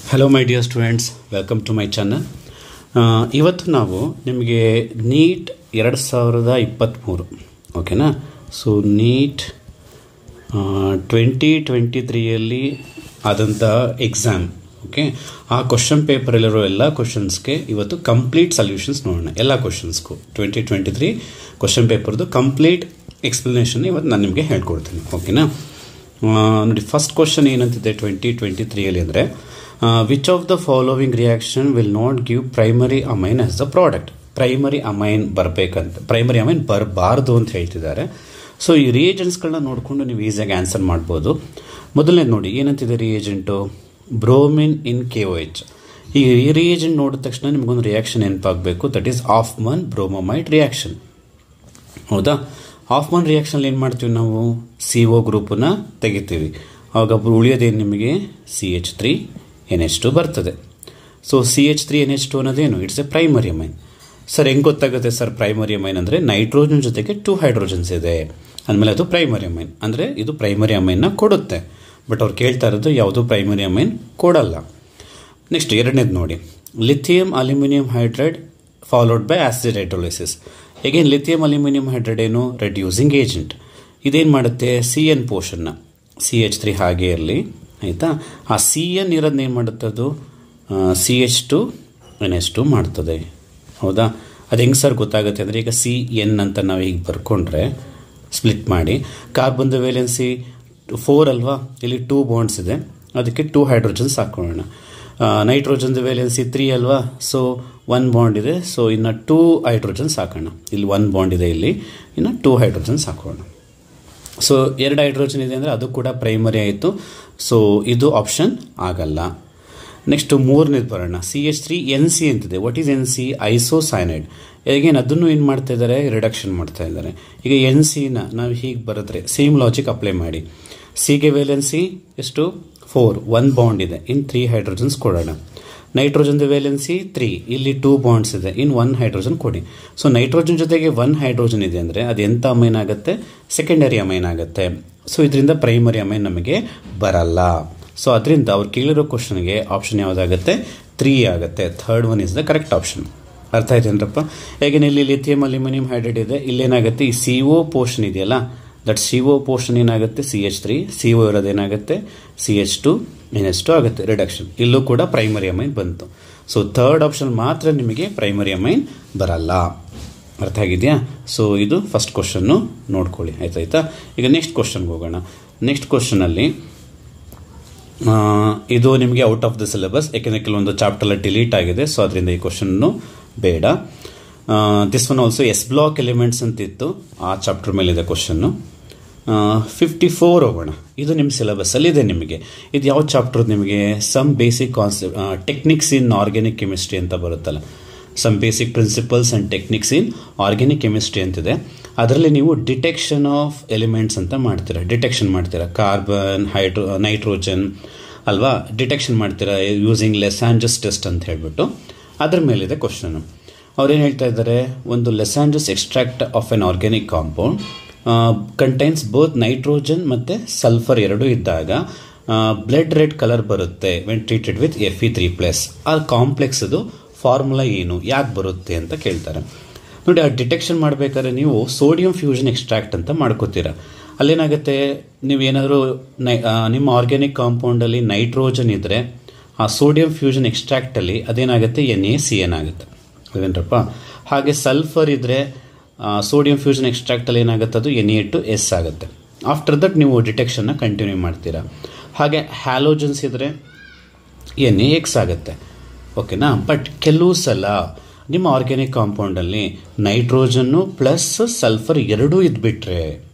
Hello my dear students, welcome to my channel. ಇವತ್ತು ನಾವು ನಿಮಗೆ ನೀಟ್ 2023 ಓಕೆನಾ. ಸೊ ನೀಟ್ 2023ಯಲ್ಲಿ ಆದಂಥ ಎಕ್ಸಾಮ್, ಓಕೆ, ಆ ಕ್ವಶನ್ ಪೇಪರಲ್ಲಿರೋ ಎಲ್ಲ ಕ್ವಶನ್ಸ್ಗೆ ಇವತ್ತು ಕಂಪ್ಲೀಟ್ ಸೊಲ್ಯೂಷನ್ಸ್ ನೋಡೋಣ. ಎಲ್ಲ ಕ್ವಶನ್ಸ್ಗೂ 2023 ಕ್ವಶನ್ ಪೇಪರ್ದು ಕಂಪ್ಲೀಟ್ ಎಕ್ಸ್ಪ್ಲನೇಷನ್ ಇವತ್ತು ನಾನು ನಿಮಗೆ ಹೇಳ್ಕೊಡ್ತೀನಿ, ಓಕೆನಾ. ನೋಡಿ, ಫಸ್ಟ್ ಕ್ವಶನ್ ಏನಂತಿದೆ 2023ಯಲ್ಲಿ ಅಂದರೆ which of the following reaction will not give primary amine as the product. Primary amine ಬರಬೇಕಂತ, ಪ್ರೈಮರಿ ಅಮೈನ್ ಬರಬಾರ್ದು ಅಂತ ಹೇಳ್ತಿದ್ದಾರೆ. ಸೊ ಈ ರಿಯೇಜೆಂಟ್ಸ್ಗಳನ್ನ ನೋಡಿಕೊಂಡು ನೀವು ಈಸಿಯಾಗಿ ಆನ್ಸರ್ ಮಾಡ್ಬೋದು. ಮೊದಲನೇದು ನೋಡಿ, ಏನಂತಿದೆ ರಿಯೇಜೆಂಟು? Bromine in KOH. ಈ ರಿಯೇಜೆಂಟ್ ನೋಡಿದ ತಕ್ಷಣ ನಿಮಗೊಂದು ರಿಯಾಕ್ಷನ್ ನೆನಪಾಗಬೇಕು, that is Hofmann bromamide reaction. ಹೌದಾ? ಹಾಫ್ಮನ್ ರಿಯಾಕ್ಷನ್ ಏನು ಮಾಡ್ತೀವಿ ನಾವು? CO ಗ್ರೂಪನ್ನ ತೆಗಿತೀವಿ. ಆವಾಗ ಉಳಿಯೋದೇನು ನಿಮಗೆ? CH3NH2 ಬರ್ತದೆ. ಸೊ CH3NH2 ಅನ್ನೋದೇನು? It's a primary amine. Sir ಹೆಂಗೆ ಗೊತ್ತಾಗುತ್ತೆ ಸರ್ ಪ್ರೈಮರಿ ಅಮೈನ್ ಅಂದರೆ? ನೈಟ್ರೋಜನ್ ಜೊತೆಗೆ 2 ಹೈಡ್ರೋಜನ್ಸ್ ಇದೆ ಅಂದಮೇಲೆ ಅದು ಪ್ರೈಮರಿ ಅಮೈನ್. ಅಂದರೆ ಇದು ಪ್ರೈಮರಿ ಅಮೈನ್ನ ಕೊಡುತ್ತೆ. ಬಟ್ ಅವ್ರು ಕೇಳ್ತಾ ಇರೋದು ಯಾವುದು ಪ್ರೈಮರಿ ಅಮೈನ್ ಕೊಡಲ್ಲ. ನೆಕ್ಸ್ಟ್ ಎರಡನೇದು ನೋಡಿ, lithium aluminium hydride followed by acid hydrolysis. ಹೇಗೇನು ಲಿಥಿಯಂ ಅಲ್ಯೂಮಿನಿಯಂ ಹೈಡ್ರೈಡ್ ಏನು? Reducing agent. ಇದೇನು ಮಾಡುತ್ತೆ? CN ಪೋರ್ಷನ್ನ, CH3 ಹಾಗೆ ಇರಲಿ, ಆಯಿತಾ. ಆ CN ಇರೋದನ್ನ ಏನು ಮಾಡುತ್ತೆ? ಅದು CH2NH2 ಮಾಡ್ತದೆ. ಹೌದಾ? ಅದು ಹೆಂಗೆ ಸರ್ ಗೊತ್ತಾಗುತ್ತೆ ಅಂದರೆ, ಈಗ CN ಅಂತ ನಾವು ಈಗ ಬರ್ಕೊಂಡ್ರೆ ಸ್ಪ್ಲಿಟ್ ಮಾಡಿ, ಕಾರ್ಬನ್ದು ವೇಲೆನ್ಸಿ 4 ಅಲ್ವಾ, ಇಲ್ಲಿ 2 ಬಾಂಡ್ಸ್ ಇದೆ, ಅದಕ್ಕೆ 2 ಹೈಡ್ರೋಜನ್ಸ್ ಹಾಕೊಳ್ಳೋಣ. ನೈಟ್ರೋಜನ್ದು ವೇಲೆನ್ಸಿ 3 ಅಲ್ವಾ, ಸೊ 1 ಬಾಂಡ್ ಇದೆ, ಸೊ ಇನ್ನು 2 ಹೈಡ್ರೋಜನ್ಸ್ ಹಾಕೋಣ. ಇಲ್ಲಿ 1 ಬಾಂಡ್ ಇದೆ, ಇಲ್ಲಿ ಇನ್ನು 2 ಹೈಡ್ರೋಜನ್ಸ್ ಹಾಕೋಣ. ಸೊ 2 ಹೈಡ್ರೋಜನ್ ಇದೆ ಅಂದರೆ ಅದು ಕೂಡ ಪ್ರೈಮರಿ ಆಯಿತು. ಸೊ ಇದು ಆಪ್ಷನ್ ಆಗಲ್ಲ. ನೆಕ್ಸ್ಟ್ ಮೂರನೇದು ಬರೋಣ, CH3NC ಅಂತಿದೆ. What is NC? ಐಸೋಸೈನೈಡ್. ಈಗೇನು ಅದನ್ನು ಏನು ಮಾಡ್ತಾ ಇದ್ದಾರೆ? ರಿಡಕ್ಷನ್ ಮಾಡ್ತಾ ಇದ್ದಾರೆ. ಈಗ NCನ ನಾವು ಹೀಗೆ ಬರೆದ್ರೆ ಸೇಮ್ ಲಾಜಿಕ್ ಅಪ್ಲೈ ಮಾಡಿ. ಸಿಗೆ ವೇಲೆನ್ಸಿ ಎಷ್ಟು? 4, 1 ಬಾಂಡ್ ಇದೆ, ಇನ್ನು 3 ಹೈಡ್ರೋಜನ್ಸ್ ಕೊಡೋಣ. ನೈಟ್ರೋಜನ್ದು ವೇಲೆನ್ಸಿ 3, ಇಲ್ಲಿ 2 ಬಾಂಡ್ಸ್ ಇದೆ, ಇನ್ನು 1 ಹೈಡ್ರೋಜನ್ ಕೊಡಿ. ಸೊ ನೈಟ್ರೋಜನ್ ಜೊತೆಗೆ 1 ಹೈಡ್ರೋಜನ್ ಇದೆ ಅಂದರೆ ಅದು ಎಂಥ ಅಮೈನ್ ಆಗುತ್ತೆ? ಸೆಕೆಂಡರಿ ಅಮೈನ್ ಆಗುತ್ತೆ. ಸೊ ಇದರಿಂದ ಪ್ರೈಮರಿ ಅಮೈನ್ ನಮಗೆ ಬರಲ್ಲ. ಸೊ ಅದರಿಂದ ಅವ್ರು ಕೇಳಿರೋ ಕ್ವಶನ್ಗೆ ಆಪ್ಷನ್ ಯಾವುದಾಗುತ್ತೆ? 3 ಆಗುತ್ತೆ. Third one is the correct option. ಅರ್ಥ ಆಯ್ತೇನ್ರಪ್ಪ? ಹೇಗೇನೆ ಇಲ್ಲಿ ಲಿಥಿಯಂ ಅಲ್ಯೂಮಿನಿಯಂ ಹೈಡ್ರೈಡ್ ಇದೆ, ಇಲ್ಲೇನಾಗುತ್ತೆ? ಈ CO ಪೋರ್ಷನ್ ಇದೆಯಲ್ಲ, ದಟ್ CO ಪೋರ್ಷನ್ ಏನಾಗುತ್ತೆ? CH3, CO ಇರೋದೇನಾಗುತ್ತೆ? CH2NH2 ಆಗುತ್ತೆ, ರಿಡಕ್ಷನ್. ಇಲ್ಲೂ ಕೂಡ ಪ್ರೈಮರಿ ಅಮೈನ್ ಬಂತು. ಸೊ ಥರ್ಡ್ ಆಪ್ಷನ್ ಮಾತ್ರ ನಿಮಗೆ ಪ್ರೈಮರಿ ಅಮೈನ್ ಬರಲ್ಲ. ಅರ್ಥ ಆಗಿದೆಯಾ? ಸೊ ಇದು ಫಸ್ಟ್ ಕ್ವಶನ್ನು ನೋಡ್ಕೊಳ್ಳಿ, ಆಯ್ತಾಯ್ತಾ. ಈಗ ನೆಕ್ಸ್ಟ್ ಕ್ವಶನ್ಗೆ ಹೋಗೋಣ. ನೆಕ್ಸ್ಟ್ ಕ್ವಶನಲ್ಲಿ ಇದು ನಿಮಗೆ ಔಟ್ ಆಫ್ ದ ಸಿಲೆಬಸ್, ಯಾಕೆಂದರೆ ಕೆಲವೊಂದು ಚಾಪ್ಟರ್ ಡಿಲೀಟ್ ಆಗಿದೆ. ಸೊ ಅದರಿಂದ ಈ ಕ್ವಶನ್ನು ಬೇಡ. This one also S block elements ಅಂತಿತ್ತು, ಆ ಚಾಪ್ಟರ್ ಮೇಲಿದೆ ಕ್ವಶನ್ನು. 54 ಹೋಗೋಣ. ಇದು ನಿಮ್ಮ ಸಿಲೆಬಸ್ಸಲ್ಲಿ ಇದೆ ನಿಮಗೆ. ಇದು ಯಾವ ಚಾಪ್ಟರ್ ನಿಮಗೆ? Some basic concept techniques in organic chemistry ಅಂತ ಬರುತ್ತಲ್ಲ, some basic principles and techniques in organic chemistry ಅಂತಿದೆ. ಅದರಲ್ಲಿ ನೀವು ಡಿಟೆಕ್ಷನ್ ಆಫ್ ಎಲಿಮೆಂಟ್ಸ್ ಅಂತ ಮಾಡ್ತೀರಾ. ಡಿಟೆಕ್ಷನ್ ಮಾಡ್ತೀರಾ ಕಾರ್ಬನ್, ನೈಟ್ರೋಜನ್ ಅಲ್ವಾ, ಡಿಟೆಕ್ಷನ್ ಮಾಡ್ತೀರಾ ಯೂಸಿಂಗ್ ಲೆಸಾಂಜಸ್ ಟೆಸ್ಟ್ ಅಂತ ಹೇಳ್ಬಿಟ್ಟು. ಅದ್ರ ಮೇಲಿದೆ ಕ್ವಶನು. ಅವ್ರೇನು ಹೇಳ್ತಾ ಇದ್ದಾರೆ? ಒಂದು Lassaigne's extract of an organic compound contains both nitrogen ಮತ್ತು ಸಲ್ಫರ್ ಎರಡೂ ಇದ್ದಾಗ ಬ್ಲಡ್ ರೆಡ್ ಕಲರ್ ಬರುತ್ತೆ ವೆನ್ ಟ್ರೀಟೆಡ್ ವಿತ್ Fe3+. ಆ ಕಾಂಪ್ಲೆಕ್ಸ್ ಅದು ಫಾರ್ಮುಲಾ ಏನು, ಯಾಕೆ ಬರುತ್ತೆ ಅಂತ ಕೇಳ್ತಾರೆ. ನೋಡಿ, ಆ ಡಿಟೆಕ್ಷನ್ ಮಾಡಬೇಕಾದ್ರೆ ನೀವು ಸೋಡಿಯಂ ಫ್ಯೂಷನ್ ಎಕ್ಸ್ಟ್ರಾಕ್ಟ್ ಅಂತ ಮಾಡ್ಕೋತೀರ. ಅಲ್ಲೇನಾಗುತ್ತೆ? ನೀವೇನಾದರೂ ನಿಮ್ಮ ಆರ್ಗ್ಯಾನಿಕ್ ಕಾಂಪೌಂಡಲ್ಲಿ ನೈಟ್ರೋಜನ್ ಇದ್ದರೆ ಆ ಸೋಡಿಯಂ ಫ್ಯೂಷನ್ ಎಕ್ಸ್ಟ್ರಾಕ್ಟಲ್ಲಿ ಅದೇನಾಗುತ್ತೆ? NaCN ಆಗುತ್ತೆ, ಅದೇನರಪ್ಪ. ಹಾಗೆ ಸಲ್ಫರ್ ಇದ್ದರೆ ಸೋಡಿಯಂ ಫ್ಯೂಷನ್ ಎಕ್ಸ್ಟ್ರಾಕ್ಟಲ್ಲಿ ಏನಾಗುತ್ತೆ? ಅದು Na2S ಆಗುತ್ತೆ. ಆಫ್ಟರ್ ದಟ್ ನೀವು ಡಿಟೆಕ್ಷನ್ನ ಕಂಟಿನ್ಯೂ ಮಾಡ್ತೀರಾ. ಹಾಗೆ ಹ್ಯಾಲೋಜನ್ಸ್ ಇದ್ದರೆ NaX ಆಗುತ್ತೆ, ಓಕೆನಾ. ಬಟ್ ಕೆಲವು ಸಲ ನಿಮ್ಮ ಆರ್ಗ್ಯಾನಿಕ್ ಕಾಂಪೌಂಡಲ್ಲಿ ನೈಟ್ರೋಜನ್ನು ಪ್ಲಸ್ ಸಲ್ಫರ್ ಎರಡೂ ಇದ್ಬಿಟ್ರೆ,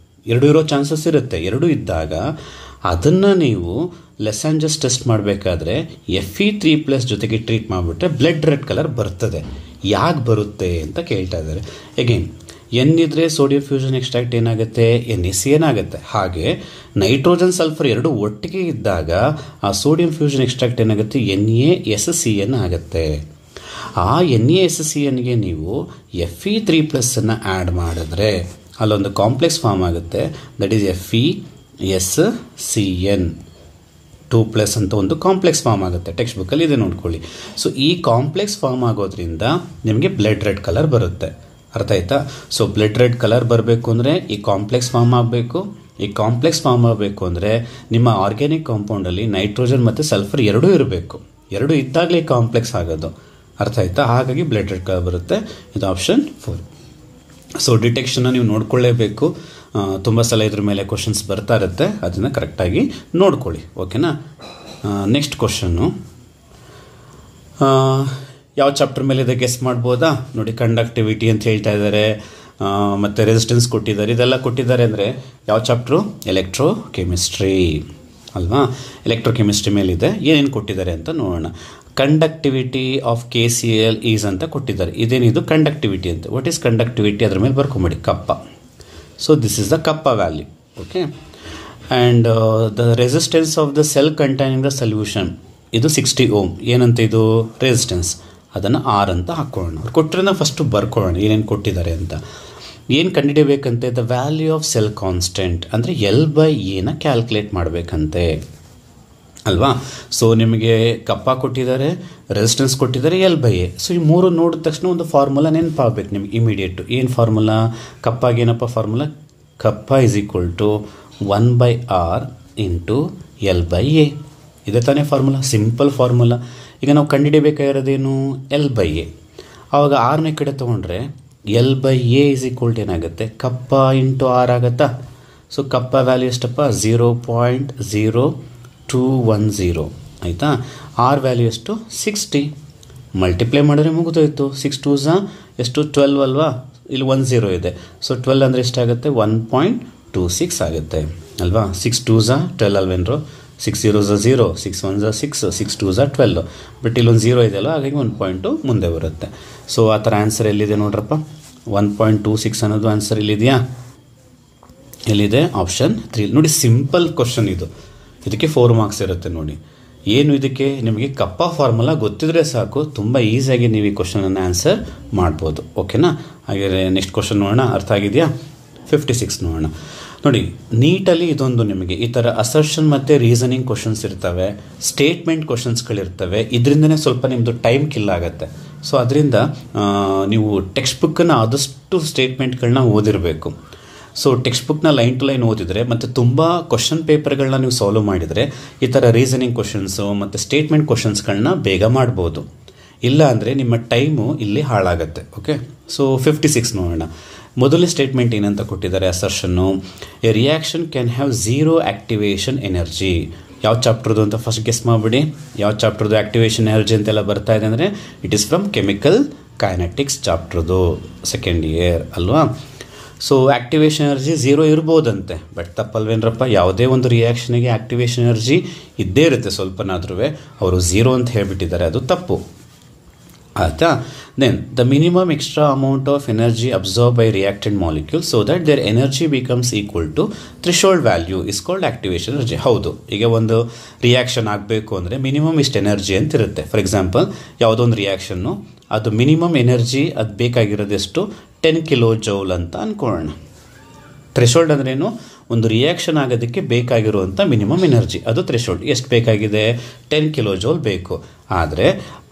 ಎರಡೂ ಇರೋ ಚಾನ್ಸಸ್ ಇರುತ್ತೆ. ಎರಡೂ ಇದ್ದಾಗ ಅದನ್ನು ನೀವು ಲೆಸಾಂಜಸ್ ಟೆಸ್ಟ್ ಮಾಡಬೇಕಾದ್ರೆ Fe3+ ಜೊತೆಗೆ ಟ್ರೀಟ್ ಮಾಡಿಬಿಟ್ರೆ ಬ್ಲಡ್ ರೆಡ್ ಕಲರ್ ಬರ್ತದೆ. ಯಾಕೆ ಬರುತ್ತೆ ಅಂತ ಕೇಳ್ತಾ ಇದ್ದಾರೆ. ಎಗೇನ್ N ಇದ್ರೆ ಸೋಡಿಯಂ ಫ್ಯೂಷನ್ ಎಕ್ಸ್ಟ್ರಾಕ್ಟ್ ಏನಾಗುತ್ತೆ? NaCN ಆಗುತ್ತೆ. ಹಾಗೆ ನೈಟ್ರೋಜನ್ ಸಲ್ಫರ್ ಎರಡು ಒಟ್ಟಿಗೆ ಇದ್ದಾಗ ಆ ಸೋಡಿಯಂ ಫ್ಯೂಷನ್ ಎಕ್ಸ್ಟ್ರಾಕ್ಟ್ ಏನಾಗುತ್ತೆ? NaSCN ಆಗುತ್ತೆ. ಆ NaSCNಗೆ ನೀವು Fe3+ ಆ್ಯಡ್ ಮಾಡಿದ್ರೆ ಅಲ್ಲೊಂದು ಕಾಂಪ್ಲೆಕ್ಸ್ ಫಾರ್ಮ್ ಆಗುತ್ತೆ, ದಟ್ ಈಸ್ FeSCN. 2+ ಅಂತ ಒಂದು ಕಾಂಪ್ಲೆಕ್ಸ್ ಫಾರ್ಮ್ ಆಗುತ್ತೆ. ಟೆಕ್ಸ್ಟ್ ಬುಕ್ಕಲ್ಲಿ ಇದೆ ನೋಡ್ಕೊಳ್ಳಿ. ಸೊ ಈ ಕಾಂಪ್ಲೆಕ್ಸ್ ಫಾರ್ಮ್ ಆಗೋದ್ರಿಂದ ನಿಮಗೆ ಬ್ಲಡ್ ರೆಡ್ ಕಲರ್ ಬರುತ್ತೆ. ಅರ್ಥ ಆಯ್ತಾ? ಸೊ ಬ್ಲಡ್ ರೆಡ್ ಕಲರ್ ಬರಬೇಕು ಅಂದರೆ ಈ ಕಾಂಪ್ಲೆಕ್ಸ್ ಫಾರ್ಮ್ ಆಗಬೇಕು. ಈ ಕಾಂಪ್ಲೆಕ್ಸ್ ಫಾರ್ಮ್ ಆಗಬೇಕು ಅಂದರೆ ನಿಮ್ಮ ಆರ್ಗ್ಯಾನಿಕ್ ಕಾಂಪೌಂಡಲ್ಲಿ ನೈಟ್ರೋಜನ್ ಮತ್ತು ಸಲ್ಫರ್ ಎರಡೂ ಇರಬೇಕು. ಎರಡೂ ಇದ್ದಾಗಲೇ ಕಾಂಪ್ಲೆಕ್ಸ್ ಆಗೋದು. ಅರ್ಥ ಆಯ್ತಾ? ಹಾಗಾಗಿ ಬ್ಲಡ್ ರೆಡ್ ಕಲರ್ ಬರುತ್ತೆ. ಇದು ಆಪ್ಷನ್ 4. ಸೊ ಡಿಟೆಕ್ಷನ್ನ ನೀವು ನೋಡ್ಕೊಳ್ಳೇಬೇಕು. ತುಂಬ ಸಲ ಇದ್ರ ಮೇಲೆ ಕ್ವಶನ್ಸ್ ಬರ್ತಾ ಇರುತ್ತೆ, ಅದನ್ನು ಕರೆಕ್ಟಾಗಿ ನೋಡ್ಕೊಳ್ಳಿ. ಓಕೆನಾ? ನೆಕ್ಸ್ಟ್ ಕ್ವಶನ್ನು ಯಾವ ಚಾಪ್ಟರ್ ಮೇಲೆ ಇದೆ ಗೆಸ್ ಮಾಡ್ಬೋದಾ? ನೋಡಿ, ಕಂಡಕ್ಟಿವಿಟಿ ಅಂತ ಹೇಳ್ತಾ ಇದ್ದಾರೆ, ಮತ್ತು ರೆಸಿಸ್ಟೆನ್ಸ್ ಕೊಟ್ಟಿದ್ದಾರೆ. ಇದೆಲ್ಲ ಕೊಟ್ಟಿದ್ದಾರೆ ಅಂದರೆ ಯಾವ ಚಾಪ್ಟ್ರು? ಎಲೆಕ್ಟ್ರೋಕೆಮಿಸ್ಟ್ರಿ ಅಲ್ವಾ? ಎಲೆಕ್ಟ್ರೋಕೆಮಿಸ್ಟ್ರಿ ಮೇಲಿದೆ. ಏನೇನು ಕೊಟ್ಟಿದ್ದಾರೆ ಅಂತ ನೋಡೋಣ. ಕಂಡಕ್ಟಿವಿಟಿ ಆಫ್ KCl ಈಸ್ ಅಂತ ಕೊಟ್ಟಿದ್ದಾರೆ. ಇದೇನಿದು? ಕಂಡಕ್ಟಿವಿಟಿ ಅಂತ. What is conductivity? ಅದ್ರ ಮೇಲೆ ಬರ್ಕೊಂಬಿಡಿ, ಕಪ್ಪ. ಸೊ ದಿಸ್ ಇಸ್ ದ ಕಪ್ಪ value. Okay. And the resistance of the cell containing the solution, ಇದು 60 Ω. ಏನಂತ ಇದು? ರೆಸಿಸ್ಟೆನ್ಸ್. ಅದನ್ನು R ಅಂತ ಹಾಕ್ಕೊಳ್ಳೋಣ. ಅವ್ರು ಕೊಟ್ಟಿರೋದನ್ನ ಫಸ್ಟು ಬರ್ಕೊಳ್ಳೋಣ ಏನೇನು ಕೊಟ್ಟಿದ್ದಾರೆ ಅಂತ. ಏನು ಕಂಡುಹಿಡಿಯಬೇಕಂತೆ? The value of cell constant ಅಂದರೆ L/A ಕ್ಯಾಲ್ಕುಲೇಟ್ ಮಾಡಬೇಕಂತೆ ಅಲ್ವಾ? ಸೊ ನಿಮಗೆ ಕಪ್ಪ ಕೊಟ್ಟಿದ್ದಾರೆ, ರೆಸಿಸ್ಟೆನ್ಸ್ ಕೊಟ್ಟಿದ್ದಾರೆ, L/A. ಸೊ ಈ ಮೂರು ನೋಡಿದ ತಕ್ಷಣ ಒಂದು ಫಾರ್ಮುಲಾ ನೆನಪಾಗಬೇಕು ನಿಮ್ಗೆ ಇಮಿಡಿಯೇಟು. ಏನು ಫಾರ್ಮುಲಾ? ಕಪ್ಪಾಗೆ ಏನಪ್ಪ ಫಾರ್ಮುಲಾ? ಕಪ್ಪ is equal to 1/R into L/A. ಇದೇ ತಾನೇ ಫಾರ್ಮುಲಾ, ಸಿಂಪಲ್ ಫಾರ್ಮುಲಾ. ಈಗ ನಾವು ಕಂಡುಹಿಡಿಯಬೇಕಾಗಿರೋದೇನು? L/A. ಆವಾಗ R ಕಡೆ ತೊಗೊಂಡ್ರೆ L/A ಈಸ್ ಈಕ್ವಲ್ ಟು ಏನಾಗುತ್ತೆ? ಕಪ್ಪ ಇಂಟು R ಆಗುತ್ತಾ? ಸೊ ಕಪ್ಪ ವ್ಯಾಲ್ಯೂ ಎಷ್ಟಪ್ಪ? 0.0210. ಆಯಿತಾ? R ವ್ಯಾಲ್ಯೂ ಎಷ್ಟು? 60. ಮಲ್ಟಿಪ್ಲೈ ಮಾಡಿದ್ರೆ ಮುಗಿದೋಯ್ತು. 6 2s ಎಷ್ಟು? 12 ಅಲ್ವಾ? ಇಲ್ಲಿ 10 ಇದೆ. ಸೊ 12 ಅಂದರೆ ಎಷ್ಟಾಗುತ್ತೆ? 1.26 ಆಗುತ್ತೆ ಅಲ್ವಾ? 6 2s 12 ಅಲ್ವೇನ್ರು? 6 0s 0, 6 1s 6, 6 2s 12. But ಇಲ್ಲೊಂದು 0 ಇದೆಯಲ್ಲ, ಹಾಗಾಗಿ 1.2 ಮುಂದೆ ಬರುತ್ತೆ. ಸೊ ಆ ಥರ ಆನ್ಸರ್ ಎಲ್ಲಿದೆ ನೋಡ್ರಪ್ಪ? 1.26 ಅನ್ನೋದು ಆನ್ಸರ್ ಇಲ್ಲಿದೆಯಾ? ಎಲ್ಲಿದೆ? ಆಪ್ಷನ್ 3. ನೋಡಿ, ಸಿಂಪಲ್ ಕ್ವಶನ್ ಇದು. ಇದಕ್ಕೆ 4 ಮಾರ್ಕ್ಸ್ ಇರುತ್ತೆ ನೋಡಿ. ಏನು ಇದಕ್ಕೆ? ನಿಮಗೆ ಕಪ್ಪ ಫಾರ್ಮುಲಾ ಗೊತ್ತಿದ್ರೆ ಸಾಕು, ತುಂಬ ಈಸಿಯಾಗಿ ನೀವು ಈ ಕ್ವಶನನ್ನು ಆನ್ಸರ್ ಮಾಡ್ಬೋದು. ಓಕೆನಾ? ಹಾಗೆ ನೆಕ್ಸ್ಟ್ ಕ್ವಶನ್ ನೋಡೋಣ. ಅರ್ಥ ಆಗಿದೆಯಾ? 56 ನೋಡೋಣ. ನೋಡಿ, ನೀಟಲ್ಲಿ ಇದೊಂದು ನಿಮಗೆ ಈ ಥರ ಅಸರ್ಷನ್ ಮತ್ತು ರೀಸನಿಂಗ್ ಕ್ವಶನ್ಸ್ ಇರ್ತವೆ, ಸ್ಟೇಟ್ಮೆಂಟ್ ಕ್ವಶನ್ಸ್ಗಳಿರ್ತವೆ. ಇದರಿಂದನೇ ಸ್ವಲ್ಪ ನಿಮ್ಮದು ಟೈಮ್ ಕಿಲ್ ಆಗುತ್ತೆ. ಸೊ ಅದರಿಂದ ನೀವು ಟೆಕ್ಸ್ಟ್ ಬುಕ್ಕನ್ನು ಆದಷ್ಟು ಸ್ಟೇಟ್ಮೆಂಟ್ಗಳನ್ನ ಓದಿರಬೇಕು. ಸೊ ಟೆಕ್ಸ್ಟ್ ಬುಕ್ನ ಲೈನ್ ಟು ಲೈನ್ ಓದಿದರೆ ಮತ್ತು ತುಂಬ ಕ್ವಶನ್ ಪೇಪರ್ಗಳನ್ನ ನೀವು ಸಾಲ್ವ್ ಮಾಡಿದರೆ ಈ ಥರ ರೀಸನಿಂಗ್ ಕ್ವಶನ್ಸು ಮತ್ತು ಸ್ಟೇಟ್ಮೆಂಟ್ ಕ್ವಶನ್ಸ್ಗಳನ್ನ ಬೇಗ ಮಾಡ್ಬೋದು. ಇಲ್ಲ ಅಂದರೆ ನಿಮ್ಮ ಟೈಮು ಇಲ್ಲಿ ಹಾಳಾಗುತ್ತೆ. ಓಕೆ. ಸೊ 56 ನೋಡೋಣ. ಮೊದಲನೇ ಸ್ಟೇಟ್ಮೆಂಟ್ ಏನಂತ ಕೊಟ್ಟಿದ್ದಾರೆ? Assertion, a reaction can have 0 activation energy. ಯಾವ ಚಾಪ್ಟ್ರದ್ದು ಅಂತ ಫಸ್ಟ್ ಗೆಸ್ ಮಾಡಿಬಿಡಿ. ಯಾವ ಚಾಪ್ಟ್ರದ್ದು ಆ್ಯಕ್ಟಿವೇಶನ್ ಎನರ್ಜಿ ಅಂತೆಲ್ಲ ಬರ್ತಾ ಇದೆ ಅಂದರೆ it is from chemical kinetics ಚಾಪ್ಟ್ರದ್ದು, ಸೆಕೆಂಡ್ ಇಯರ್ ಅಲ್ವಾ? ಸೊ ಆ್ಯಕ್ಟಿವೇಶನ್ ಎನರ್ಜಿ 0 ಇರ್ಬೋದಂತೆ, ಬಟ್ ತಪ್ಪಲ್ವೇನ್ರಪ್ಪ? ಯಾವುದೇ ಒಂದು ರಿಯಾಕ್ಷನ್ಗೆ ಆ್ಯಕ್ಟಿವೇಶನ್ ಎನರ್ಜಿ ಇದ್ದೇ ಇರುತ್ತೆ ಸ್ವಲ್ಪನಾದ್ರೂ. ಅವರು 0 ಅಂತ ಹೇಳಿಬಿಟ್ಟಿದ್ದಾರೆ, ಅದು ತಪ್ಪು. ಆಯಿತಾ? Then the minimum extra amount of energy absorb by reactant molecule so that their energy becomes equal to threshold value is called activation energy. ಹೌದು, ಈಗ ಒಂದು ರಿಯಾಕ್ಷನ್ ಆಗಬೇಕು ಅಂದರೆ ಮಿನಿಮಮ್ ಇಷ್ಟು ಎನರ್ಜಿ ಅಂತ ಇರುತ್ತೆ. ಫಾರ್ ಎಕ್ಸಾಂಪಲ್, ಯಾವುದೋ ಒಂದು ರಿಯಾಕ್ಷನ್ನು ಅದು ಮಿನಿಮಮ್ ಎನರ್ಜಿ ಅದು ಬೇಕಾಗಿರೋದೆಷ್ಟು? 10 kJ ಅಂತ ಅಂದ್ಕೊಳ್ಳೋಣ. ಥ್ರೆಶೋಲ್ಡ್ ಅಂದ್ರೇನು? ಒಂದು ರಿಯಾಕ್ಷನ್ ಆಗೋದಕ್ಕೆ ಬೇಕಾಗಿರುವಂಥ ಮಿನಿಮಮ್ ಎನರ್ಜಿ, ಅದು ಥ್ರೆಶೋಲ್ಡ್. ಎಷ್ಟು ಬೇಕಾಗಿದೆ? 10 kJ ಬೇಕು. ಆದರೆ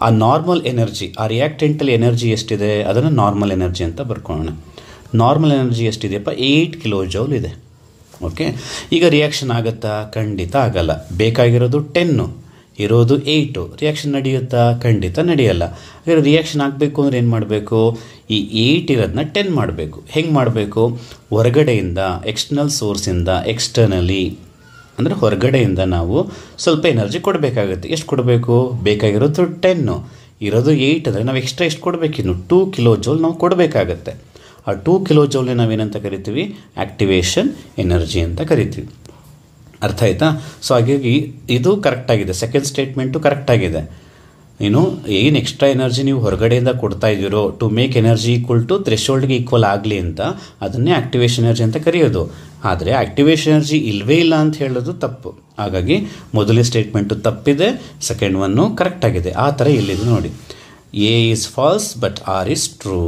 ಆ ನಾರ್ಮಲ್ ಎನರ್ಜಿ, ಆ ರಿಯಾಕ್ಟೆಂಟಲ್ಲಿ ಎನರ್ಜಿ ಎಷ್ಟಿದೆ? ಅದನ್ನು ನಾರ್ಮಲ್ ಎನರ್ಜಿ ಅಂತ ಬರ್ಕೊಳ್ಳೋಣ. ನಾರ್ಮಲ್ ಎನರ್ಜಿ ಎಷ್ಟಿದೆಯಪ್ಪ? 8 kJ ಇದೆ. ಓಕೆ. ಈಗ ರಿಯಾಕ್ಷನ್ ಆಗುತ್ತಾ? ಖಂಡಿತ ಆಗಲ್ಲ. ಬೇಕಾಗಿರೋದು 10, ಇರೋದು 8. ರಿಯಾಕ್ಷನ್ ನಡೆಯುತ್ತಾ? ಖಂಡಿತ ನಡೆಯಲ್ಲ. ಹಾಗಾದರೆ ರಿಯಾಕ್ಷನ್ ಆಗಬೇಕು ಅಂದರೆ ಏನು ಮಾಡಬೇಕು? ಈ 8 ಇರೋದನ್ನ 10 ಮಾಡಬೇಕು. ಹೆಂಗೆ ಮಾಡಬೇಕು? ಹೊರಗಡೆಯಿಂದ, ಎಕ್ಸ್ಟರ್ನಲ್ ಸೋರ್ಸಿಂದ, ಎಕ್ಸ್ಟರ್ನಲಿ ಅಂದರೆ ಹೊರಗಡೆಯಿಂದ ನಾವು ಸ್ವಲ್ಪ ಎನರ್ಜಿ ಕೊಡಬೇಕಾಗುತ್ತೆ. ಎಷ್ಟು ಕೊಡಬೇಕು? ಬೇಕಾಗಿರೋದು 10, ಇರೋದು 8 ಅಂದರೆ ನಾವು ಎಕ್ಸ್ಟ್ರಾ ಎಷ್ಟು ಕೊಡಬೇಕಿನ್ನು? 2 kJ ನಾವು ಕೊಡಬೇಕಾಗತ್ತೆ. ಆ 2 kJ ನಾವೇನಂತ ಕರಿತೀವಿ? ಆ್ಯಕ್ಟಿವೇಶನ್ ಎನರ್ಜಿ ಅಂತ ಕರಿತೀವಿ. ಅರ್ಥ ಆಯ್ತಾ? ಸೊ ಹಾಗಾಗಿ ಇದು ಕರೆಕ್ಟಾಗಿದೆ. Second statement ಕರೆಕ್ಟಾಗಿದೆ. ಏನು ಎಕ್ಸ್ಟ್ರಾ ಎನರ್ಜಿ ನೀವು ಹೊರಗಡೆಯಿಂದ ಕೊಡ್ತಾ ಇದ್ದೀರೋ to make energy equal to ಥ್ರೆಶೋಲ್ಡ್ಗೆ ಈಕ್ವಲ್ ಆಗಲಿ ಅಂತ, ಅದನ್ನೇ ಆ್ಯಕ್ಟಿವೇಶನ್ ಎನರ್ಜಿ ಅಂತ ಕರೆಯೋದು. ಆದರೆ ಆ್ಯಕ್ಟಿವೇಶನ್ ಎನರ್ಜಿ ಇಲ್ಲವೇ ಇಲ್ಲ ಅಂತ ಹೇಳೋದು ತಪ್ಪು. ಹಾಗಾಗಿ ಮೊದಲನೇ ಸ್ಟೇಟ್ಮೆಂಟು ತಪ್ಪಿದೆ, ಸೆಕೆಂಡ್ ಒನ್ನು ಕರೆಕ್ಟಾಗಿದೆ. ಆ ಥರ ಇಲ್ಲಿದೆ ನೋಡಿ. A is false but R is true.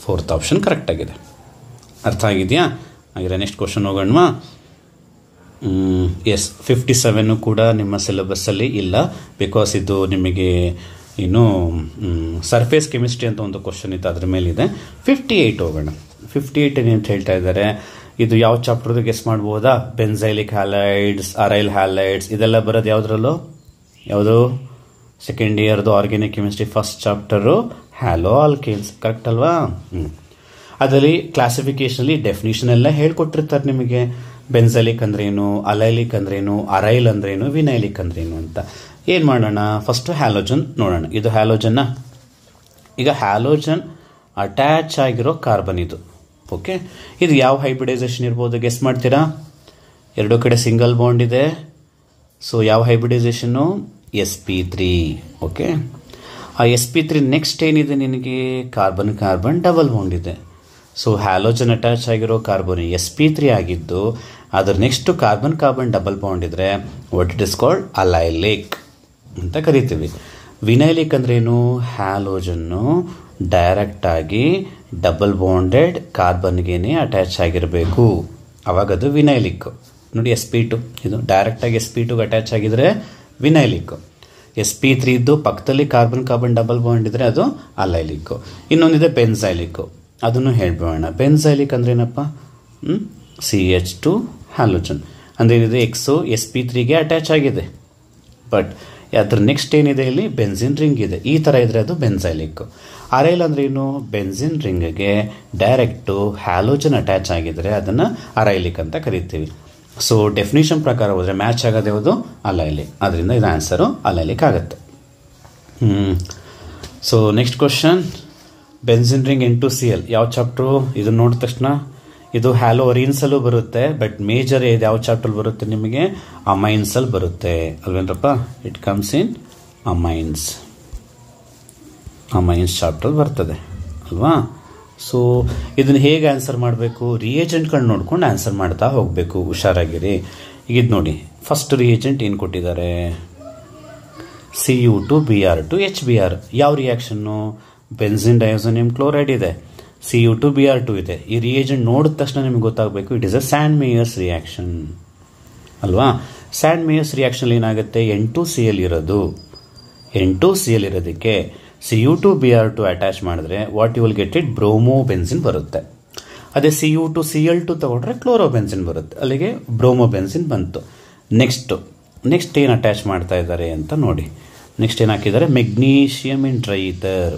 4th option ಕರೆಕ್ಟಾಗಿದೆ. ಅರ್ಥ ಆಗಿದೆಯಾ? ಹಾಗಿದ್ರೆ ನೆಕ್ಸ್ಟ್ ಕ್ವಶನ್ ಹೋಗೋಣವಾ? ಎಸ್ 57 ಕೂಡ ನಿಮ್ಮ ಸಿಲೆಬಸ್ಸಲ್ಲಿ ಇಲ್ಲ, ಬಿಕಾಸ್ ಇದು ನಿಮಗೆ ಇನ್ನು ಸರ್ಫೇಸ್ ಕೆಮಿಸ್ಟ್ರಿ ಅಂತ ಒಂದು ಕ್ವಶನ್ ಇತ್ತು, ಅದ್ರ ಮೇಲಿದೆ. 58 ಹೋಗೋಣ. 58 ಏನಂತ ಹೇಳ್ತಾ ಇದ್ದಾರೆ, ಇದು ಯಾವ ಚಾಪ್ಟರ್ದು ಗೆಸ್ ಮಾಡ್ಬೋದಾ? ಬೆನ್ಸೈಲಿಕ್ ಹ್ಯಾಲೈಡ್ಸ್, ಅರೈಲ್ ಹ್ಯಾಲೈಡ್ಸ್, ಇದೆಲ್ಲ ಬರೋದು ಯಾವುದ್ರಲ್ಲೋ? ಯಾವುದು? ಸೆಕೆಂಡ್ ಇಯರ್ದು organic chemistry first chapter haloalkanes, correct ಅಲ್ವಾ? ಅದರಲ್ಲಿ ಕ್ಲಾಸಿಫಿಕೇಶನಲ್ಲಿ ಡೆಫಿನಿಷನ್ ಎಲ್ಲ ಹೇಳ್ಕೊಟ್ಟಿರ್ತಾರೆ ನಿಮಗೆ. ಬೆನ್ಸೈಲಿಕ್ ಅಂದ್ರೇನು, ಅಲೈಲಿಕ್ ಅಂದ್ರೇನು, ಅರೈಲ್ ಅಂದ್ರೇನು, ವಿನೈಲಿಕ್ ಅಂದ್ರೇನು ಅಂತ. ಏನು ಮಾಡೋಣ, ಫಸ್ಟ್ ಹ್ಯಾಲೋಜನ್ ನೋಡೋಣ. ಇದು ಹ್ಯಾಲೋಜನ್ನ. ಈಗ ಹ್ಯಾಲೋಜನ್ ಅಟ್ಯಾಚ್ ಆಗಿರೋ ಕಾರ್ಬನ್ ಇದು. ಓಕೆ, ಇದು ಯಾವ ಹೈಬ್ರಿಡೈಸೇಷನ್ ಇರ್ಬೋದು ಗೆಸ್ ಮಾಡ್ತೀರಾ? ಎರಡೂ ಕಡೆ ಸಿಂಗಲ್ ಬಾಂಡ್ ಇದೆ. ಸೊ ಯಾವ ಹೈಬ್ರಿಡೈಸೇಷನ್ನು? sp3. ಓಕೆ, ಆ sp3 ನೆಕ್ಸ್ಟ್ ಏನಿದೆ ನಿನಗೆ? ಕಾರ್ಬನ್ ಕಾರ್ಬನ್ ಡಬಲ್ ಬಾಂಡ್ ಇದೆ. ಸೊ ಹ್ಯಾಲೋಜನ್ ಅಟ್ಯಾಚ್ ಆಗಿರೋ ಕಾರ್ಬನ್ sp3 ಆಗಿದ್ದು ಅದರ next carbon carbon double bond ಇದ್ರೆ ವಾಟ್ ಇಟ್ ಇಸ್ ಕಾಲ್ಡ್? ಅಲೈಲಿಕ್ ಅಂತ ಕರಿತೀವಿ. ವಿನೈಲಿಕ್ ಅಂದ್ರೇನು? ಹ್ಯಾಲೋಜನ್ನು ಡೈರೆಕ್ಟ್ ಆಗಿ ಡಬಲ್ ಬಾಂಡೆಡ್ ಕಾರ್ಬನ್ಗೇನೆ ಅಟ್ಯಾಚ್ ಆಗಿರಬೇಕು, ಅವಾಗ ಅದು ವಿನೈಲಿಕ್. ನೋಡಿ sp2, ಇದು ಡೈರೆಕ್ಟ್ ಆಗಿ sp2 ಅಟ್ಯಾಚ್ ಆಗಿದ್ರೆ ವಿನೈಲಿಕ್. sp3 ಇದ್ದು ಪಕ್ಕದಲ್ಲಿ ಕಾರ್ಬನ್ ಕಾರ್ಬನ್ ಡಬಲ್ ಬಾಂಡ್ ಇದ್ರೆ ಅದು ಅಲೈಲಿಕ್. ಇನ್ನೊಂದಿದೆ ಬೆನ್ಸೈಲಿಕ್, ಅದನ್ನು ಹೇಳ್ಬೋಣ. ಬೆನ್ಸೈಲಿಕ್ ಅಂದ್ರೆ ಏನಪ್ಪ? CH2 ಹ್ಯಾಲೋಜನ್ ಅಂದ್ರೆ ಏನಿದೆ? ಎಕ್ಸು sp3ಗೆ ಅಟ್ಯಾಚ್ ಆಗಿದೆ, ಬಟ್ ಅದ್ರ ನೆಕ್ಸ್ಟ್ ಏನಿದೆ ಇಲ್ಲಿ? ಬೆನ್ಸಿನ್ ರಿಂಗ್ ಇದೆ. ಈ ಥರ ಇದ್ರೆ ಅದು ಬೆನ್ಸೈಲಿಕ್. ಅರೈಲ್ ಅಂದ್ರೆ ಏನು? ಬೆನ್ಸಿನ್ ರಿಂಗ್ಗೆ ಡೈರೆಕ್ಟು ಹ್ಯಾಲೋಜನ್ ಅಟ್ಯಾಚ್ ಆಗಿದ್ರೆ ಅದನ್ನು ಅರೈಲಿಕ್ ಅಂತ ಕರಿತೀವಿ. ಸೊ ಡೆಫಿನಿಷನ್ ಪ್ರಕಾರ ಹೋದರೆ ಮ್ಯಾಚ್ ಆಗೋದು ಯಾವುದು? ಅಲೈಲಿಕ್. ಅದರಿಂದ ಇದು ಆನ್ಸರು ಅಲೈಲಿಕ್ ಆಗುತ್ತೆ. So next question, benzene ring N2Cl ಯಾವ ಚಾಪ್ಟ್ರು? ಇದನ್ನು ನೋಡಿದ ತಕ್ಷಣ ಇದು ಹ್ಯಾಲೋ ಅರೀನ್ಸಲ್ಲೂ ಬರುತ್ತೆ, ಬಟ್ ಮೇಜರ್ ಇದು ಯಾವ ಚಾಪ್ಟರ್ ಬರುತ್ತೆ ನಿಮಗೆ? ಅಮೈನ್ಸಲ್ಲಿ ಬರುತ್ತೆ ಅಲ್ವೇನ್ರಪ್ಪ? It comes in amines chapter ಬರ್ತದೆ ಅಲ್ವಾ? ಸೊ ಇದನ್ನು ಹೇಗೆ ಆನ್ಸರ್ ಮಾಡಬೇಕು? ರಿಯೇಜೆಂಟ್ಗಳನ್ನ ನೋಡ್ಕೊಂಡು ಆನ್ಸರ್ ಮಾಡ್ತಾ ಹೋಗಬೇಕು, ಹುಷಾರಾಗಿರಿ. ಈಗ ಇದು ನೋಡಿ, ಫಸ್ಟ್ ರಿಯೇಜೆಂಟ್ ಏನು ಕೊಟ್ಟಿದ್ದಾರೆ? Cu2Br2 HBr. ಯಾವ ರಿಯಾಕ್ಷನ್ನು? ಬೆನ್ಸಿನ್ ಡೈಯೋಸೋನಿಯಂ ಕ್ಲೋರೈಡ್ ಇದೆ, Cu2Br2 ಇದೆ. ಈ ರಿಯೇಜೆಂಟ್ ನೋಡಿದ ತಕ್ಷಣ ನಿಮಗೆ ಗೊತ್ತಾಗಬೇಕು it is a Sandmeyer's reaction ಅಲ್ವಾ? ಸ್ಯಾಂಡ್ ಮೇಯರ್ಸ್ ರಿಯಾಕ್ಷನ್ ಏನಾಗುತ್ತೆ? N2Cl ಇರೋದು. N2Cl ಇರೋದಕ್ಕೆ Cu2Br2 ಅಟ್ಯಾಚ್ ಮಾಡಿದ್ರೆ what you will get it? Bromobenzene ಬರುತ್ತೆ. ಅದೇ Cu2Cl2 ತಗೊಂಡ್ರೆ ಕ್ಲೋರೋ ಬೆನ್ಸಿನ್ ಬರುತ್ತೆ. ಅಲ್ಲಿಗೆ ಬ್ರೋಮೋ ಬೆನ್ಸಿನ್ ಬಂತು. ನೆಕ್ಸ್ಟ್ ಏನು ಅಟ್ಯಾಚ್ ಮಾಡ್ತಾ ಇದ್ದಾರೆ ಅಂತ ನೋಡಿ. ನೆಕ್ಸ್ಟ್ ಏನು ಹಾಕಿದ್ದಾರೆ? Magnesium in dry ether.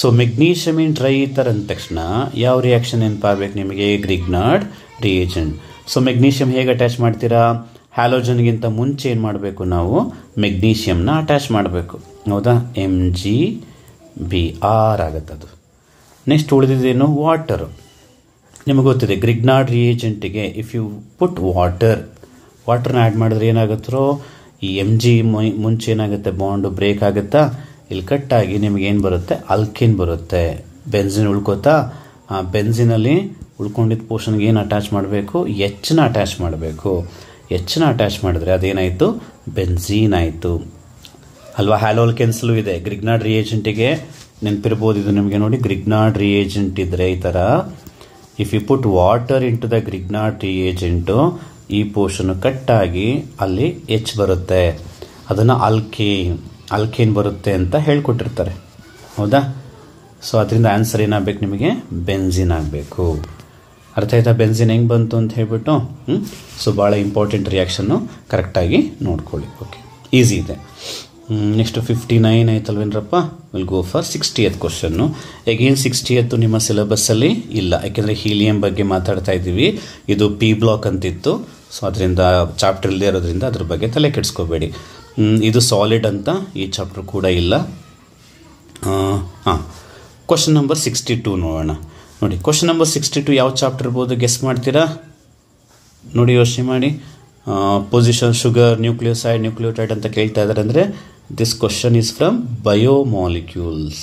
So magnesium in dry ether ಅಂದ ತಕ್ಷಣ ಯಾವ ರಿಯಾಕ್ಷನ್ ನೆನಪಾಗಬೇಕು ನಿಮಗೆ? Grignard reagent. ಸೊ ಮೆಗ್ನೀಷಿಯಮ್ ಹೇಗೆ ಅಟ್ಯಾಚ್ ಮಾಡ್ತೀರಾ? ಹ್ಯಾಲೋಜನ್ಗಿಂತ ಮುಂಚೆ ಏನು ಮಾಡಬೇಕು ನಾವು? ಮೆಗ್ನೀಷಿಯಮ್ನ ಅಟ್ಯಾಚ್ ಮಾಡಬೇಕು, ಹೌದಾ? MgBr ಆಗುತ್ತೆ ಅದು. ನೆಕ್ಸ್ಟ್ ಉಳಿದಿದ್ದೇನು? ವಾಟರು. ನಿಮಗೆ ಗೊತ್ತಿದೆ ಗ್ರಿಗ್ನಾರ್ಡ್ ರಿಯೇಜೆಂಟಿಗೆ ಇಫ್ ಯು ಪುಟ್ ವಾಟರ್ನ ಆ್ಯಡ್ ಮಾಡಿದ್ರೆ ಏನಾಗುತ್ತೋ? ಈ Mg ಮುಂಚೆ ಏನಾಗುತ್ತೆ? ಬಾಂಡು ಬ್ರೇಕ್ ಆಗುತ್ತಾ? ಇಲ್ಲಿ ಕಟ್ಟಾಗಿ ನಿಮಗೇನು ಬರುತ್ತೆ? ಅಲ್ಕೇನ್ ಬರುತ್ತೆ. ಬೆನ್ಸಿನ್ ಉಳ್ಕೋತಾ? ಆ ಬೆನ್ಸಿನಲ್ಲಿ ಉಳ್ಕೊಂಡಿದ್ದ ಪೋರ್ಷನ್ಗೆ ಏನು ಅಟ್ಯಾಚ್ ಮಾಡಬೇಕು? ಎಚ್ನ ಅಟ್ಯಾಚ್ ಮಾಡಬೇಕು. ಎಚ್ನ ಅಟ್ಯಾಚ್ ಮಾಡಿದ್ರೆ ಅದೇನಾಯಿತು? ಬೆನ್ಸೀನ್ ಆಯಿತು ಅಲ್ವಾ? ಹ್ಯಾಲೋಲ್ಕೆನ್ಸ್ಲೂ ಇದೆ ಗ್ರಿಗ್ನಾರ್ಡ್ ರಿಯೇಜೆಂಟಿಗೆ. ನೆನಪಿರ್ಬೋದು ಇದು ನಿಮಗೆ. ನೋಡಿ, ಗ್ರಿಗ್ನಾರ್ಡ್ ರಿಯೇಜೆಂಟ್ ಇದ್ರೆ ಈ ಥರ if you put water into the Grignard reagent, ಈ ಪೋರ್ಷನ್ ಕಟ್ಟಾಗಿ ಅಲ್ಲಿ ಎಚ್ ಬರುತ್ತೆ, ಅದನ್ನು ಅಲ್ಕೇನ್ ಬರುತ್ತೆ ಅಂತ ಹೇಳ್ಕೊಟ್ಟಿರ್ತಾರೆ, ಹೌದಾ? ಸೊ ಅದರಿಂದ ಆನ್ಸರ್ ಏನಾಗಬೇಕು ನಿಮಗೆ? ಬೆನ್ಸಿನ್ ಆಗಬೇಕು. ಅರ್ಥ ಆಯ್ತಾ? ಬೆನ್ಸಿನ್ ಹೆಂಗೆ ಬಂತು ಅಂತ ಹೇಳ್ಬಿಟ್ಟು. ಸೊ ಭಾಳ ಇಂಪಾರ್ಟೆಂಟ್ ರಿಯಾಕ್ಷನ್ನು, ಕರೆಕ್ಟಾಗಿ ನೋಡ್ಕೊಳ್ಳಿ. ಓಕೆ, ಈಸಿ ಇದೆ. ನೆಕ್ಸ್ಟ್ 59 ಆಯ್ತಲ್ವೇನ್ರಪ್ಪ? Will go for 60th question. Again 60th ನಿಮ್ಮ ಸಿಲೆಬಸ್ಸಲ್ಲಿ ಇಲ್ಲ, ಯಾಕೆಂದರೆ ಹೀಲಿಯಂ ಬಗ್ಗೆ ಮಾತಾಡ್ತಾ ಇದ್ದೀವಿ. ಇದು P ಬ್ಲಾಕ್ ಅಂತಿತ್ತು. ಸೊ ಅದರಿಂದ ಚಾಪ್ಟರ್ ಇಲ್ಲದೆ ಇರೋದ್ರಿಂದ ಅದ್ರ ಬಗ್ಗೆ ತಲೆ ಕೆಡಿಸ್ಕೋಬೇಡಿ. ಇದು ಸಾಲಿಡ್ ಅಂತ ಈ ಚಾಪ್ಟರ್ ಕೂಡ ಇಲ್ಲ. ಕ್ವಶನ್ ನಂಬರ್ 62 ನೋಡೋಣ. ನೋಡಿ, ಕ್ವಶನ್ ನಂಬರ್ 62 ಯಾವ ಚಾಪ್ಟರ್ ಇರ್ಬೋದು ಗೆಸ್ ಮಾಡ್ತೀರಾ? ನೋಡಿ, ಯೋಚನೆ ಮಾಡಿ. ಪೊಸಿಷನ್ ಶುಗರ್, ನ್ಯೂಕ್ಲಿಯೋಸೈಡ್, ನ್ಯೂಕ್ಲಿಯೋಟೈಡ್ ಅಂತ ಕೇಳ್ತಾ ಇದ್ದಾರೆ ಅಂದರೆ this question is from biomolecules.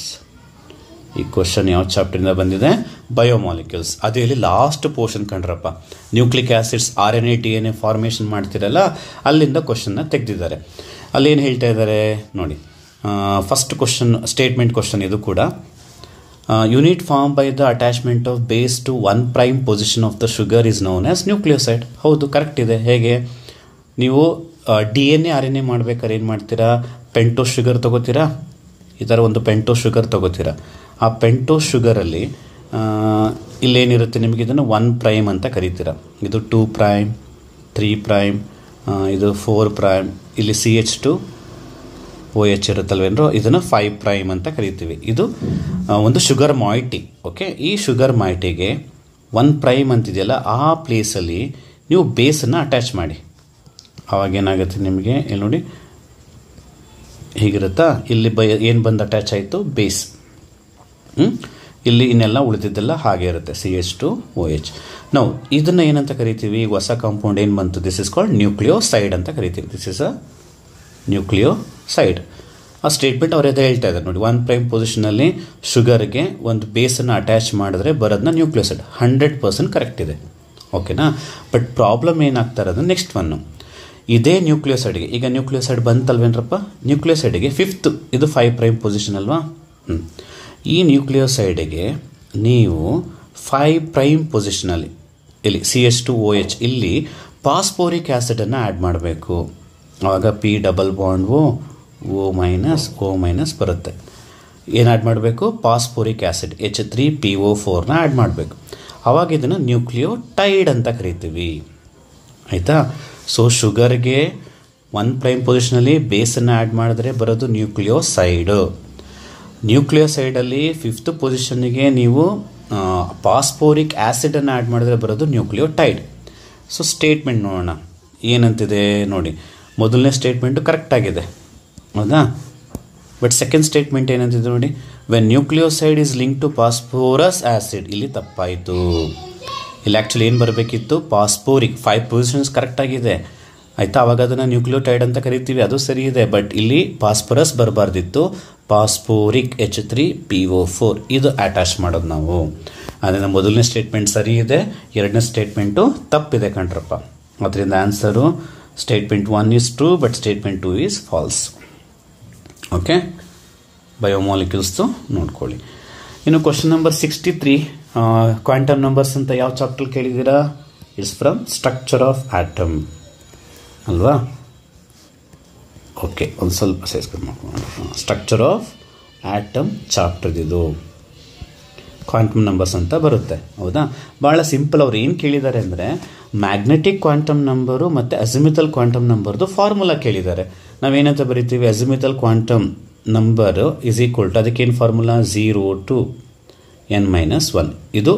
ಈ ಕ್ವಶನ್ ಯಾವ ಚಾಪ್ಟರಿಂದ ಬಂದಿದೆ? ಬಯೋಮಾಲಿಕ್ಯೂಲ್ಸ್. ಅದು ಇಲ್ಲಿ ಲಾಸ್ಟ್ ಪೋರ್ಷನ್ ಕಂಡ್ರಪ್ಪ. Nucleic acids RNA DNA formation ಮಾಡ್ತಿರಲ್ಲ, ಅಲ್ಲಿಂದ ಕ್ವಶನ್ನ ತೆಗೆದಿದ್ದಾರೆ. ಅಲ್ಲೇನು ಹೇಳ್ತಾ ಇದ್ದಾರೆ ನೋಡಿ. ಫಸ್ಟ್ ಕ್ವಶನ್ ಸ್ಟೇಟ್ಮೆಂಟ್ ಕ್ವಶನ್ ಇದು ಕೂಡ. Unit form by the attachment of base to 1' position of the sugar is known as nucleoside. ಹೌದು, ಕರೆಕ್ಟ್ ಇದೆ. ಹೇಗೆ ನೀವು DNA RNA ಮಾಡ್ಬೇಕಾದ್ರೆ ಏನು ಮಾಡ್ತೀರಾ, ಪೆಂಟೋ ಶುಗರ್ ತೊಗೋತೀರಾ, ಈ ಥರ ಒಂದು ಪೆಂಟೋ ಶುಗರ್ ತೊಗೋತೀರಾ. ಆ ಪೆಂಟೋ ಶುಗರಲ್ಲಿ ಇಲ್ಲೇನಿರುತ್ತೆ ನಿಮಗೆ, ಇದನ್ನು 1' ಅಂತ ಕರಿತೀರಾ. ಇದು 2', 3', ಇದು 4', ಇಲ್ಲಿ CH2OH ಇರುತ್ತಲ್ವೇನೋ, ಇದನ್ನು 5' ಅಂತ ಕರಿತೀವಿ. ಇದು ಒಂದು ಶುಗರ್ ಮಾಯಿಟಿ. ಓಕೆ, ಈ ಶುಗರ್ ಮಾಯಿಟಿಗೆ 1' ಅಂತಿದೆಯಲ್ಲ, ಆ ಪ್ಲೇಸಲ್ಲಿ ನೀವು ಬೇಸನ್ನು ಅಟ್ಯಾಚ್ ಮಾಡಿ. ಆವಾಗೇನಾಗುತ್ತೆ ನಿಮಗೆ, ಇಲ್ಲಿ ನೋಡಿ ಹೀಗಿರುತ್ತಾ, ಇಲ್ಲಿ ಏನು ಬಂದು ಅಟ್ಯಾಚ್ ಆಯಿತು, ಬೇಸ್. ಇಲ್ಲಿ ಇನ್ನೆಲ್ಲ ಉಳಿದಿದ್ದೆಲ್ಲ ಹಾಗೆ ಇರುತ್ತೆ, CH2OH. ನಾವು ಇದನ್ನು ಏನಂತ ಕರಿತೀವಿ, ಹೊಸ ಕಾಂಪೌಂಡ್ ಏನು ಬಂತು, ದಿಸ್ ಇಸ್ ಕಾಲ್ಡ್ ನ್ಯೂಕ್ಲಿಯೋಸೈಡ್ ಅಂತ ಕರಿತೀವಿ. This is a nucleoside. ಆ ಸ್ಟೇಟ್ಮೆಂಟ್ ಅವ್ರು ಎದೆ ಹೇಳ್ತಾ ಇದ್ದಾರೆ ನೋಡಿ, 1' ಪೊಸಿಷನಲ್ಲಿ ಶುಗರ್ಗೆ ಒಂದು ಬೇಸನ್ನು ಅಟ್ಯಾಚ್ ಮಾಡಿದ್ರೆ ಬರೋದನ್ನ ನ್ಯೂಕ್ಲಿಯೋಸೈಡ್. 100% ಕರೆಕ್ಟ್ ಇದೆ. ಓಕೆನಾ. ಬಟ್ ಪ್ರಾಬ್ಲಮ್ ಏನಾಗ್ತಾ ಇರೋದು ನೆಕ್ಸ್ಟ್ ಒನ್ನು, ಇದೇ ನ್ಯೂಕ್ಲಿಯೋಸೈಡ್ಗೆ, ಈಗ ನ್ಯೂಕ್ಲಿಯೋಸೈಡ್ ಬಂತಲ್ವೇನ್ರಪ್ಪ, ನ್ಯೂಕ್ಲಿಯೋಸೈಡ್ಗೆ 5th, ಇದು 5' ಪೊಸಿಷನ್ ಅಲ್ವಾ. ಈ ನ್ಯೂಕ್ಲಿಯೋಸೈಡ್ಗೆ ನೀವು 5' ಪೊಸಿಷನಲ್ಲಿ ಇಲ್ಲಿ CH2OH, ಇಲ್ಲಿ ಪಾಸ್ಪೋರಿಕ್ ಆ್ಯಸಿಡನ್ನು ಆ್ಯಡ್ ಮಾಡಬೇಕು. ಆವಾಗ P double bond O minus ಬರುತ್ತೆ. ಏನು ಆ್ಯಡ್ ಮಾಡಬೇಕು, ಪಾಸ್ಪೋರಿಕ್ ಆ್ಯಸಿಡ್ H3PO4ನ ಆ್ಯಡ್ ಮಾಡಬೇಕು. ಆವಾಗ ಇದನ್ನು ನ್ಯೂಕ್ಲಿಯೋಟೈಡ್ ಅಂತ ಕರಿತೀವಿ. ಆಯಿತಾ. ಸೊ ಶುಗರ್ಗೆ 1' ಪೊಸಿಷನಲ್ಲಿ ಬೇಸನ್ನು ಆ್ಯಡ್ ಮಾಡಿದ್ರೆ ಬರೋದು ನ್ಯೂಕ್ಲಿಯೋಸೈಡು. ನ್ಯೂಕ್ಲಿಯೋಸೈಡಲ್ಲಿ 5th ಪೊಸಿಷನ್ನಿಗೆ ನೀವು ಪಾಸ್ಪೋರಿಕ್ ಆ್ಯಸಿಡನ್ನು ಆ್ಯಡ್ ಮಾಡಿದ್ರೆ ಬರೋದು ನ್ಯೂಕ್ಲಿಯೋಟೈಡ್. ಸೊ ಸ್ಟೇಟ್ಮೆಂಟ್ ನೋಡೋಣ ಏನಂತಿದೆ ನೋಡಿ. ಮೊದಲನೇ ಸ್ಟೇಟ್ಮೆಂಟು ಕರೆಕ್ಟಾಗಿದೆ, ಹೌದಾ. ಬಟ್ ಸೆಕೆಂಡ್ ಸ್ಟೇಟ್ಮೆಂಟ್ ಏನಂತಿದೆ ನೋಡಿ, when nucleoside is link to phosphorous acid, ಇಲ್ಲಿ ತಪ್ಪಾಯಿತು. ಇಲ್ಲಿ ಆ್ಯಕ್ಚುಲಿ ಏನು ಬರಬೇಕಿತ್ತು, ಪಾಸ್ಪೋರಿಕ್. 5 ಪೊಸಿಷನ್ಸ್ ಕರೆಕ್ಟಾಗಿದೆ, ಆಯಿತಾ. ಆವಾಗ ಅದನ್ನು ನ್ಯೂಕ್ಲಿಯೋಟೈಡ್ ಅಂತ ಕರಿತೀವಿ, ಅದು ಸರಿ ಇದೆ. ಬಟ್ ಇಲ್ಲಿ ಪಾಸ್ಪರಸ್ ಬರಬಾರ್ದಿತ್ತು, ಪಾಸ್ಪೋರಿಕ್ H3PO4 ಇದು ಅಟ್ಯಾಚ್ ಮಾಡೋದು ನಾವು. ಅದರಿಂದ ಮೊದಲನೇ ಸ್ಟೇಟ್ಮೆಂಟ್ ಸರಿ ಇದೆ, ಎರಡನೇ ಸ್ಟೇಟ್ಮೆಂಟು ತಪ್ಪಿದೆ ಕಣ್ರಪ್ಪ. ಅದರಿಂದ answer statement 1 is true, but statement 2 is false. Okay, ಬಯೋಮಾಲಿಕ್ಯೂಲ್ಸ್ದು ನೋಡ್ಕೊಳ್ಳಿ. ಇನ್ನು ಕ್ವಶನ್ ನಂಬರ್ 63, ಕ್ವಾಂಟಮ್ ನಂಬರ್ಸ್ ಅಂತ ಯಾವ ಚಾಪ್ಟರ್ ಕೇಳಿದ್ದೀರಾ, it's from structure of atom ಅಲ್ವಾ. ಓಕೆ, ಒಂದು ಸ್ವಲ್ಪ ಸೇರಿಸ್ಕೊಂಡು ಮಾಡ್ಕೊಂಡು, ಸ್ಟ್ರಕ್ಚರ್ ಆಫ್ ಆಟಮ್ ಚಾಪ್ಟರ್ದಿದು ಕ್ವಾಂಟಮ್ ನಂಬರ್ಸ್ ಅಂತ ಬರುತ್ತೆ, ಹೌದಾ. ಭಾಳ ಸಿಂಪಲ್. ಅವ್ರು ಏನು ಕೇಳಿದ್ದಾರೆ ಅಂದರೆ ಮ್ಯಾಗ್ನೆಟಿಕ್ ಕ್ವಾಂಟಮ್ ನಂಬರು ಮತ್ತು ಅಜಿಮಿಥಲ್ ಕ್ವಾಂಟಮ್ ನಂಬರ್ದು ಫಾರ್ಮುಲಾ ಕೇಳಿದ್ದಾರೆ. ನಾವೇನಂತ ಬರಿತೀವಿ, azimuthal quantum number is equal to, ಅದಕ್ಕೇನು ಫಾರ್ಮುಲಾ, 0 to n-1. ಇದು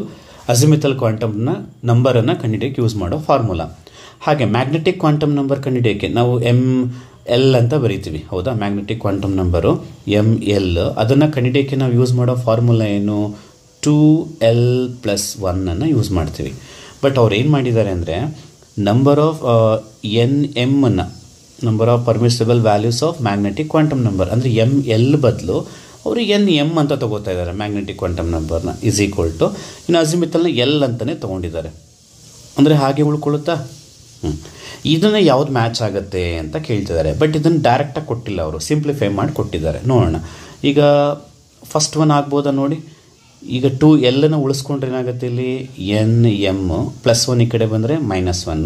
ಅಜಿಮಿಥಲ್ ಕ್ವಾಂಟಮ್ನ ನಂಬರನ್ನು ಕಂಡುಹಿಡಿಯೋಕ್ಕೆ ಯೂಸ್ ಮಾಡೋ ಫಾರ್ಮುಲಾ. ಹಾಗೆ ಮ್ಯಾಗ್ನೆಟಿಕ್ ಕ್ವಾಂಟಮ್ ನಂಬರ್ ಕಂಡುಹಿಡಿಯೋಕ್ಕೆ ನಾವು ML ಅಂತ ಬರಿತೀವಿ, ಹೌದಾ. ಮ್ಯಾಗ್ನೆಟಿಕ್ ಕ್ವಾಂಟಮ್ ನಂಬರು ML, ಅದನ್ನು ಕಂಡುಹಿಡಿಯೋಕ್ಕೆ ನಾವು ಯೂಸ್ ಮಾಡೋ ಫಾರ್ಮುಲಾ ಏನು, 2l+1 ಯೂಸ್ ಮಾಡ್ತೀವಿ. ಬಟ್ ಅವ್ರು ಏನು ಮಾಡಿದ್ದಾರೆ ಅಂದರೆ number of NM number of permissible values of magnetic quantum number, ಅಂದರೆ ML ಬದಲು ಅವರು NM ಅಂತ ತೊಗೋತಾ ಇದ್ದಾರೆ ಮ್ಯಾಗ್ನೆಟಿಕ್ ಕ್ವಾಂಟಮ್ ನಂಬರ್ನ, ಇಸ್ ಈಕ್ವಲ್ ಟು, ಇನ್ನು ಅಜಿಮಿಥಲ್ನ L ಅಂತಲೇ ತೊಗೊಂಡಿದ್ದಾರೆ. ಅಂದರೆ ಹಾಗೆ ಉಳ್ಕೊಳ್ಳುತ್ತಾ. ಇದನ್ನು ಯಾವ್ದು ಮ್ಯಾಚ್ ಆಗುತ್ತೆ ಅಂತ ಕೇಳ್ತಿದ್ದಾರೆ. ಬಟ್ ಇದನ್ನು ಡೈರೆಕ್ಟಾಗಿ ಕೊಟ್ಟಿಲ್ಲ, ಅವರು ಸಿಂಪ್ಲಿಫೈ ಮಾಡಿ ಕೊಟ್ಟಿದ್ದಾರೆ. ನೋಡೋಣ ಈಗ ಫಸ್ಟ್ ಒನ್ ಆಗ್ಬೋದಾ ನೋಡಿ. ಈಗ 2l ಉಳಿಸ್ಕೊಂಡ್ರೆ ಏನಾಗುತ್ತೆ, ಇಲ್ಲಿ NM +1 ಈ ಕಡೆ ಬಂದರೆ -1,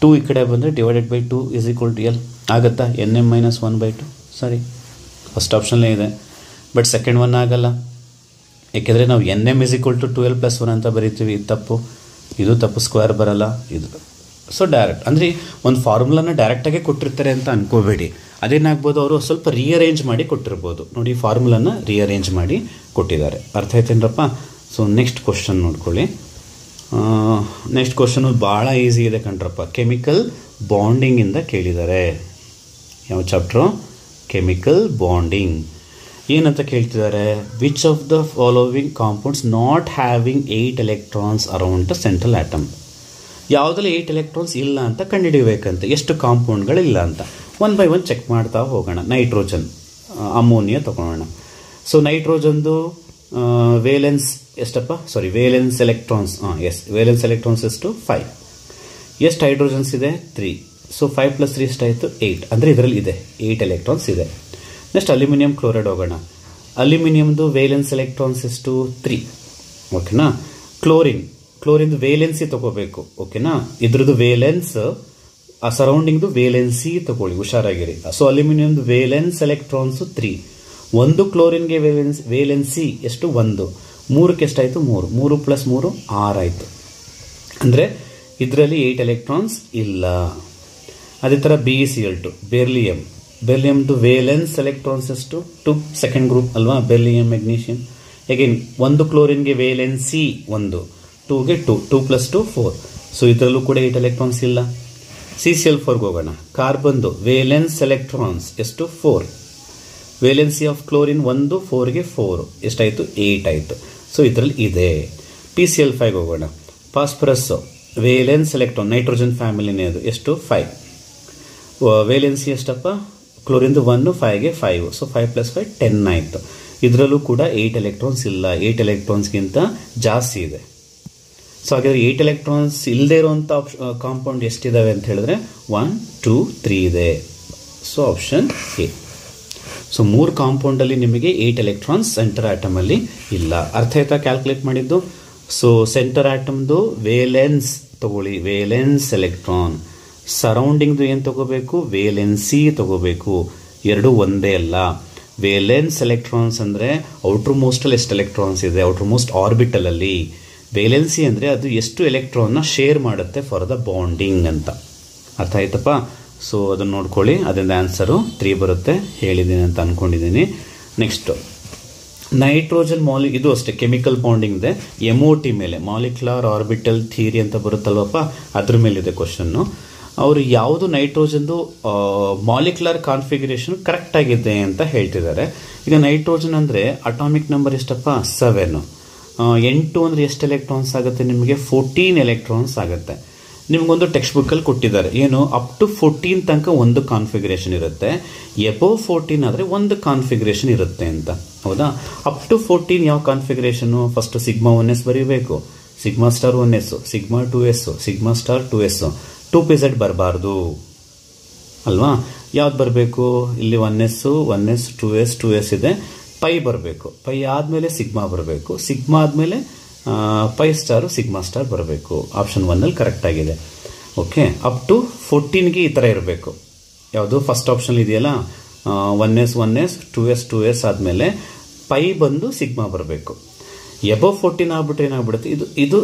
2 ಈ ಕಡೆ ಬಂದರೆ /2 ಇಸ್ ಈಕ್ವಲ್ ಟು L ಆಗುತ್ತಾ, NM -1/2. ಸರಿ, ಫಸ್ಟ್ ಆಪ್ಷನ್ಲೇ ಇದೆ. ಬಟ್ ಸೆಕೆಂಡ್ ಒನ್ ಆಗಲ್ಲ, ಏಕೆಂದರೆ ನಾವು NM is equal to 2l+1 ಅಂತ ಬರಿತೀವಿ, ತಪ್ಪು. ಇದು ತಪ್ಪು, ಸ್ಕ್ವೇರ್ ಬರಲ್ಲ ಇದು. ಸೊ ಡೈರೆಕ್ಟ್ ಅಂದರೆ ಒಂದು ಫಾರ್ಮುಲಾನ ಡೈರೆಕ್ಟಾಗೆ ಕೊಟ್ಟಿರ್ತಾರೆ ಅಂತ ಅನ್ಕೋಬೇಡಿ. ಅದೇನಾಗ್ಬೋದು, ಅವರು ಸ್ವಲ್ಪ ರೀಅರೇಂಜ್ ಮಾಡಿ ಕೊಟ್ಟಿರ್ಬೋದು. ನೋಡಿ, ಫಾರ್ಮುಲಾನ ರೀಅರೇಂಜ್ ಮಾಡಿ ಕೊಟ್ಟಿದ್ದಾರೆ. ಅರ್ಥ ಆಯ್ತೇನ್ರಪ್ಪ. ಸೊ ನೆಕ್ಸ್ಟ್ ಕ್ವಶನ್ ನೋಡ್ಕೊಳ್ಳಿ. ನೆಕ್ಸ್ಟ್ ಕ್ವಶನು ಭಾಳ ಈಸಿ ಇದೆ ಕಣ್ರಪ್ಪ. ಕೆಮಿಕಲ್ ಬಾಂಡಿಂಗಿಂದ ಕೇಳಿದ್ದಾರೆ. ಯಾವ ಚಾಪ್ಟ್ರು, ಕೆಮಿಕಲ್ ಬಾಂಡಿಂಗ್. ಏನಂತ ಕೇಳ್ತಿದ್ದಾರೆ, which of the following compounds not having 8 electrons around the central atom. ಯಾವುದರಲ್ಲಿ 8 electrons ಇಲ್ಲ ಅಂತ ಕಂಡುಹಿಡಿಯಬೇಕಂತೆ, ಎಷ್ಟು ಕಾಂಪೌಂಡ್ಗಳಿಲ್ಲ ಅಂತ. 1 by 1 ಚೆಕ್ ಮಾಡ್ತಾ ಹೋಗೋಣ. ನೈಟ್ರೋಜನ್, ಅಮೋನಿಯಾ ತಗೊಳ್ಳೋಣ. ಸೊ ನೈಟ್ರೋಜನ್ದು ವೇಲೆನ್ಸ್ ಎಷ್ಟಪ್ಪ, ವೇಲೆನ್ಸ್ ಎಲೆಕ್ಟ್ರಾನ್ಸ್, ವೇಲೆನ್ಸ್ ಎಲೆಕ್ಟ್ರಾನ್ಸ್ ಎಷ್ಟು, 5. ಎಷ್ಟು ಹೈಡ್ರೋಜನ್ಸ್ ಇದೆ, 3. ಸೊ 5 + 3 ಎಷ್ಟಾಯಿತು, 8. ಅಂದರೆ ಇದರಲ್ಲಿ ಇದೆ 8 electrons ಇದೆ. ನೆಕ್ಸ್ಟ್ ಅಲ್ಯೂಮಿನಿಯಂ ಕ್ಲೋರೈಡ್ ಹೋಗೋಣ. ಅಲ್ಯೂಮಿನಿಯಂದು ವೇಲೆನ್ಸ್ ಎಲೆಕ್ಟ್ರಾನ್ಸ್ ಎಷ್ಟು 3. ಓಕೆನಾ. ಕ್ಲೋರಿನ್ ವೇಲೆನ್ಸಿ ತಗೋಬೇಕು. ಓಕೆನಾ. ಇದ್ರದ್ದು ವೇಲೆನ್ಸ್ ಸರೌಂಡಿಂಗ್ದು ವೇಲೆನ್ಸಿ ತಗೊಳ್ಳಿ, ಹುಷಾರಾಗಿರಿ. ಸೊ ಅಲ್ಯೂಮಿನಿಯಂದು ವೇಲೆನ್ಸ್ ಎಲೆಕ್ಟ್ರಾನ್ಸ್ 3. ಒಂದು ಕ್ಲೋರಿನ್ಗೆ ವೇಲೆನ್ಸಿ ಎಷ್ಟು 1. 3ಕ್ಕೆ ಎಷ್ಟಾಯಿತು 3. 3 + 3 6 ಆಯಿತು. ಅಂದರೆ ಇದರಲ್ಲಿ 8 ಎಲೆಕ್ಟ್ರಾನ್ಸ್ ಇಲ್ಲ. ಅದೇ ಥರ BeCl2 ಬೆರಿಲಿಯಮ್ದು ವೇಲೆನ್ಸ್ ಎಲೆಕ್ಟ್ರಾನ್ಸ್ ಎಷ್ಟು 2. ಸೆಕೆಂಡ್ ಗ್ರೂಪ್ ಅಲ್ವಾ, ಬೆರಿಲಿಯಂ ಮೆಗ್ನೀಷಿಯಂ. ಅಗೇನ್ ಒಂದು ಕ್ಲೋರಿನ್ಗೆ ವೇಲೆನ್ಸಿ 1, 2ಗೆ 2, 2 + 2 4. ಸೊ ಇದರಲ್ಲೂ ಕೂಡ 8 ಎಲೆಕ್ಟ್ರಾನ್ಸ್ ಇಲ್ಲ. CCl4 ಹೋಗೋಣ. ಕಾರ್ಬನ್ದು ವೇಲೆನ್ಸ್ ಎಲೆಕ್ಟ್ರಾನ್ಸ್ ಎಷ್ಟು 4. ವೇಲೆನ್ಸಿ ಆಫ್ ಕ್ಲೋರಿನ್ 1, 4ಗೆ 4 ಎಷ್ಟಾಯಿತು 8 ಆಯಿತು. ಸೊ ಇದರಲ್ಲಿ ಇದೆ. PCl5 ಹೋಗೋಣ. ಫಾಸ್ಫರಸ್ ವೇಲೆನ್ಸ್ ಎಲೆಕ್ಟ್ರಾನ್ ನೈಟ್ರೋಜನ್ ಫ್ಯಾಮಿಲಿನೇ ಅದು ಎಷ್ಟು 5. ವೇಲೆನ್ಸಿ ಎಷ್ಟಪ್ಪ ಕ್ಲೋರಿನ್ದು 1, 5ಗೆ 5. ಸೊ 5 + 5 10 ಆಯಿತು. ಇದರಲ್ಲೂ ಕೂಡ 8 ಎಲೆಕ್ಟ್ರಾನ್ಸ್ ಇಲ್ಲ. 8 ಎಲೆಕ್ಟ್ರಾನ್ಸ್ಗಿಂತ ಜಾಸ್ತಿ ಇದೆ. ಸೊ ಹಾಗಾದರೆ 8 ಎಲೆಕ್ಟ್ರಾನ್ಸ್ ಇಲ್ಲದೆ ಇರುವಂಥ ಕಾಂಪೌಂಡ್ ಎಷ್ಟಿದ್ದಾವೆ ಅಂತ ಹೇಳಿದ್ರೆ 1, 2, 3 ಇದೆ. So option A. ಸೊ 3 ಕಾಂಪೌಂಡಲ್ಲಿ ನಿಮಗೆ 8 ಎಲೆಕ್ಟ್ರಾನ್ಸ್ ಸೆಂಟರ್ ಆಟಮಲ್ಲಿ ಇಲ್ಲ. ಅರ್ಥ ಆಯ್ತಾ ಕ್ಯಾಲ್ಕುಲೇಟ್ ಮಾಡಿದ್ದು? ಸೊ ಸೆಂಟರ್ ಆಟಮ್ದು ವೇಲೆನ್ಸ್ ತಗೊಳ್ಳಿ, ವೇಲೆನ್ಸ್ ಎಲೆಕ್ಟ್ರಾನ್. ಸರೌಂಡಿಂಗ್ದು ಏನು ತಗೋಬೇಕು, ವೇಲೆನ್ಸಿ ತಗೋಬೇಕು. ಎರಡು ಒಂದೇ ಅಲ್ಲ. ವೇಲೆನ್ಸ್ ಎಲೆಕ್ಟ್ರಾನ್ಸ್ ಅಂದರೆ ಔಟರ್ ಮೋಸ್ಟಲ್ಲಿ ಎಷ್ಟು ಎಲೆಕ್ಟ್ರಾನ್ಸ್ ಇದೆ, ಔಟರ್ ಮೋಸ್ಟ್ ಆರ್ಬಿಟಲಲ್ಲಿ. ವೇಲೆನ್ಸಿ ಅಂದರೆ ಅದು ಎಷ್ಟು ಎಲೆಕ್ಟ್ರಾನ್ನ ಶೇರ್ ಮಾಡುತ್ತೆ ಫಾರ್ ದ ಬಾಂಡಿಂಗ್ ಅಂತ. ಅರ್ಥ ಆಯ್ತಪ್ಪ? ಸೊ ಅದನ್ನು ನೋಡ್ಕೊಳ್ಳಿ. ಅದರಿಂದ ಆನ್ಸರು 3 ಬರುತ್ತೆ, ಹೇಳಿದ್ದೀನಿ ಅಂತ ಅಂದ್ಕೊಂಡಿದ್ದೀನಿ. ನೆಕ್ಸ್ಟು ನೈಟ್ರೋಜನ್ ಇದು ಅಷ್ಟೇ ಕೆಮಿಕಲ್ ಬಾಂಡಿಂಗ್ ಇದೆ. MOT ಮೇಲೆ ಮಾಲಿಕ್ಯುಲರ್ ಆರ್ಬಿಟಲ್ ಥಿಯರಿ ಅಂತ ಬರುತ್ತಲ್ವಪ್ಪ, ಅದ್ರ ಮೇಲಿದೆ ಕ್ವಶನ್ನು. ಅವರು ಯಾವುದು ನೈಟ್ರೋಜನ್ದು ಮಾಲಿಕ್ಯುಲರ್ ಕಾನ್ಫಿಗರೇಷನ್ ಕರೆಕ್ಟ್ ಆಗಿದೆ ಅಂತ ಹೇಳ್ತಿದ್ದಾರೆ. ಈಗ ನೈಟ್ರೋಜನ್ ಅಂದರೆ ಅಟಾಮಿಕ್ ನಂಬರ್ ಎಷ್ಟಪ್ಪ 7. 8 ಅಂದರೆ ಎಷ್ಟು ಎಲೆಕ್ಟ್ರಾನ್ಸ್ ಆಗುತ್ತೆ ನಿಮಗೆ 14 ಎಲೆಕ್ಟ್ರಾನ್ಸ್ ಆಗುತ್ತೆ. ನಿಮಗೊಂದು ಟೆಕ್ಸ್ಟ್ ಬುಕ್ಕಲ್ಲಿ ಕೊಟ್ಟಿದ್ದಾರೆ, ಏನು ಅಪ್ ಟು 14 ತನಕ ಒಂದು ಕಾನ್ಫಿಗರೇಷನ್ ಇರುತ್ತೆ, ಎಬೋವ್ 14 ಆದರೆ ಒಂದು ಕಾನ್ಫಿಗರೇಷನ್ ಇರುತ್ತೆ ಅಂತ. ಹೌದಾ? ಅಪ್ ಟು 14 ಯಾವ ಕಾನ್ಫಿಗರೇಷನು? ಫಸ್ಟ್ ಸಿಗ್ಮಾ 1s ಬರೀಬೇಕು, sigma star 1s, sigma 2s, sigma star 2s. 2pz ಬರಬಾರ್ದು ಅಲ್ವಾ? ಯಾವ್ದು ಬರಬೇಕು? ಇಲ್ಲಿ 1s, 2s, 2s ಇದೆ. ಪೈ ಬರಬೇಕು. ಪೈ ಆದಮೇಲೆ ಸಿಗ್ಮಾ ಬರಬೇಕು. ಸಿಗ್ಮಾ ಆದಮೇಲೆ ಪೈ ಸ್ಟಾರು ಸಿಗ್ಮಾ ಸ್ಟಾರ್ ಬರಬೇಕು. ಆಪ್ಷನ್ 1 ಕರೆಕ್ಟ್ ಆಗಿದೆ. ಓಕೆ. ಅಪ್ ಟು 14ಗೆ ಈ ಥರ ಇರಬೇಕು. ಯಾವುದು ಫಸ್ಟ್ ಆಪ್ಷನ್ ಇದೆಯಲ್ಲ 1s 1s 2s 2s ಆದಮೇಲೆ ಪೈ ಬಂದು ಸಿಗ್ಮಾ ಬರಬೇಕು. ಎಬೋವ್ 14 ಆಗ್ಬಿಟ್ರೆ ಏನಾಗ್ಬಿಡುತ್ತೆ, ಇದು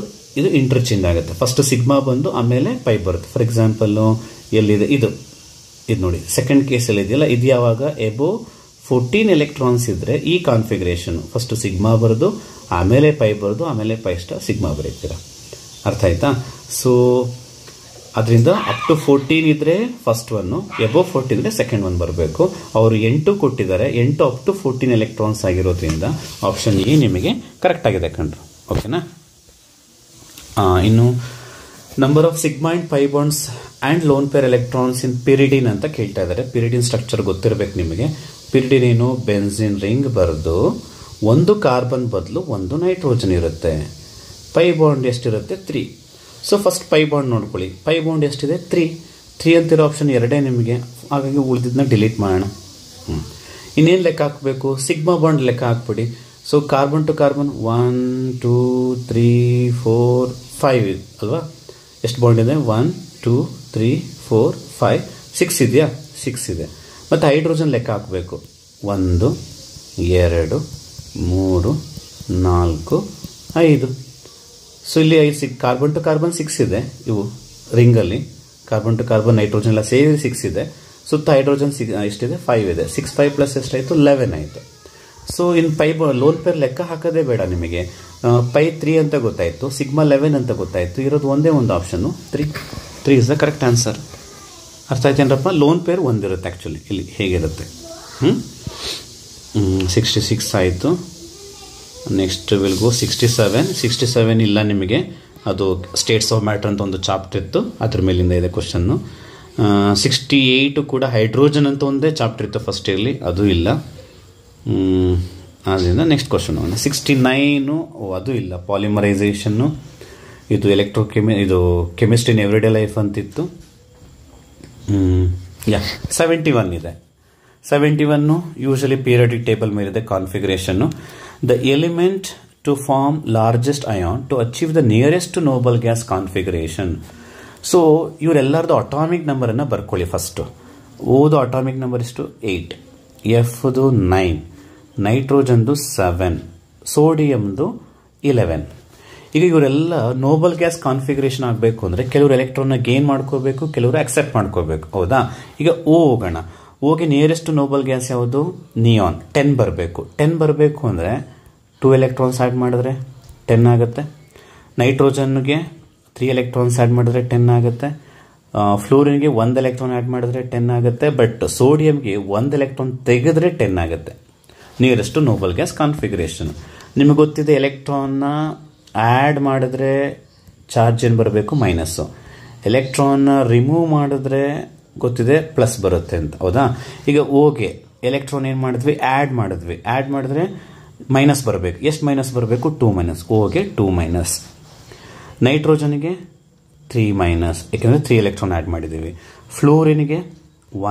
ಇಂಟರ್ಚೇಂಜ್ ಆಗುತ್ತೆ. ಫಸ್ಟ್ ಸಿಗ್ಮಾ ಬಂದು ಆಮೇಲೆ ಪೈ ಬರುತ್ತೆ. ಫಾರ್ ಎಕ್ಸಾಂಪಲ್ಲು ಎಲ್ಲಿದೆ ಇದು ನೋಡಿ, ಸೆಕೆಂಡ್ ಕೇಸಲ್ಲಿ ಇದೆಯಲ್ಲ, ಇದು ಯಾವಾಗ ಎಬೋವ್ 14 ಎಲೆಕ್ಟ್ರಾನ್ಸ್ ಇದ್ದರೆ ಈ ಕಾನ್ಫಿಗರೇಷನ್ ಫಸ್ಟ್ ಸಿಗ್ಮಾ ಬರೋದು, ಆಮೇಲೆ ಪೈ ಬರೋದು, ಆಮೇಲೆ ಪೈ ಸ್ಟಾರ್ ಸಿಗ್ಮಾ ಬರೀತೀರ. ಅರ್ಥ ಆಯ್ತಾ? ಸೊ ಅದರಿಂದ ಅಪ್ ಟು 14 ಇದ್ರೆ ಫಸ್ಟ್ 1, ಎಬೋವ್ 14 ಇದ್ರೆ ಸೆಕೆಂಡ್ 1 ಬರಬೇಕು. ಅವರು 8 ಕೊಟ್ಟಿದ್ದಾರೆ. 8 ಅಪ್ ಟು 14 ಎಲೆಕ್ಟ್ರಾನ್ಸ್ ಆಗಿರೋದ್ರಿಂದ ಆಪ್ಷನ್ ಎ ನಿಮಗೆ ಕರೆಕ್ಟ್ ಆಗಿದೆ ಕಣ್ರು. ಓಕೆನಾ? ಇನ್ನು number of sigma and pi bonds and lone pair electrons in pyridine ಅಂತ ಕೇಳ್ತಾ ಇದ್ದಾರೆ. ಪಿರಿಡಿನ್ ಸ್ಟ್ರಕ್ಚರ್ ಗೊತ್ತಿರಬೇಕು ನಿಮಗೆ. ಪಿರಿಡಿನ್ ಏನು? ಬೆನ್ಸಿನ್ ರಿಂಗ್ ಬರೆದು ಒಂದು ಕಾರ್ಬನ್ ಬದಲು ಒಂದು ನೈಟ್ರೋಜನ್ ಇರುತ್ತೆ. ಪೈ ಬಾಂಡ್ ಎಷ್ಟಿರುತ್ತೆ 3. ಸೊ ಫಸ್ಟ್ ಪೈ ಬಾಂಡ್ ನೋಡ್ಕೊಳ್ಳಿ. ಪೈ ಬಾಂಡ್ ಎಷ್ಟಿದೆ 3 ಅಂತಿರೋ ಆಪ್ಷನ್ 2 ನಿಮಗೆ. ಹಾಗಾಗಿ ಉಳಿದಿದ್ದನ್ನ ಡಿಲೀಟ್ ಮಾಡೋಣ. ಇನ್ನೇನು ಲೆಕ್ಕ ಹಾಕಬೇಕು? ಸಿಗ್ಮಾ ಬಾಂಡ್ ಲೆಕ್ಕ ಹಾಕ್ಬಿಡಿ. ಸೊ ಕಾರ್ಬನ್ ಟು ಕಾರ್ಬನ್ 1 2 3 4 5 ಅಲ್ವಾ? ಎಷ್ಟು ಬಾಂಡ್ ಇದೆ? 1 2 3 4 5 6 ಇದೆಯಾ? 6 ಇದೆ. ಮತ್ತು ಹೈಡ್ರೋಜನ್ ಲೆಕ್ಕ ಹಾಕಬೇಕು. 1 2 3 4 5. ಸೊ ಇಲ್ಲಿ 5 ಕಾರ್ಬನ್ ಟು ಕಾರ್ಬನ್ 6 ಇದೆ. ಇವು ರಿಂಗಲ್ಲಿ ಕಾರ್ಬನ್ ಟು ಕಾರ್ಬನ್ ನೈಟ್ರೋಜನ್ ಎಲ್ಲ ಸೇರಿ 6 ಇದೆ. ಸುತ್ತ ಹೈಡ್ರೋಜನ್ ಎಷ್ಟಿದೆ? 5 ಇದೆ. 6 5 ಪ್ಲಸ್ ಎಷ್ಟಾಯಿತು? 11 ಆಯಿತು. ಸೊ ಇನ್ನು ಪೈ ಲೋನ್ ಪೇರ್ ಲೆಕ್ಕ ಹಾಕೋದೇ ಬೇಡ ನಿಮಗೆ. ಪೈ 3 ಅಂತ ಗೊತ್ತಾಯಿತು, ಸಿಗ್ಮಾ 11 ಅಂತ ಗೊತ್ತಾಯಿತು. ಇರೋದು ಒಂದೇ ಒಂದು option 3 is the correct answer. ಅರ್ಥ ಆಯ್ತೇನಪ್ಪ? ಲೋನ್ ಪೇರ್ ಒಂದಿರುತ್ತೆ ಆ್ಯಕ್ಚುಲಿ. ಇಲ್ಲಿ ಹೇಗಿರುತ್ತೆ? 66 ಆಯಿತು. ನೆಕ್ಸ್ಟ್ ವಿಲ್ ಗೋ 67 ಇಲ್ಲ ನಿಮಗೆ. ಅದು ಸ್ಟೇಟ್ಸ್ ಆಫ್ ಮ್ಯಾಟರ್ ಅಂತ ಒಂದು ಚಾಪ್ಟರ್ ಇತ್ತು, ಅದ್ರ ಮೇಲಿಂದ ಇದೆ ಕ್ವಶನ್ನು. 68 ಕೂಡ ಹೈಡ್ರೋಜನ್ ಅಂತ ಒಂದೇ ಚಾಪ್ಟರ್ ಇತ್ತು ಫಸ್ಟ್ ಇಯರ್ಲಿ, ಅದು ಇಲ್ಲ. ಅದರಿಂದ ನೆಕ್ಸ್ಟ್ ಕ್ವಶನ್ 69 ಅದು ಇಲ್ಲ. ಪಾಲಿಮರೈಸೇಷನ್ನು ಇದು ಇದು ಕೆಮಿಸ್ಟ್ರಿ ಇನ್ ಎವ್ರಿಡೇ ಲೈಫ್ ಅಂತಿತ್ತು. 71 ಇದೆ. 71 ಯೂಶಲಿ ಪೀರಿಯಾಡಿಕ್ ಟೇಬಲ್ ಮೇಲಿದೆ configuration. The element to form largest ion to achieve the nearest noble gas configuration. So ಇವರೆಲ್ಲರದು ಅಟಾಮಿಕ್ ನಂಬರನ್ನು ಬರ್ಕೊಳ್ಳಿ. ಫಸ್ಟು ಓದು ಅಟಾಮಿಕ್ ನಂಬರ್ ಎಷ್ಟು? 8, ಎಫ್ದು 9, ನೈಟ್ರೋಜನ್ದು 7, ಸೋಡಿಯಮ್ದು 11. ಈಗ ಇವರೆಲ್ಲ ನೋಬಲ್ ಗ್ಯಾಸ್ ಕಾನ್ಫಿಗರೇಷನ್ ಆಗಬೇಕು ಅಂದರೆ ಕೆಲವರು ಎಲೆಕ್ಟ್ರಾನ್ನ ಗೇನ್ ಮಾಡ್ಕೋಬೇಕು, ಕೆಲವರು ಅಕ್ಸೆಪ್ಟ್ ಮಾಡ್ಕೋಬೇಕು. ಹೌದಾ? ಈಗ ಓ ಹೋಗೋಣ. ಓಗೆ ನಿಯರೆಸ್ಟ್ ನೋಬಲ್ ಗ್ಯಾಸ್ ಯಾವುದು? ನಿಯಾನ್. 10 ಬರಬೇಕು. 10 ಬರಬೇಕು ಅಂದರೆ 2 ಎಲೆಕ್ಟ್ರಾನ್ಸ್ ಆ್ಯಡ್ ಮಾಡಿದ್ರೆ 10 ಆಗುತ್ತೆ. ನೈಟ್ರೋಜನ್ಗೆ 3 ಎಲೆಕ್ಟ್ರಾನ್ಸ್ ಆ್ಯಡ್ ಮಾಡಿದ್ರೆ 10 ಆಗುತ್ತೆ. ಫ್ಲೋರಿನ್ಗೆ 1 ಎಲೆಕ್ಟ್ರಾನ್ ಆ್ಯಡ್ ಮಾಡಿದ್ರೆ 10 ಆಗುತ್ತೆ. ಬಟ್ ಸೋಡಿಯಂಗೆ 1 ಎಲೆಕ್ಟ್ರಾನ್ ತೆಗೆದ್ರೆ 10 ಆಗುತ್ತೆ. Nearest noble gas configuration. ನಿಮಗೆ ಗೊತ್ತಿದೆ ಎಲೆಕ್ಟ್ರಾನ್ನ ಆ್ಯಡ್ ಮಾಡಿದ್ರೆ ಚಾರ್ಜ್ ಏನು ಬರಬೇಕು? ಮೈನಸ್ಸು. ಎಲೆಕ್ಟ್ರಾನ್ನ ರಿಮೂವ್ ಮಾಡಿದ್ರೆ ಗೊತ್ತಿದೆ ಪ್ಲಸ್ ಬರುತ್ತೆ ಅಂತ. ಹೌದಾ? ಈಗ ಓಗೆ ಎಲೆಕ್ಟ್ರಾನ್ ಏನು ಮಾಡಿದ್ವಿ? ಆ್ಯಡ್ ಮಾಡಿದ್ರೆ ಮೈನಸ್ ಬರಬೇಕು. ಎಷ್ಟು ಮೈನಸ್ ಬರಬೇಕು? 2 ಮೈನಸ್. ಓಗೆ 2 ಮೈನಸ್. ನೈಟ್ರೋಜನ್ಗೆ 3 ಮೈನಸ್, ಯಾಕೆಂದರೆ 3 ಎಲೆಕ್ಟ್ರಾನ್ ಆ್ಯಡ್ ಮಾಡಿದ್ದೀವಿ. ಫ್ಲೋರಿನ್ಗೆ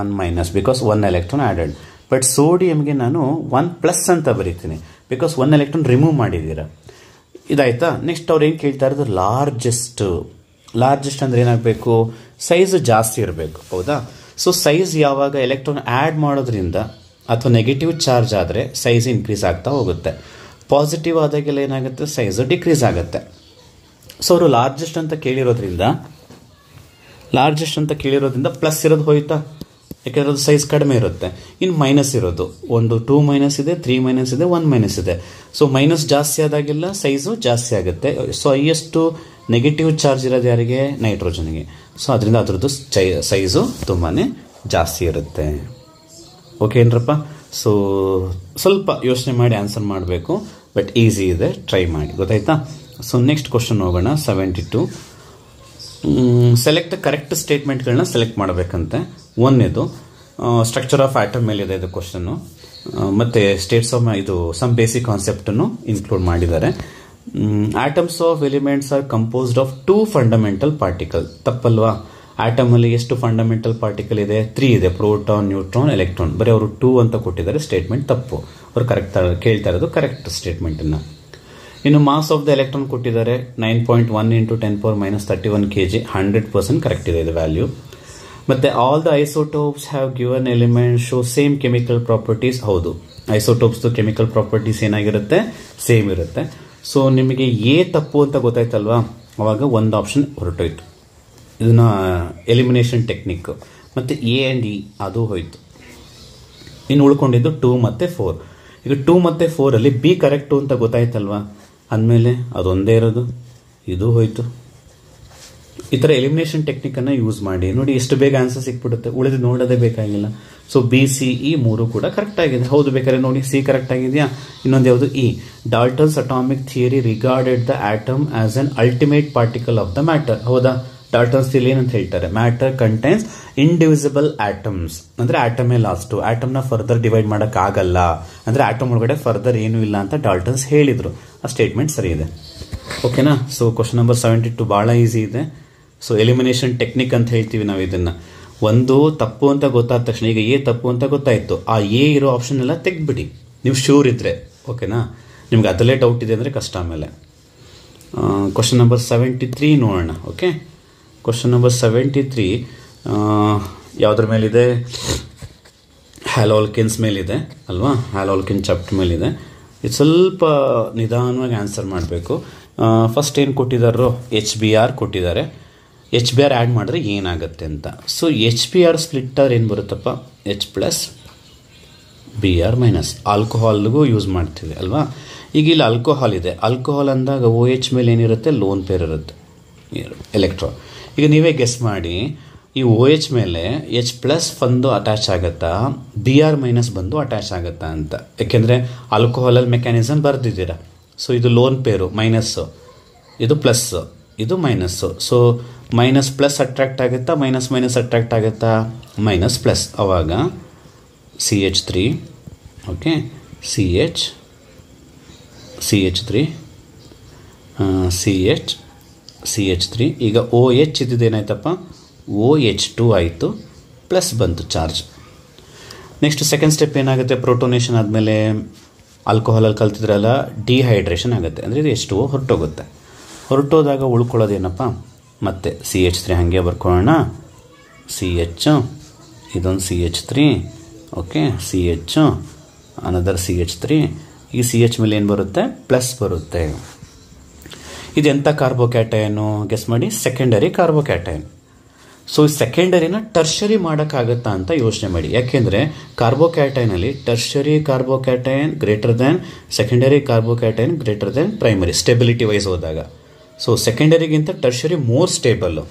1 minus because 1 electron added. But ಸೋಡಿಯಮ್ಗೆ ನಾನು 1 ಪ್ಲಸ್ ಅಂತ ಬರೀತೀನಿ ಬಿಕಾಸ್ 1 ಎಲೆಕ್ಟ್ರಾನ್ ರಿಮೂವ್ ಮಾಡಿದ್ದೀರಾ. ಇದಾಯ್ತಾ? ನೆಕ್ಸ್ಟ್ ಅವ್ರು ಏನು ಕೇಳ್ತಾ ಇರೋದು? ಲಾರ್ಜೆಸ್ಟ್ ಅಂದರೆ ಏನಾಗಬೇಕು? ಸೈಜು ಜಾಸ್ತಿ ಇರಬೇಕು. ಹೌದಾ? ಸೊ ಸೈಜ್ ಯಾವಾಗ ಎಲೆಕ್ಟ್ರಾನ್ ಆ್ಯಡ್ ಮಾಡೋದ್ರಿಂದ ಅಥವಾ ನೆಗೆಟಿವ್ ಚಾರ್ಜ್ ಆದರೆ ಸೈಜ್ ಇನ್ಕ್ರೀಸ್ ಆಗ್ತಾ ಹೋಗುತ್ತೆ. ಪಾಸಿಟಿವ್ ಆದಾಗೆಲ್ಲ ಏನಾಗುತ್ತೆ? ಸೈಜು ಡಿಕ್ರೀಸ್ ಆಗುತ್ತೆ. ಸೊ ಅವರು ಲಾರ್ಜೆಸ್ಟ್ ಅಂತ ಕೇಳಿರೋದ್ರಿಂದ ಪ್ಲಸ್ ಇರೋದು ಹೋಯ್ತಾ? ಯಾಕೆಂದರೆ ಅದು ಸೈಜ್ ಕಡಿಮೆ ಇರುತ್ತೆ. ಇನ್ನು ಮೈನಸ್ ಇರೋದು 2 ಮೈನಸ್ ಇದೆ, 3 ಮೈನಸ್ ಇದೆ, 1 ಮೈನಸ್ ಇದೆ. ಸೊ ಮೈನಸ್ ಜಾಸ್ತಿ ಆದಾಗೆಲ್ಲ ಸೈಜು ಜಾಸ್ತಿ ಆಗುತ್ತೆ. ಸೊ ಹೈಯೆಸ್ಟು ನೆಗೆಟಿವ್ ಚಾರ್ಜ್ ಇರೋದು ಯಾರಿಗೆ? ನೈಟ್ರೋಜನ್ಗೆ. ಸೊ ಅದರಿಂದ ಅದರದ್ದು ಸೈಜು ತುಂಬಾ ಜಾಸ್ತಿ ಇರುತ್ತೆ. ಓಕೆ ಏನ್ರಪ್ಪ? ಸೊ ಸ್ವಲ್ಪ ಯೋಚನೆ ಮಾಡಿ ಆನ್ಸರ್ ಮಾಡಬೇಕು, ಬಟ್ ಈಸಿ ಇದೆ, ಟ್ರೈ ಮಾಡಿ. ಗೊತ್ತಾಯ್ತಾ? ಸೊ ನೆಕ್ಸ್ಟ್ ಕ್ವಶನ್ ಹೋಗೋಣ. 72. ಸೆಲೆಕ್ಟ್ ಕರೆಕ್ಟ್ ಸ್ಟೇಟ್ಮೆಂಟ್ಗಳನ್ನ ಸೆಲೆಕ್ಟ್ ಮಾಡಬೇಕಂತೆ. ಒಂದೇದು ಸ್ಟ್ರಕ್ಚರ್ ಆಫ್ ಆಟಮ್ ಮೇಲಿದೆ ಇದು ಕ್ವಶನ್ನು. ಮತ್ತು ಸ್ಟೇಟ್ಸ್ ಆಫ್ ಇದು ಸಮ್ ಬೇಸಿಕ್ ಕಾನ್ಸೆಪ್ಟನ್ನು ಇನ್ಕ್ಲೂಡ್ ಮಾಡಿದ್ದಾರೆ. Atoms of elements are composed of 2 fundamental particle. ತಪ್ಪಲ್ವಾ? ಆಟಮಲ್ಲಿ ಎಷ್ಟು ಫಂಡಮೆಂಟಲ್ ಪಾರ್ಟಿಕಲ್ ಇದೆ? 3 ಇದೆ. Proton, neutron, electron. ಬರೀ ಅವರು 2 ಅಂತ ಕೊಟ್ಟಿದ್ದಾರೆ. ಸ್ಟೇಟ್ಮೆಂಟ್ ತಪ್ಪು. ಅವರು ಕರೆಕ್ಟ್ ಕೇಳ್ತಾ ಇರೋದು ಕರೆಕ್ಟ್ ಸ್ಟೇಟ್ಮೆಂಟನ್ನು. ಇನ್ನು ಮಾಸ್ ಆಫ್ ದ ಎಲೆಕ್ಟ್ರಾನ್ ಕೊಟ್ಟಿದ್ದಾರೆ 9.1 × 10⁻31 kg. 100% ಕರೆಕ್ಟ್ ಇದೆ ಇದು ವ್ಯಾಲ್ಯೂ. ಮತ್ತು all the isotopes have given element show same chemical properties. ಹೌದು, ಐಸೋಟೋಪ್ಸ್ದು ಕೆಮಿಕಲ್ ಪ್ರಾಪರ್ಟೀಸ್ ಏನಾಗಿರುತ್ತೆ? ಸೇಮ್ ಇರುತ್ತೆ. ಸೊ ನಿಮಗೆ ಎ ತಪ್ಪು ಅಂತ ಗೊತ್ತಾಯ್ತಲ್ವಾ? ಅವಾಗ ಒಂದು ಆಪ್ಷನ್ ಹೊರಟೋಯ್ತು. ಇದನ್ನ ಎಲಿಮಿನೇಷನ್ ಟೆಕ್ನಿಕ್. ಮತ್ತು ಎ ಆ್ಯಂಡ್ ಇ ಅದು ಹೋಯ್ತು. ಇನ್ನು ಉಳ್ಕೊಂಡಿದ್ದು 2 ಮತ್ತು 4. ಈಗ 2 ಮತ್ತು 4ಅಲ್ಲಿ ಬಿ ಕರೆಕ್ಟು ಅಂತ ಗೊತ್ತಾಯ್ತಲ್ವಾ? ಅಂದಮೇಲೆ ಅದೊಂದೇ ಇರೋದು, ಇದು ಹೋಯ್ತು. ಈ ಥರ ಎಲಿಮಿನೇಷನ್ ಟೆಕ್ನಿಕನ್ನು ಯೂಸ್ ಮಾಡಿ ನೋಡಿ, ಎಷ್ಟು ಬೇಗ ಆನ್ಸರ್ ಸಿಕ್ಬಿಡುತ್ತೆ. ಉಳಿದು ನೋಡೋದೇ ಬೇಕಾಗಿಲ್ಲ. ಸೊ ಬಿ, ಸಿ, ಇ 3 ಕೂಡ ಕರೆಕ್ಟ್ ಆಗಿದೆ. ಹೌದು, ಬೇಕಾದ್ರೆ ನೋಡಿ ಸಿ ಕರೆಕ್ಟ್ ಆಗಿದೆಯಾ? ಇನ್ನೊಂದು ಯಾವುದು? E. ಡಾಲ್ಟನ್ಸ್ atomic theory regarded the atom as an ultimate particle of the matter. ಹೌದಾ? ಡಾಲ್ಟನ್ಸ್ ಥಿಯರಿ ಏನಂತ ಹೇಳ್ತಾರೆ? Matter contains indivisible atoms. ಅಂದರೆ ಆಟಮೇ ಲಾಸ್ಟು. ಆಟಮ್ನ ಫರ್ದರ್ ಡಿವೈಡ್ ಮಾಡೋಕ್ಕಾಗಲ್ಲ. ಅಂದರೆ ಆಟಮ್ ಒಳಗಡೆ ಫರ್ದರ್ ಏನೂ ಇಲ್ಲ ಅಂತ ಡಾಲ್ಟನ್ಸ್ ಹೇಳಿದರು. ಆ ಸ್ಟೇಟ್ಮೆಂಟ್ ಸರಿ ಇದೆ. ಓಕೆನಾ? ಸೊ ಕ್ವಶನ್ ನಂಬರ್ 72 ಭಾಳ ಈಸಿ ಇದೆ. ಸೊ ಎಲಿಮಿನೇಷನ್ ಟೆಕ್ನಿಕ್ ಅಂತ ಹೇಳ್ತೀವಿ ನಾವು ಇದನ್ನು. ಒಂದು ತಪ್ಪು ಅಂತ ಗೊತ್ತಾದ ತಕ್ಷಣ, ಈಗ ಎ ತಪ್ಪು ಅಂತ ಗೊತ್ತಾಯಿತು, ಆ ಎ ಇರೋ ಆಪ್ಷನ್ ಎಲ್ಲ ತೆಗೆದ್ಬಿಡಿ ನೀವು ಶ್ಯೂರ್ ಇದ್ದರೆ. ಓಕೆನಾ? ನಿಮ್ಗೆ ಅದರಲ್ಲೇ ಡೌಟ್ ಇದೆ ಅಂದರೆ ಕಷ್ಟ. ಆಮೇಲೆ ಕ್ವಶನ್ ನಂಬರ್ 73 ನೋಡೋಣ. ಓಕೆ, ಕ್ವಶನ್ ನಂಬರ್ 73 ಯಾವುದ್ರ ಮೇಲಿದೆ? ಹ್ಯಾಲೋಲ್ಕಿನ್ಸ್ ಮೇಲಿದೆ ಅಲ್ವಾ? ಹ್ಯಾಲೋಲ್ಕಿನ್ ಚಾಪ್ಟರ್ ಮೇಲಿದೆ. ಇದು ಸ್ವಲ್ಪ ನಿಧಾನವಾಗಿ ಆನ್ಸರ್ ಮಾಡಬೇಕು. ಫಸ್ಟ್ ಏನು ಕೊಟ್ಟಿದ್ದಾರೋ HBr ಕೊಟ್ಟಿದ್ದಾರೆ. HBr ಆ್ಯಡ್ ಮಾಡಿದ್ರೆ ಏನಾಗುತ್ತೆ ಅಂತ. ಸೊ HBr ಸ್ಪ್ಲಿಟ್ ಆದ್ರೆ ಏನು ಬರುತ್ತಪ್ಪ? H+Br- ಆಲ್ಕೋಹಾಲ್ಗೂ ಯೂಸ್ ಮಾಡ್ತೀವಿ ಅಲ್ವಾ? ಈಗ ಇಲ್ಲಿ ಆಲ್ಕೋಹಾಲ್ ಇದೆ. ಆಲ್ಕೋಹಾಲ್ ಅಂದಾಗ OH ಮೇಲೆ ಏನಿರುತ್ತೆ? ಲೋನ್ ಪೇರ್ ಇರುತ್ತೆ, ಎಲೆಕ್ಟ್ರಾನ್. ಈಗ ನೀವೇ ಗೆಸ್ ಮಾಡಿ, ಈ OH ಮೇಲೆ H+ ಬಂದು ಅಟ್ಯಾಚ್ ಆಗುತ್ತಾ, Br- ಬಂದು ಅಟ್ಯಾಚ್ ಆಗುತ್ತಾ ಅಂತ. ಯಾಕೆಂದರೆ ಆಲ್ಕೋಹಾಲಲ್ಲಿ ಮೆಕ್ಯಾನಿಸಮ್ ಬರೆದಿದ್ದೀರಾ. ಸೊ ಇದು ಲೋನ್ ಪೇರು, ಮೈನಸ್ಸು, ಇದು ಪ್ಲಸ್ಸು, ಇದು minus. So minus plus attract ಆಗುತ್ತಾ, ಮೈನಸ್ ಅಟ್ರಾಕ್ಟ್ ಆಗುತ್ತಾ? Minus plus. ಆವಾಗ CH3, ಓಕೆ, CH3 CH3. ಈಗ OH ಇದ್ದಿದ್ದೇನಾಯ್ತಪ್ಪ? OH2 ಆಯಿತು, ಪ್ಲಸ್ ಬಂತು ಚಾರ್ಜ್. ನೆಕ್ಸ್ಟ್ ಸೆಕೆಂಡ್ ಸ್ಟೆಪ್ ಏನಾಗುತ್ತೆ, ಪ್ರೋಟೋನೇಷನ್ ಆದಮೇಲೆ ಆಲ್ಕೋಹಾಲಲ್ಲಿ ಕಲ್ತಿದ್ರಲ್ಲ ಡಿಹೈಡ್ರೇಷನ್ ಆಗುತ್ತೆ, ಅಂದರೆ ಇದು ಎಷ್ಟು ಹೊರಟೋಗುತ್ತೆ. ಹೊರಟೋದಾಗ ಉಳ್ಕೊಳ್ಳೋದೇನಪ್ಪ, ಮತ್ತೆ CH3 ಹಾಗೆ ಬರ್ಕೊಳ್ಳೋಣ, CH, ಇದೊಂದು CH3, okay, CH, another CH3, ಈ CH ಮೇಲೆ ಏನು ಬರುತ್ತೆ, ಪ್ಲಸ್ ಬರುತ್ತೆ. ಇದೆಂಥ ಕಾರ್ಬೋಕ್ಯಾಟಯನು ಗೆಸ್ ಮಾಡಿ, ಸೆಕೆಂಡರಿ ಕಾರ್ಬೋಕ್ಯಾಟಯನ್. ಸೊ ಈ ಸೆಕೆಂಡರಿನ ಟರ್ಷರಿ ಮಾಡೋಕ್ಕಾಗತ್ತಾ ಅಂತ ಯೋಚನೆ ಮಾಡಿ. ಯಾಕೆಂದರೆ ಕಾರ್ಬೋಕ್ಯಾಟೈನಲ್ಲಿ tertiary carbocation greater than secondary carbocation greater than primary, stability wise ಹೋದಾಗ. ಸೊ ಸೆಕೆಂಡರಿಗಿಂತ ಟರ್ಷರಿ ಮೋರ್ ಸ್ಟೇಬಲ್ಲು,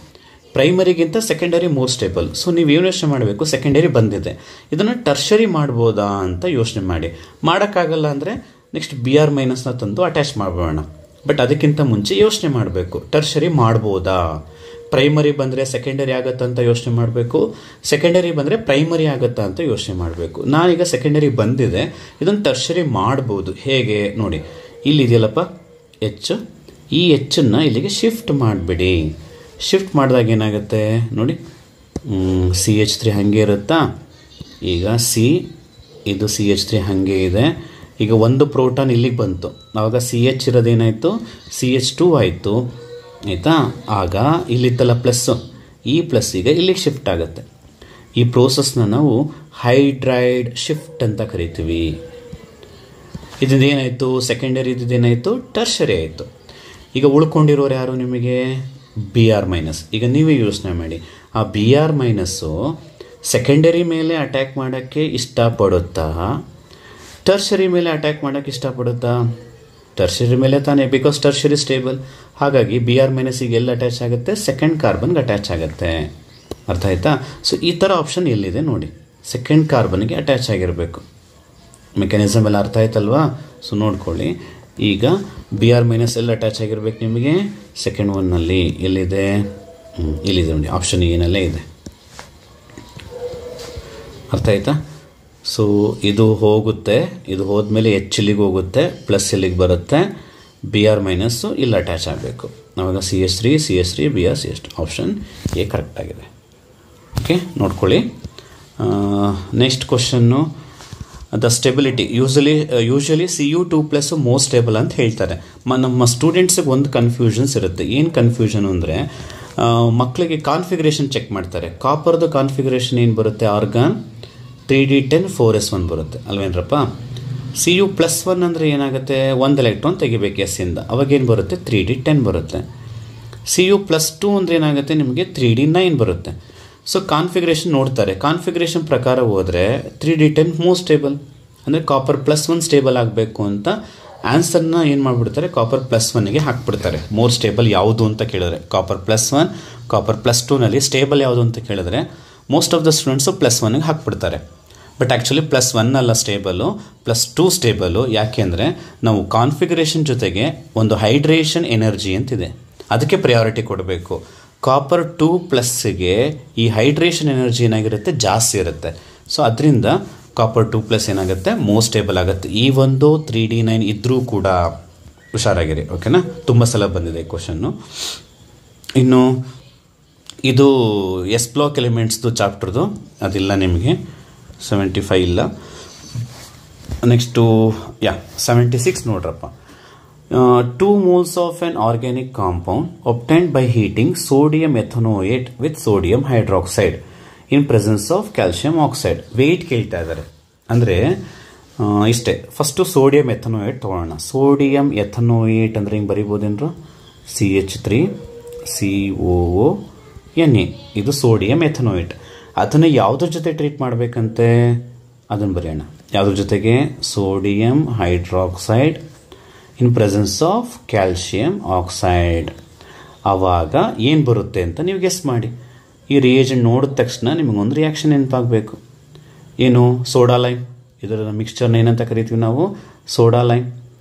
ಪ್ರೈಮರಿಗಿಂತ ಸೆಕೆಂಡರಿ ಮೋರ್ ಸ್ಟೇಬಲ್. ಸೊ ನೀವು ಏನು ಯೋಚನೆ ಮಾಡಬೇಕು, ಸೆಕೆಂಡರಿ ಬಂದಿದೆ, ಇದನ್ನು ಟರ್ಷರಿ ಮಾಡ್ಬೋದಾ ಅಂತ ಯೋಚನೆ ಮಾಡಿ. ಮಾಡೋಕ್ಕಾಗಲ್ಲ ಅಂದರೆ ನೆಕ್ಸ್ಟ್ BR ಮೈನಸ್ನ ತಂದು ಅಟ್ಯಾಚ್ ಮಾಡಬೇಡ. ಬಟ್ ಅದಕ್ಕಿಂತ ಮುಂಚೆ ಯೋಚನೆ ಮಾಡಬೇಕು, ಟರ್ಷರಿ ಮಾಡ್ಬೋದಾ. ಪ್ರೈಮರಿ ಬಂದರೆ ಸೆಕೆಂಡರಿ ಆಗುತ್ತಾ ಅಂತ ಯೋಚನೆ ಮಾಡಬೇಕು, ಸೆಕೆಂಡರಿ ಬಂದರೆ ಪ್ರೈಮರಿ ಆಗುತ್ತಾ ಅಂತ ಯೋಚನೆ ಮಾಡಬೇಕು. ನಾನೀಗ ಸೆಕೆಂಡರಿ ಬಂದಿದೆ, ಇದನ್ನು ಟರ್ಷರಿ ಮಾಡ್ಬೋದು. ಹೇಗೆ ನೋಡಿ, ಇಲ್ಲಿದೆಯಲ್ಲಪ್ಪ H, ಈ Hನ್ನು ಇಲ್ಲಿಗೆ ಶಿಫ್ಟ್ ಮಾಡಿಬಿಡಿ. ಶಿಫ್ಟ್ ಮಾಡಿದಾಗ ಏನಾಗುತ್ತೆ ನೋಡಿ, CH3 ಹಾಗೆ ಇರುತ್ತಾ, ಈಗ ಇದು CH3 ಹಾಗೆ ಇದೆ. ಈಗ ಒಂದು ಪ್ರೋಟಾನ್ ಇಲ್ಲಿಗೆ ಬಂತು, ಆವಾಗ CH ಇರೋದೇನಾಯಿತು, CH2 ಆಯಿತು, ಆಯಿತಾ. ಆಗ ಇಲ್ಲಿತ್ತಲ್ಲ ಪ್ಲಸ್ಸು, ಈ ಪ್ಲಸ್ ಈಗ ಇಲ್ಲಿಗೆ ಶಿಫ್ಟ್ ಆಗುತ್ತೆ. ಈ ಪ್ರೋಸೆಸ್ನ ನಾವು ಹೈಡ್ರೈಡ್ ಶಿಫ್ಟ್ ಅಂತ ಕರಿತೀವಿ. ಇದೇನಾಯಿತು, ಸೆಕೆಂಡರಿ ಇದೇನಾಯಿತು, ಟರ್ಷರಿ ಆಯಿತು. ಈಗ ಉಳ್ಕೊಂಡಿರೋರು ಯಾರು ನಿಮಗೆ, BR ಮೈನಸ್. ಈಗ ನೀವೇ ಯೋಚನೆ ಮಾಡಿ, ಆ BR ಮೈನಸ್ಸು ಸೆಕೆಂಡರಿ ಮೇಲೆ ಅಟ್ಯಾಕ್ ಮಾಡೋಕ್ಕೆ ಇಷ್ಟಪಡುತ್ತಾ, ಟರ್ಷರಿ ಮೇಲೆ ಅಟ್ಯಾಕ್ ಮಾಡೋಕ್ಕೆ ಇಷ್ಟಪಡುತ್ತಾ? ಟರ್ಷರಿ ಮೇಲೆ ತಾನೇ, ಬಿಕಾಸ್ ಟರ್ಷರಿ ಸ್ಟೇಬಲ್. ಹಾಗಾಗಿ BR ಮೈನಸ್ ಈಗ ಎಲ್ಲಿ ಅಟ್ಯಾಚ್ ಆಗುತ್ತೆ, ಸೆಕೆಂಡ್ ಕಾರ್ಬನ್ಗೆ ಅಟ್ಯಾಚ್ ಆಗುತ್ತೆ. ಅರ್ಥ ಆಯ್ತಾ? ಸೊ ಈ ಥರ ಆಪ್ಷನ್ ಎಲ್ಲಿದೆ ನೋಡಿ, ಸೆಕೆಂಡ್ ಕಾರ್ಬನ್ಗೆ ಅಟ್ಯಾಚ್ ಆಗಿರಬೇಕು. ಮೆಕ್ಯಾನಿಸಮ್ ಎಲ್ಲ ಅರ್ಥ ಆಯ್ತಲ್ವಾ? ಸೊ ನೋಡ್ಕೊಳ್ಳಿ, ಈಗ BR ಮೈನಸ್ ಎಲ್ಲಿ ಅಟ್ಯಾಚ್ ಆಗಿರ್ಬೇಕು ನಿಮಗೆ, ಸೆಕೆಂಡ್ ಒನ್ನಲ್ಲಿ. ಎಲ್ಲಿದೆ, ಇಲ್ಲಿದೆ ನೋಡಿ, ಆಪ್ಷನ್ ಏನಲ್ಲೇ ಇದೆ. ಅರ್ಥ ಆಯ್ತಾ? ಸೊ ಇದು ಹೋಗುತ್ತೆ, ಇದು ಹೋದ್ಮೇಲೆ H ಇಲ್ಲಿಗೆ ಹೋಗುತ್ತೆ, ಪ್ಲಸ್ ಇಲ್ಲಿಗೆ ಬರುತ್ತೆ, BR ಮೈನಸ್ಸು ಇಲ್ಲಿ ಅಟ್ಯಾಚ್ ಆಗಬೇಕು. ಆವಾಗ CH3 BR CH2, option A correct ಆಗಿದೆ. ಓಕೆ, ನೋಡ್ಕೊಳ್ಳಿ. Next question, the stability usually Cu2+ most stable ಅಂತ ಹೇಳ್ತಾರೆ. ನಮ್ಮ ಸ್ಟೂಡೆಂಟ್ಸಿಗೆ ಒಂದು ಕನ್ಫ್ಯೂಷನ್ಸ್ ಇರುತ್ತೆ. ಏನು ಕನ್ಫ್ಯೂಷನ್ ಅಂದರೆ, ಮಕ್ಕಳಿಗೆ ಕಾನ್ಫಿಗರೇಷನ್ ಚೆಕ್ ಮಾಡ್ತಾರೆ. ಕಾಪರ್ದು ಕಾನ್ಫಿಗರೇಷನ್ ಏನು ಬರುತ್ತೆ, ಆರ್ಗಾನ್ 3D10 4s1 ಬರುತ್ತೆ ಅಲ್ವೇನ್ರಪ್ಪ. Cu+1 ಅಂದರೆ ಏನಾಗುತ್ತೆ, ಒಂದು ಎಲೆಕ್ಟ್ರಾನ್ ತೆಗಿಬೇಕು S ಇಂದ, ಅವಾಗೇನು ಬರುತ್ತೆ, 3D10 ಬರುತ್ತೆ. Cu+2 ಅಂದರೆ ಏನಾಗುತ್ತೆ, ನಿಮಗೆ 3D9 ಬರುತ್ತೆ. ಸೊ ಕಾನ್ಫಿಗರೇಷನ್ ನೋಡ್ತಾರೆ, ಕಾನ್ಫಿಗರೇಷನ್ ಪ್ರಕಾರ ಹೋದರೆ 3D10 ಮೋಸ್ಟ್ ಸ್ಟೇಬಲ್, ಅಂದರೆ ಕಾಪರ್ +1 ಸ್ಟೇಬಲ್ ಆಗಬೇಕು ಅಂತ ಆನ್ಸರ್ನ ಏನು ಮಾಡಿಬಿಡ್ತಾರೆ, ಕಾಪರ್ +1ಗೆ ಹಾಕ್ಬಿಡ್ತಾರೆ. ಮೋರ್ ಸ್ಟೇಬಲ್ ಯಾವುದು ಅಂತ ಕೇಳಿದ್ರೆ, ಕಾಪರ್ +1 ಕಾಪರ್ +2ನಲ್ಲಿ ಸ್ಟೇಬಲ್ ಯಾವುದು ಅಂತ ಕೇಳಿದ್ರೆ ಮೋಸ್ಟ್ ಆಫ್ ದ ಸ್ಟೂಡೆಂಟ್ಸು +1ಗೆ ಹಾಕ್ಬಿಡ್ತಾರೆ. ಬಟ್ ಆ್ಯಕ್ಚುಲಿ +1 ಅಲ್ಲ ಸ್ಟೇಬಲು, +2 ಸ್ಟೇಬಲು. ಯಾಕೆಂದರೆ ನಾವು ಕಾನ್ಫಿಗರೇಷನ್ ಜೊತೆಗೆ ಒಂದು ಹೈಡ್ರೇಷನ್ ಎನರ್ಜಿ ಅಂತಿದೆ, ಅದಕ್ಕೆ ಪ್ರಯಾರಿಟಿ ಕೊಡಬೇಕು. ಕಾಪರ್ 2+ಗೆ ಈ ಹೈಡ್ರೇಷನ್ ಎನರ್ಜಿ ಏನಾಗಿರುತ್ತೆ, ಜಾಸ್ತಿ ಇರುತ್ತೆ. ಸೊ ಅದರಿಂದ ಕಾಪರ್ 2+ ಏನಾಗುತ್ತೆ, ಮೋಸ್ಟ್ ಸ್ಟೇಬಲ್ ಆಗುತ್ತೆ. ಈ ಒಂದು 3D9 ಇದ್ದರೂ ಕೂಡ ಹುಷಾರಾಗಿರಿ, ಓಕೆನಾ. ತುಂಬ ಸಲ ಬಂದಿದೆ ಕ್ವಶನ್ನು. ಇನ್ನು ಇದು S ಬ್ಲಾಕ್ ಎಲಿಮೆಂಟ್ಸ್ದು ಚಾಪ್ಟರ್ದು ಅದಿಲ್ಲ ನಿಮಗೆ, 75 ಇಲ್ಲ. ನೆಕ್ಸ್ಟು 76 ನೋಡ್ರಪ್ಪ. 2 moles of an organic compound obtained by heating sodium ethanoate with sodium hydroxide in presence of calcium oxide. Weight ಕೇಳ್ತಾ ಇದ್ದಾರೆ. ಅಂದರೆ ಇಷ್ಟೇ, ಫಸ್ಟು ಸೋಡಿಯಂ ಎಥನೋಯೇಟ್ ತೊಗೊಳ್ಳೋಣ. ಸೋಡಿಯಂ ಎಥನೋಯೇಟ್ ಅಂದರೆ ಹಿಂಗೆ ಬರಿಬೋದೇನ್ರು, CH3 COO Na, ಇದು ಸೋಡಿಯಂ ಎಥನೋಯೇಟ್. ಅದನ್ನು ಯಾವುದ್ರ ಜೊತೆ ಟ್ರೀಟ್ ಮಾಡಬೇಕಂತೆ ಅದನ್ನು ಬರೆಯೋಣ. ಯಾವುದ್ರ ಜೊತೆಗೆ, sodium hydroxide in presence of calcium oxide. ಆವಾಗ ಏನು ಬರುತ್ತೆ ಅಂತ ನೀವು ಗೆಸ್ ಮಾಡಿ. ಈ ರಿಯೇಜೆಂಟ್ ನೋಡಿದ ತಕ್ಷಣ ನಿಮಗೊಂದು ರಿಯಾಕ್ಷನ್ ನೆನಪಾಗಬೇಕು. ಏನು, ಸೋಡಾ ಲೈಮ್. ಇದರ ಮಿಕ್ಸ್ಚರ್ನ ಏನಂತ ಕರಿತೀವಿ ನಾವು, ಸೋಡಾ ಲೈಮ್.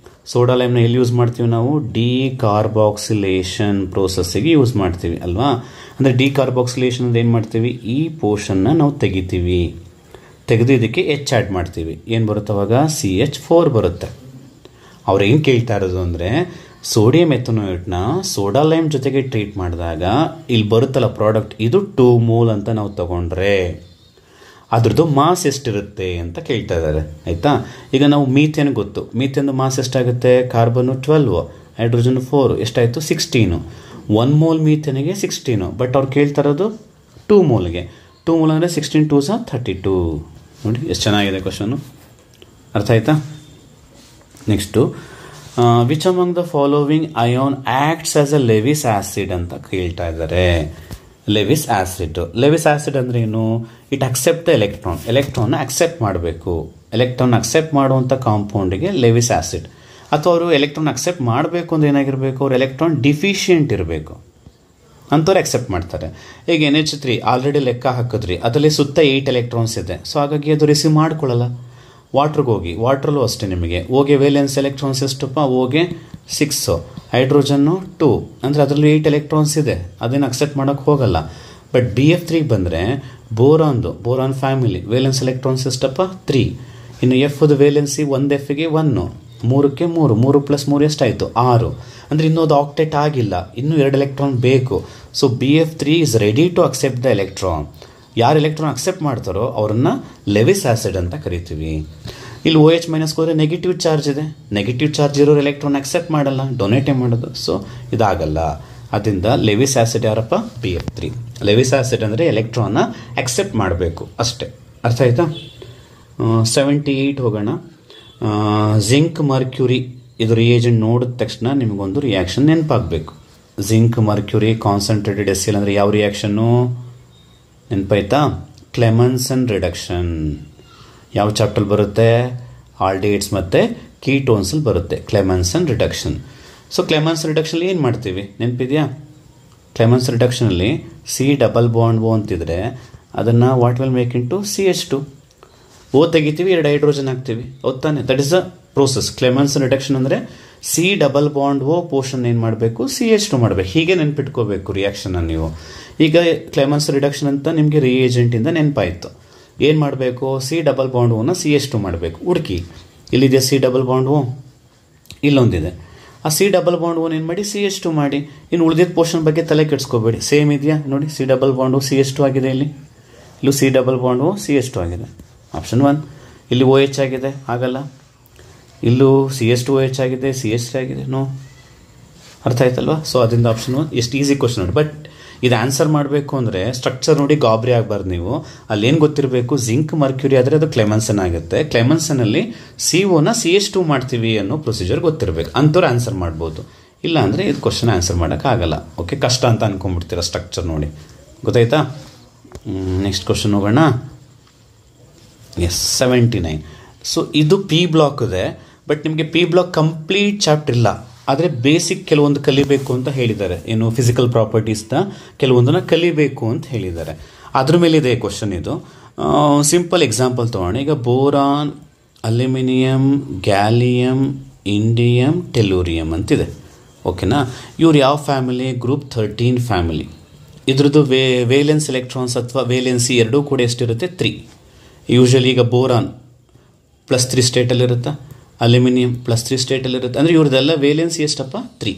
ಸೋಡಾ ಲೈಮ್ನ ಎಲ್ಲಿ ಯೂಸ್ ಮಾಡ್ತೀವಿ ನಾವು, ಡಿಕಾರ್ಬಾಕ್ಸಿಲೇಷನ್ ಪ್ರೋಸೆಸ್ಸಿಗೆ ಯೂಸ್ ಮಾಡ್ತೀವಿ ಅಲ್ವಾ. ಅಂದರೆ ಡಿಕಾರ್ಬಾಕ್ಸಿಲೇಷನ್ ಅಂದರೆ ಏನು ಮಾಡ್ತೀವಿ, ಈ ಪೋರ್ಷನ್ನ ನಾವು ತೆಗಿತೀವಿ, ತೆಗೆದು ಇದಕ್ಕೆ H ಆ್ಯಡ್ ಮಾಡ್ತೀವಿ. ಏನು ಬರುತ್ತೆ ಅವಾಗ, CH4 ಬರುತ್ತೆ. ಅವ್ರು ಏನು ಕೇಳ್ತಾ ಇರೋದು ಅಂದರೆ, ಸೋಡಿಯಂ ಎಥನೋಯೇಟ್ನ ಸೋಡಾ ಲೈಮ್ ಜೊತೆಗೆ ಟ್ರೀಟ್ ಮಾಡಿದಾಗ ಇಲ್ಲಿ ಬರುತ್ತಲ್ಲ ಪ್ರಾಡಕ್ಟ್, ಇದು 2 mole ಅಂತ ನಾವು ತಗೊಂಡ್ರೆ ಅದ್ರದ್ದು ಮಾಸ್ ಎಷ್ಟಿರುತ್ತೆ ಅಂತ ಕೇಳ್ತಾ ಇದ್ದಾರೆ. ಆಯಿತಾ, ಈಗ ನಾವು ಮೀಥೇನ್ ಗೊತ್ತು, ಮೀಥೇನ್ದು ಮಾಸ್ ಎಷ್ಟಾಗುತ್ತೆ? ಕಾರ್ಬನ್ನು 12, ಹೈಡ್ರೋಜನ್ 4, ಎಷ್ಟಾಯಿತು? 16. 1 ಮೋಲ್ ಮೀಥೇನಿಗೆ 16, ಬಟ್ ಅವ್ರು ಕೇಳ್ತಾ ಇರೋದು 2 ಮೋಲ್ಗೆ. 2 ಮೋಲ್ ಅಂದರೆ 16 2 32. ನೋಡಿ ಎಷ್ಟು ಚೆನ್ನಾಗಿದೆ ಕ್ವಶನು, ಅರ್ಥ ಆಯ್ತಾ? Next, which among the following ion acts as a Lewis acid ಅಂತ ಕೇಳ್ತಾ ಇದ್ದಾರೆ. ಲೆವಿಸ್ ಆ್ಯಸಿಡ್ ಅಂದರೆ ಏನು? ಇಟ್ ಅಕ್ಸೆಪ್ಟ್ ದ ಎಲೆಕ್ಟ್ರಾನ್ನ ಅಕ್ಸೆಪ್ಟ್ ಮಾಡಬೇಕು. ಎಲೆಕ್ಟ್ರಾನ್ ಅಕ್ಸೆಪ್ಟ್ ಮಾಡುವಂಥ ಕಾಂಪೌಂಡಿಗೆ ಲೆವಿಸ್ ಆ್ಯಸಿಡ್. ಅಥವಾ ಅವರು ಎಲೆಕ್ಟ್ರಾನ್ ಅಕ್ಸೆಪ್ಟ್ ಮಾಡಬೇಕು ಅಂದ್ರೆ ಏನಾಗಿರಬೇಕು? ಅವ್ರು ಎಲೆಕ್ಟ್ರಾನ್ ಡಿಫಿಷಿಯೆಂಟ್ ಇರಬೇಕು, ಅಂಥವ್ರು ಅಕ್ಸೆಪ್ಟ್ ಮಾಡ್ತಾರೆ. ಈಗ NH3 ಆಲ್ರೆಡಿ ಲೆಕ್ಕ ಹಾಕಿದ್ರಿ, ಅದರಲ್ಲಿ ಸುತ್ತ 8 ಎಲೆಕ್ಟ್ರಾನ್ಸ್ ಇದೆ. ಸೊ ಹಾಗಾಗಿ ಅದು ರಿಸೀವ್ ಮಾಡ್ಕೊಳ್ಳಲ್ಲ. ವಾಟ್ರಿಗೆ ಹೋಗಿ, ವಾಟ್ರಲ್ಲೂ ಅಷ್ಟೇ ನಿಮಗೆ ಓಗೆ ವೇಲೆನ್ಸ್ ಎಲೆಕ್ಟ್ರಾನ್ಸ್ ಎಷ್ಟಪ್ಪ? ಓಗೆ 6, ಹೈಡ್ರೋಜನ್ನು 2, ಅಂದರೆ ಅದರಲ್ಲಿ 8 ಎಲೆಕ್ಟ್ರಾನ್ಸ್ ಇದೆ, ಅದನ್ನು ಅಕ್ಸೆಪ್ಟ್ ಮಾಡೋಕ್ಕೆ ಹೋಗಲ್ಲ. ಬಟ್ BF3 ಬಂದರೆ ಬೋರಾನ್ ಫ್ಯಾಮಿಲಿ ವೇಲೆನ್ಸ್ ಎಲೆಕ್ಟ್ರಾನ್ಸ್ ಎಷ್ಟಪ್ಪ? 3. ಇನ್ನು ಎಫ್ದು ವೇಲೆನ್ಸಿ 1 Fಗೆ 1, 3ಕ್ಕೆ 3, 3 + 3 ಎಷ್ಟಾಯಿತು? 6. ಅಂದರೆ ಇನ್ನೂ ಅದು ಆಕ್ಟೇಟ್ ಆಗಿಲ್ಲ, ಇನ್ನೂ 2 ಎಲೆಕ್ಟ್ರಾನ್ ಬೇಕು. So BF3 is ready to accept the electron. ಯಾರು ಎಲೆಕ್ಟ್ರಾನ್ ಅಕ್ಸೆಪ್ಟ್ ಮಾಡ್ತಾರೋ ಅವ್ರನ್ನ ಲೆವಿಸ್ ಆ್ಯಸಿಡ್ ಅಂತ ಕರಿತೀವಿ. ಇಲ್ಲಿ OH- ಹೋದರೆ ನೆಗೆಟಿವ್ ಚಾರ್ಜ್ ಇದೆ, ನೆಗೆಟಿವ್ ಚಾರ್ಜ್ ಇರೋರು ಎಲೆಕ್ಟ್ರಾನ್ ಅಕ್ಸೆಪ್ಟ್ ಮಾಡಲ್ಲ, ಡೊನೇಟೇ ಮಾಡೋದು. ಸೊ ಇದಾಗಲ್ಲ. ಅದರಿಂದ ಲೆವಿಸ್ ಆ್ಯಸಿಡ್ ಯಾರಪ್ಪ? BF3. ಲೆವಿಸ್ ಆ್ಯಸಿಡ್ ಅಂದರೆ ಎಲೆಕ್ಟ್ರಾನ್ನ ಅಕ್ಸೆಪ್ಟ್ ಮಾಡಬೇಕು ಅಷ್ಟೇ, ಅರ್ಥ ಆಯ್ತಾ? 78 ಹೋಗೋಣ. ಜಿಂಕ್ ಮರ್ಕ್ಯೂರಿ ಇದು ರಿಯೇಜೆಂಟ್ ನೋಡಿದ ತಕ್ಷಣ ನಿಮಗೊಂದು ರಿಯಾಕ್ಷನ್ ನೆನಪಾಗಬೇಕು. ಜಿಂಕ್ ಮರ್ಕ್ಯೂರಿ ಕಾನ್ಸಂಟ್ರೇಟೆಡ್ HCl ಅಂದರೆ ಯಾವ ರಿಯಾಕ್ಷನ್ನು ನೆನಪಾಯ್ತಾ? Clemmensen reduction. ಯಾವ ಚಾಪ್ಟರ್ ಬರುತ್ತೆ? ಆಲ್ಡಿಹೈಡ್ಸ್ ಮತ್ತು ಕೀಟೋನ್ಸಲ್ಲಿ ಬರುತ್ತೆ ಕ್ಲೆಮೆನ್ಸನ್ ರಿಡಕ್ಷನ್. ಸೊ ಕ್ಲೆಮೆನ್ಸನ್ ರಿಡಕ್ಷನಲ್ಲಿ ಏನು ಮಾಡ್ತೀವಿ ನೆನಪಿದೆಯಾ? ಕ್ಲೆಮೆನ್ಸನ್ ರಿಡಕ್ಷನಲ್ಲಿ C+O ಅಂತಿದ್ರೆ ಅದನ್ನು what will make into CH2. O ತೆಗಿತೀವಿ, 2 ಹೈಡ್ರೋಜನ್ ಹಾಕ್ತೀವಿ, ಹೌದಾನೆ? That is the process. Clemmensen reduction ಅಂದರೆ C+O ಪೋರ್ಷನ್ ಏನು ಮಾಡಬೇಕು? CH2 ಮಾಡಬೇಕು. ಹೀಗೆ ನೆನ್ಪಿಟ್ಕೋಬೇಕು ರಿಯಾಕ್ಷನ್ನ ನೀವು. ಈಗ ಕ್ಲೆಮೆನ್ಸನ್ ರಿಡಕ್ಷನ್ ಅಂತ ನಿಮಗೆ ರಿಯೇಜೆಂಟಿಂದ ನೆನಪಾಯಿತು. ಏನು ಮಾಡಬೇಕು? C+O CH2 ಮಾಡಬೇಕು. ಹುಡುಕಿ, ಇಲ್ಲಿದೆ C+O, ಇಲ್ಲೊಂದಿದೆ. ಆ C+O ಏನು ಮಾಡಿ? CH2 ಮಾಡಿ. ಇನ್ನು ಉಳಿದಿದ್ದ ಪೋರ್ಷನ್ ಬಗ್ಗೆ ತಲೆ ಕೆಡಿಸ್ಕೋಬೇಡಿ. ಸೇಮ್ ಇದೆಯಾ ನೋಡಿ, C+O CH2 ಆಗಿದೆ. ಇಲ್ಲೂ C+O CH2 ಆಗಿದೆ. ಆಪ್ಷನ್ 1. ಇಲ್ಲಿ OH ಆಗಿದೆ, ಆಗಲ್ಲ. ಇಲ್ಲೂ CH2OH ಆಗಿದೆ, CH3 ಆಗಿದೆ, ನೋ. ಅರ್ಥ ಆಯ್ತಲ್ವಾ? ಸೊ ಅದರಿಂದ ಆಪ್ಷನ್ 1 ಎಷ್ಟು ಈಸಿ ಕ್ವಶನ್ ನೋಡಿ. ಬಟ್ ಇದು ಆನ್ಸರ್ ಮಾಡಬೇಕು ಅಂದರೆ ಸ್ಟ್ರಕ್ಚರ್ ನೋಡಿ ಗಾಬರಿ ಆಗಬಾರ್ದು ನೀವು. ಅಲ್ಲೇನು ಗೊತ್ತಿರಬೇಕು? ಜಿಂಕ್ ಮರ್ಕ್ಯೂರಿ ಆದರೆ ಅದು ಕ್ಲೆಮೆನ್ಸನ್ ಆಗುತ್ತೆ. ಕ್ಲೆಮೆನ್ಸನಲ್ಲಿ CO CH2 ಮಾಡ್ತೀವಿ ಅನ್ನೋ ಪ್ರೊಸೀಜರ್ ಗೊತ್ತಿರಬೇಕು. ಅಂಥವ್ರು ಆನ್ಸರ್ ಮಾಡ್ಬೋದು. ಇಲ್ಲ ಅಂದರೆ ಇದು ಕ್ವಶನ್ ಆನ್ಸರ್ ಮಾಡೋಕ್ಕಾಗಲ್ಲ. ಓಕೆ, ಕಷ್ಟ ಅಂತ ಅಂದ್ಕೊಂಡ್ಬಿಡ್ತೀರ ಸ್ಟ್ರಕ್ಚರ್ ನೋಡಿ. ಗೊತ್ತಾಯ್ತಾ? ನೆಕ್ಸ್ಟ್ ಕ್ವಶನ್ ಹೋಗೋಣ. 79. ಸೊ ಇದು P ಬ್ಲಾಕ್ ಇದೆ, ಬಟ್ ನಿಮಗೆ P ಬ್ಲಾಕ್ ಕಂಪ್ಲೀಟ್ ಚಾಪ್ಟರ್ ಇಲ್ಲ. ಆದರೆ ಬೇಸಿಕ್ ಕೆಲವೊಂದು ಕಲಿಬೇಕು ಅಂತ ಹೇಳಿದ್ದಾರೆ. ಏನು? ಫಿಸಿಕಲ್ ಪ್ರಾಪರ್ಟೀಸ್ನ ಕೆಲವೊಂದನ್ನು ಕಲಿಬೇಕು ಅಂತ ಹೇಳಿದ್ದಾರೆ. ಅದ್ರ ಮೇಲಿದೆ ಕ್ವಶನ್ ಇದು. ಸಿಂಪಲ್ ಎಕ್ಸಾಂಪಲ್ ತೊಗೊಳ್ಳೋಣ. ಈಗ ಬೋರಾನ್, ಅಲ್ಯೂಮಿನಿಯಂ, ಗ್ಯಾಲಿಯಂ, ಇಂಡಿಯಂ, ಟೆಲೂರಿಯಂ ಅಂತಿದೆ. ಓಕೆನಾ? ಇವ್ರು ಯಾವ ಫ್ಯಾಮಿಲಿ? Group 13 family. ಇದ್ರದ್ದು ವೇಲೆನ್ಸ್ ಎಲೆಕ್ಟ್ರಾನ್ಸ್ ಅಥವಾ ವೇಲೆನ್ಸಿ ಎರಡೂ ಕೂಡ ಎಷ್ಟಿರುತ್ತೆ? 3. ಯೂಶಲಿ ಈಗ ಬೋರಾನ್ +3 ಸ್ಟೇಟಲ್ಲಿರುತ್ತಾ, ಅಲ್ಯೂಮಿನಿಯಂ +3 ಸ್ಟೇಟಲ್ಲಿರುತ್ತೆ. ಅಂದರೆ ಇವ್ರದ್ದೆಲ್ಲ ವೇಲೆನ್ಸಿ ಎಷ್ಟಪ್ಪ? 3.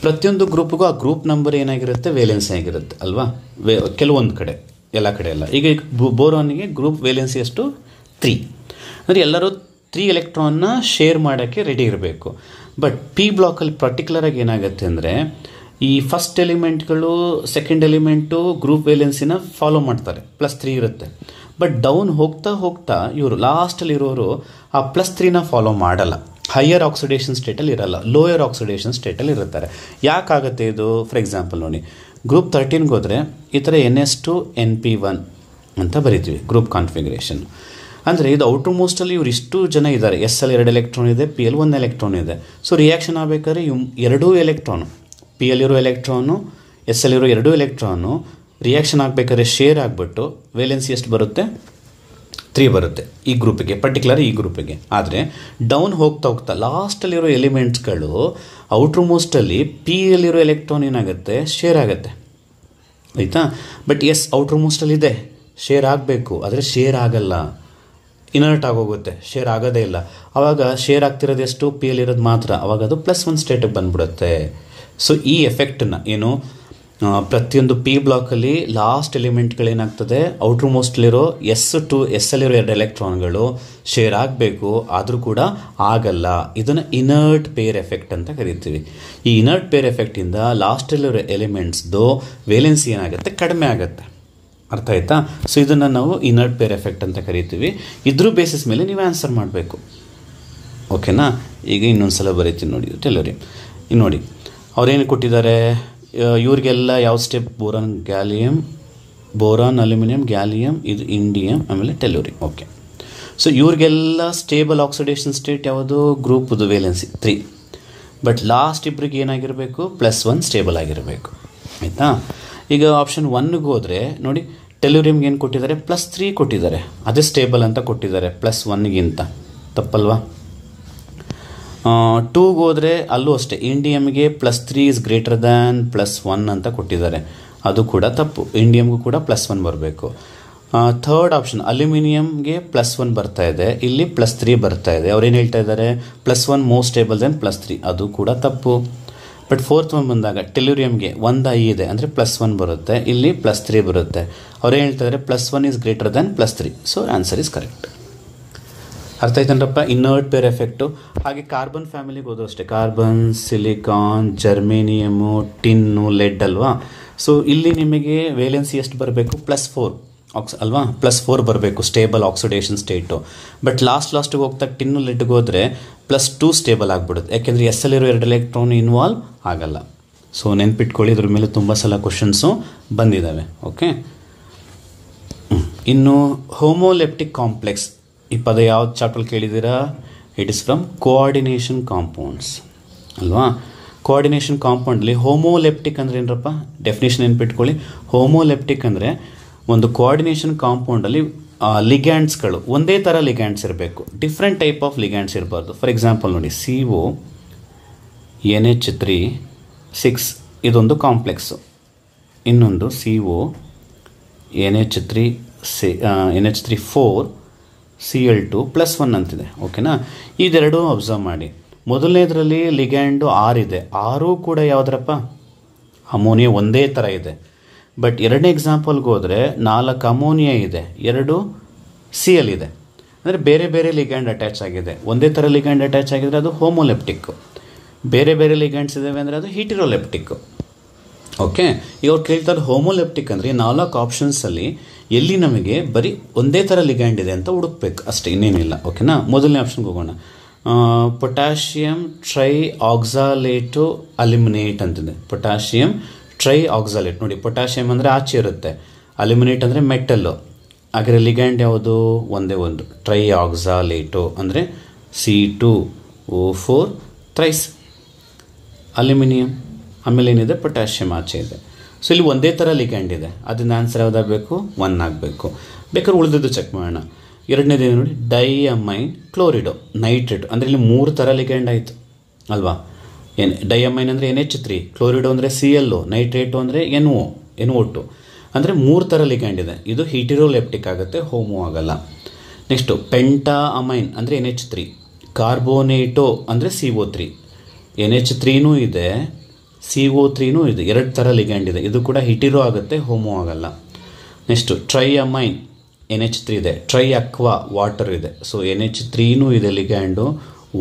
ಪ್ರತಿಯೊಂದು ಗ್ರೂಪ್ಗೂ ಆ ಗ್ರೂಪ್ ನಂಬರ್ ಏನಾಗಿರುತ್ತೆ? ವೇಲೆನ್ಸಿ ಆಗಿರುತ್ತೆ ಅಲ್ವಾ? ಕೆಲವೊಂದು ಕಡೆ, ಎಲ್ಲ ಕಡೆ ಅಲ್ಲ. ಈಗ ಬೋರಾನಿಗೆ ಗ್ರೂಪ್ ವೇಲೆನ್ಸಿ ಎಷ್ಟು? 3. ಅಂದರೆ ಎಲ್ಲರೂ 3 ಎಲೆಕ್ಟ್ರಾನ್ನ ಶೇರ್ ಮಾಡೋಕ್ಕೆ ರೆಡಿ ಇರಬೇಕು. ಬಟ್ P ಬ್ಲಾಕಲ್ಲಿ ಪರ್ಟಿಕ್ಯುಲರಾಗಿ ಏನಾಗುತ್ತೆ ಅಂದರೆ ಈ ಫಸ್ಟ್ ಎಲಿಮೆಂಟ್ಗಳು ಸೆಕೆಂಡ್ ಎಲಿಮೆಂಟು ಗ್ರೂಪ್ ವೇಲೆನ್ಸಿನ ಫಾಲೋ ಮಾಡ್ತಾರೆ, +3 ಇರುತ್ತೆ. ಬಟ್ ಡೌನ್ ಹೋಗ್ತಾ ಹೋಗ್ತಾ ಇವರು ಲಾಸ್ಟಲ್ಲಿರೋರು ಆ +3ನ ಫಾಲೋ ಮಾಡಲ್ಲ. ಹೈಯರ್ ಆಕ್ಸಿಡೇಷನ್ ಸ್ಟೇಟಲ್ಲಿ ಇರಲ್ಲ, ಲೋಯರ್ ಆಕ್ಸಿಡೇಷನ್ ಸ್ಟೇಟಲ್ಲಿ ಇರ್ತಾರೆ. ಯಾಕಾಗುತ್ತೆ ಇದು? ಫಾರ್ ಎಕ್ಸಾಂಪಲ್ ನೋಡಿ, ಗ್ರೂಪ್ 13ಗೆ ಹೋದರೆ ಈ ಥರ NS2NP1 ಅಂತ ಬರಿತೀವಿ ಗ್ರೂಪ್ ಕಾನ್ಫಿಗರೇಷನ್. ಅಂದರೆ ಇದು ಔಟರ್ ಮೋಸ್ಟಲ್ಲಿ ಇವ್ರು ಇಷ್ಟು ಜನ ಇದ್ದಾರೆ. SL 2 ಎಲೆಕ್ಟ್ರಾನ್ ಇದೆ, PL 1 ಎಲೆಕ್ಟ್ರಾನ್ ಇದೆ. ಸೊ ರಿಯಾಕ್ಷನ್ ಆಗಬೇಕಾದ್ರೆ ಎರಡೂ ಎಲೆಕ್ಟ್ರಾನು, PL ಇರೋ ಎಲೆಕ್ಟ್ರಾನು, SL ಇರೋ 2 ಎಲೆಕ್ಟ್ರಾನು ರಿಯಾಕ್ಷನ್ ಆಗಬೇಕಾದ್ರೆ ಶೇರ್ ಆಗಿಬಿಟ್ಟು ವೇಲೆನ್ಸಿ ಎಷ್ಟು ಬರುತ್ತೆ? 3 ಬರುತ್ತೆ ಈ ಗ್ರೂಪಿಗೆ, ಪರ್ಟಿಕ್ಯುಲರ್ ಈ ಗ್ರೂಪಿಗೆ. ಆದರೆ ಡೌನ್ ಹೋಗ್ತಾ ಹೋಗ್ತಾ ಲಾಸ್ಟಲ್ಲಿರೋ ಎಲಿಮೆಂಟ್ಸ್ಗಳು ಔಟರ್ ಮೋಸ್ಟಲ್ಲಿ PL ಇರೋ ಎಲೆಕ್ಟ್ರಾನ್ ಏನಾಗುತ್ತೆ? ಶೇರ್ ಆಗುತ್ತೆ, ಆಯಿತಾ? ಬಟ್ ಔಟರ್ ಮೋಸ್ಟಲ್ಲಿದೆ, ಶೇರ್ ಆಗಬೇಕು, ಆದರೆ ಶೇರ್ ಆಗಲ್ಲ, ಇನರ್ಟ್ ಆಗೋಗುತ್ತೆ, ಶೇರ್ ಆಗೋದೇ ಇಲ್ಲ. ಆವಾಗ ಶೇರ್ ಆಗ್ತಿರೋದು ಎಷ್ಟು? PL ಇರೋದು ಮಾತ್ರ. ಆವಾಗ ಅದು +1 ಸ್ಟೇಟಿಗೆ ಬಂದ್ಬಿಡುತ್ತೆ. ಸೊ ಈ ಎಫೆಕ್ಟನ್ನು ಏನು ಪ್ರತಿಯೊಂದು ಪಿ ಬ್ಲಾಕಲ್ಲಿ ಲಾಸ್ಟ್ ಎಲಿಮೆಂಟ್ಗಳೇನಾಗ್ತದೆ ಔಟ್ರ್ ಮೋಸ್ಟ್ಲಿರೋ ಎಸ್ಸಲ್ಲಿರೋ 2 ಎಲೆಕ್ಟ್ರಾನ್ಗಳು ಶೇರ್ ಆಗಬೇಕು, ಆದರೂ ಕೂಡ ಆಗಲ್ಲ. ಇದನ್ನು ಇನರ್ಟ್ ಪೇರ್ ಎಫೆಕ್ಟ್ ಅಂತ ಕರಿತೀವಿ. ಈ ಇನರ್ಟ್ ಪೇರ್ ಎಫೆಕ್ಟಿಂದ ಲಾಸ್ಟಲ್ಲಿರೋ ಎಲಿಮೆಂಟ್ಸ್ದು ವೇಲೆನ್ಸಿ ಏನಾಗುತ್ತೆ, ಕಡಿಮೆ ಆಗುತ್ತೆ. ಅರ್ಥ ಆಯ್ತಾ? ಸೊ ಇದನ್ನು ನಾವು ಇನರ್ಟ್ ಪೇರ್ ಎಫೆಕ್ಟ್ ಅಂತ ಕರಿತೀವಿ. ಇದ್ರ ಬೇಸಿಸ್ ಮೇಲೆ ನೀವು ಆನ್ಸರ್ ಮಾಡಬೇಕು. ಓಕೆನಾ? ಈಗ ಇನ್ನೊಂದು ಸಲ ಬರೀತೀನಿ ನೋಡಿ. ಟೆಲ್ಲೂರಿಯಂ ಇನ್ನು ನೋಡಿ, ಅವ್ರೇನು ಕೊಟ್ಟಿದ್ದಾರೆ, ಇವ್ರಿಗೆಲ್ಲ ಯಾವ step, boron gallium, boron aluminium, gallium, ಇದು ಇಂಡಿಯಂ, ಆಮೇಲೆ ಟೆಲ್ಲೂರಿಯಂ. ಓಕೆ, ಸೊ ಇವ್ರಿಗೆಲ್ಲ ಸ್ಟೇಬಲ್ ಆಕ್ಸಿಡೇಷನ್ ಸ್ಟೇಟ್ ಯಾವುದು, ಗ್ರೂಪ್ದು ವೇಲೆನ್ಸಿ 3. ಬಟ್ ಲಾಸ್ಟ್ ಇಬ್ಬರಿಗೆ ಏನಾಗಿರಬೇಕು, +1 ಸ್ಟೇಬಲ್ ಆಗಿರಬೇಕು. ಆಯಿತಾ? ಈಗ ಆಪ್ಷನ್ 1ಗೆ ಹೋದರೆ ನೋಡಿ, ಟೆಲ್ಲೂರಿಯಂಗೆ ಏನು ಕೊಟ್ಟಿದ್ದಾರೆ, +3 ಕೊಟ್ಟಿದ್ದಾರೆ. ಅದೇ ಸ್ಟೇಬಲ್ ಅಂತ ಕೊಟ್ಟಿದ್ದಾರೆ +1ಗಿಂತ. ತಪ್ಪಲ್ವಾ? 2ಗೆ ಹೋದರೆ ಅಲ್ಲೂ ಅಷ್ಟೇ, ಇಂಡಿಯಮ್ಗೆ +3 ಇಸ್ ಗ್ರೇಟರ್ ದ್ಯಾನ್ +1 ಅಂತ ಕೊಟ್ಟಿದ್ದಾರೆ. ಅದು ಕೂಡ ತಪ್ಪು. ಇಂಡಿಯಮ್ಗೂ ಕೂಡ +1 ಬರಬೇಕು. ಥರ್ಡ್ ಆಪ್ಷನ್ ಅಲ್ಯೂಮಿನಿಯಂಗೆ +1 ಬರ್ತಾ ಇದೆ, ಇಲ್ಲಿ +3 ಬರ್ತಾ ಇದೆ. ಅವ್ರೇನು ಹೇಳ್ತಾ ಇದ್ದಾರೆ, +1 ಮೋರ್ ಸ್ಟೇಬಲ್ ದೆನ್ +3. ಅದು ಕೂಡ ತಪ್ಪು. ಬಟ್ ಫೋರ್ತ್ ಒನ್ ಬಂದಾಗ ಟೆಲ್ಲೂರಿಯಂಗೆ 1 I ಇದೆ, ಅಂದರೆ +1 ಬರುತ್ತೆ, ಇಲ್ಲಿ +3 ಬರುತ್ತೆ. ಅವ್ರೇನು ಹೇಳ್ತಾ ಇದ್ದಾರೆ, +1 is greater than +3. So answer is correct. ಅರ್ಥ ಆಯ್ತಂದ್ರಪ್ಪ? Inert pair effect. ಹಾಗೆ ಕಾರ್ಬನ್ ಫ್ಯಾಮಿಲಿಗೆ ಹೋದ್ರು ಅಷ್ಟೇ, carbon, silicon, germanium, tin, lead ಅಲ್ವಾ. ಸೊ ಇಲ್ಲಿ ನಿಮಗೆ ವೇಲೆನ್ಸಿ ಎಷ್ಟು ಬರಬೇಕು, +4 ಅಲ್ವಾ, +4 ಬರಬೇಕು ಸ್ಟೇಬಲ್ ಆಕ್ಸಿಡೇಷನ್ ಸ್ಟೇಟು. ಬಟ್ ಲಾಸ್ಟಿಗೆ ಹೋಗ್ತಾ ಟಿನ್ನು, ಲೆಡ್ಗೆ ಹೋದರೆ +2 ಸ್ಟೇಬಲ್ ಆಗಿಬಿಡುತ್ತೆ. ಯಾಕೆಂದರೆ ಎಸ್ಸಲ್ಲಿರೋ 2 ಎಲೆಕ್ಟ್ರಾನ್ ಇನ್ವಾಲ್ವ್ ಆಗಲ್ಲ. ಸೊ ನೆನ್ಪಿಟ್ಕೊಳ್ಳಿ, ಇದ್ರ ಮೇಲೆ ತುಂಬ ಸಲ ಕ್ವಶನ್ಸು ಬಂದಿದ್ದಾವೆ. ಓಕೆ, ಇನ್ನು ಹೋಮೋಲೆಪ್ಟಿಕ್ ಕಾಂಪ್ಲೆಕ್ಸ್, ಈ ಪದ ಯಾವ ಚಾಪ್ಟರ್ ಕೇಳಿದ್ದೀರಾ? It is from coordination compounds ಅಲ್ವಾ. ಕೋಆರ್ಡಿನೇಷನ್ ಕಾಂಪೌಂಡಲ್ಲಿ ಹೋಮೋಲೆಪ್ಟಿಕ್ ಅಂದರೆ ಏನರಪ್ಪ, ಡೆಫಿನೇಷನ್ ನೆನ್ಪಿಟ್ಕೊಳ್ಳಿ. ಹೋಮೋಲೆಪ್ಟಿಕ್ ಅಂದರೆ ಒಂದು ಕೋಆರ್ಡಿನೇಷನ್ ಕಾಂಪೌಂಡಲ್ಲಿ ಲಿಗ್ಯಾಂಡ್ಸ್ಗಳು ಒಂದೇ ಥರ ಲಿಗ್ಯಾಂಡ್ಸ್ ಇರಬೇಕು, ಡಿಫ್ರೆಂಟ್ ಟೈಪ್ ಆಫ್ ಲಿಗ್ಯಾಂಡ್ಸ್ ಇರಬಾರ್ದು. ಫಾರ್ ಎಕ್ಸಾಂಪಲ್ ನೋಡಿ, CO NH3 6 ಇದೊಂದು ಕಾಂಪ್ಲೆಕ್ಸು, ಇನ್ನೊಂದು CO NH3 4 Cl2 +1 ಅಂತಿದೆ. ಓಕೆನಾ? ಇದೆರಡು ಅಬ್ಸರ್ವ್ ಮಾಡಿ. ಮೊದಲನೇದರಲ್ಲಿ ಲಿಗ್ಯಾಂಡು 6 ಇದೆ, 6 ಕೂಡ ಯಾವುದ್ರಪ್ಪ, ಅಮೋನಿಯಾ ಒಂದೇ ಥರ ಇದೆ. ಬಟ್ ಎರಡನೇ ಎಕ್ಸಾಂಪಲ್ಗೆ ಹೋದರೆ 4 ಅಮೋನಿಯಾ ಇದೆ, 2 Cl ಇದೆ. ಅಂದರೆ ಬೇರೆ ಬೇರೆ ಲಿಗ್ಯಾಂಡ್ ಅಟ್ಯಾಚ್ ಆಗಿದೆ. ಒಂದೇ ಥರ ಲಿಗ್ಯಾಂಡ್ ಅಟ್ಯಾಚ್ ಆಗಿದ್ರೆ ಅದು ಹೋಮೋಲೆಪ್ಟಿಕ್ಕು, ಬೇರೆ ಬೇರೆ ಲಿಗ್ಯಾಂಡ್ಸ್ ಇದ್ದಾವೆ ಅಂದರೆ ಅದು ಹೀಟಿರೋಲೆಪ್ಟಿಕ್ಕು. ಓಕೆ, ಈಗ ಅವ್ರು ಕೇಳ್ತಾರೆ ಹೋಮೋಲೆಪ್ಟಿಕ್ ಅಂದರೆ 4 ಆಪ್ಷನ್ಸಲ್ಲಿ ಎಲ್ಲಿ ನಮಗೆ ಬರೀ ಒಂದೇ ಥರ ಲಿಗ್ಯಾಂಡ್ ಇದೆ ಅಂತ ಹುಡುಕ್ಬೇಕು ಅಷ್ಟೇ, ಇನ್ನೇನಿಲ್ಲ. ಓಕೆನಾ? ಮೊದಲನೇ ಆಪ್ಷನ್ಗೆ ಹೋಗೋಣ. ಪೊಟ್ಯಾಷಿಯಂ ಟ್ರೈ ಆಕ್ಸಾಲೇಟು ಅಲ್ಯೂಮಿನೇಟ್ ಅಂತಿದೆ. ಪೊಟ್ಯಾಷಿಯಂ ಟ್ರೈ ಆಕ್ಸಾಲೇಟ್ ನೋಡಿ, ಪೊಟ್ಯಾಷಿಯಂ ಅಂದರೆ ಆಚೆ ಇರುತ್ತೆ, ಅಲ್ಯೂಮಿನೇಟ್ ಅಂದರೆ ಮೆಟಲ್ಲು. ಹಾಗೆ ಲಿಗ್ಯಾಂಡ್ ಯಾವುದು, ಒಂದೇ ಒಂದು, ಟ್ರೈ ಆಕ್ಸಾಲೇಟು ಅಂದರೆ C2O4 ಥ್ರೈಸ್ ಅಲ್ಯೂಮಿನಿಯಂ. ಆಮೇಲೆ ಏನಿದೆ, ಪೊಟ್ಯಾಷಿಯಂ ಆಚೆ ಇದೆ. ಸೊ ಇಲ್ಲಿ ಒಂದೇ ಥರ ಲಿಗ್ಯಾಂಡ್ ಇದೆ, ಅದನ್ನ ಆನ್ಸರ್ ಯಾವುದಾಗಬೇಕು, 1 ಆಗಬೇಕು. ಬೇಕಾದ್ರೆ ಉಳಿದಿದ್ದು ಚೆಕ್ ಮಾಡೋಣ. ಎರಡನೇದೇನು ನೋಡಿ, ಡೈಅಮೈನ್ ಕ್ಲೋರಿಡೋ ನೈಟ್ರೇಟ್, ಅಂದರೆ ಇಲ್ಲಿ 3 ಥರ ಲಿಗ್ಯಾಂಡ್ ಆಯಿತು ಅಲ್ವಾ. ಡೈಅಮೈನ್ ಅಂದರೆ NH3, ಕ್ಲೋರಿಡೋ ಅಂದರೆ Cl, ನೈಟ್ರೇಟು ಅಂದರೆ NO2, ಅಂದರೆ 3 ಥರ ಲಿಗ್ಯಾಂಡ್ ಇದೆ. ಇದು ಹೀಟಿರೋಲೆಪ್ಟಿಕ್ ಆಗುತ್ತೆ, ಹೋಮೋ ಆಗಲ್ಲ. ನೆಕ್ಸ್ಟು ಪೆಂಟಾಅಮೈನ್ ಅಂದರೆ NH3, ಕಾರ್ಬೋನೇಟೋ ಅಂದರೆ CO3, NH3ನೂ ಇದೆ, CO3ನೂ ಇದೆ, 2 ಥರ ಲಿಗ್ಯಾಂಡ್ ಇದೆ. ಇದು ಕೂಡ ಹಿಟಿರೋ ಆಗುತ್ತೆ, ಹೋಮೋ ಆಗಲ್ಲ. ನೆಕ್ಸ್ಟು ಟ್ರೈಅಮೈನ್ NH3 ಇದೆ, ಟ್ರೈ ಅಕ್ವಾ ವಾಟರ್ ಇದೆ. ಸೊ NH3ನೂ ಇದೆ ಲಿಗ್ಯಾಂಡು,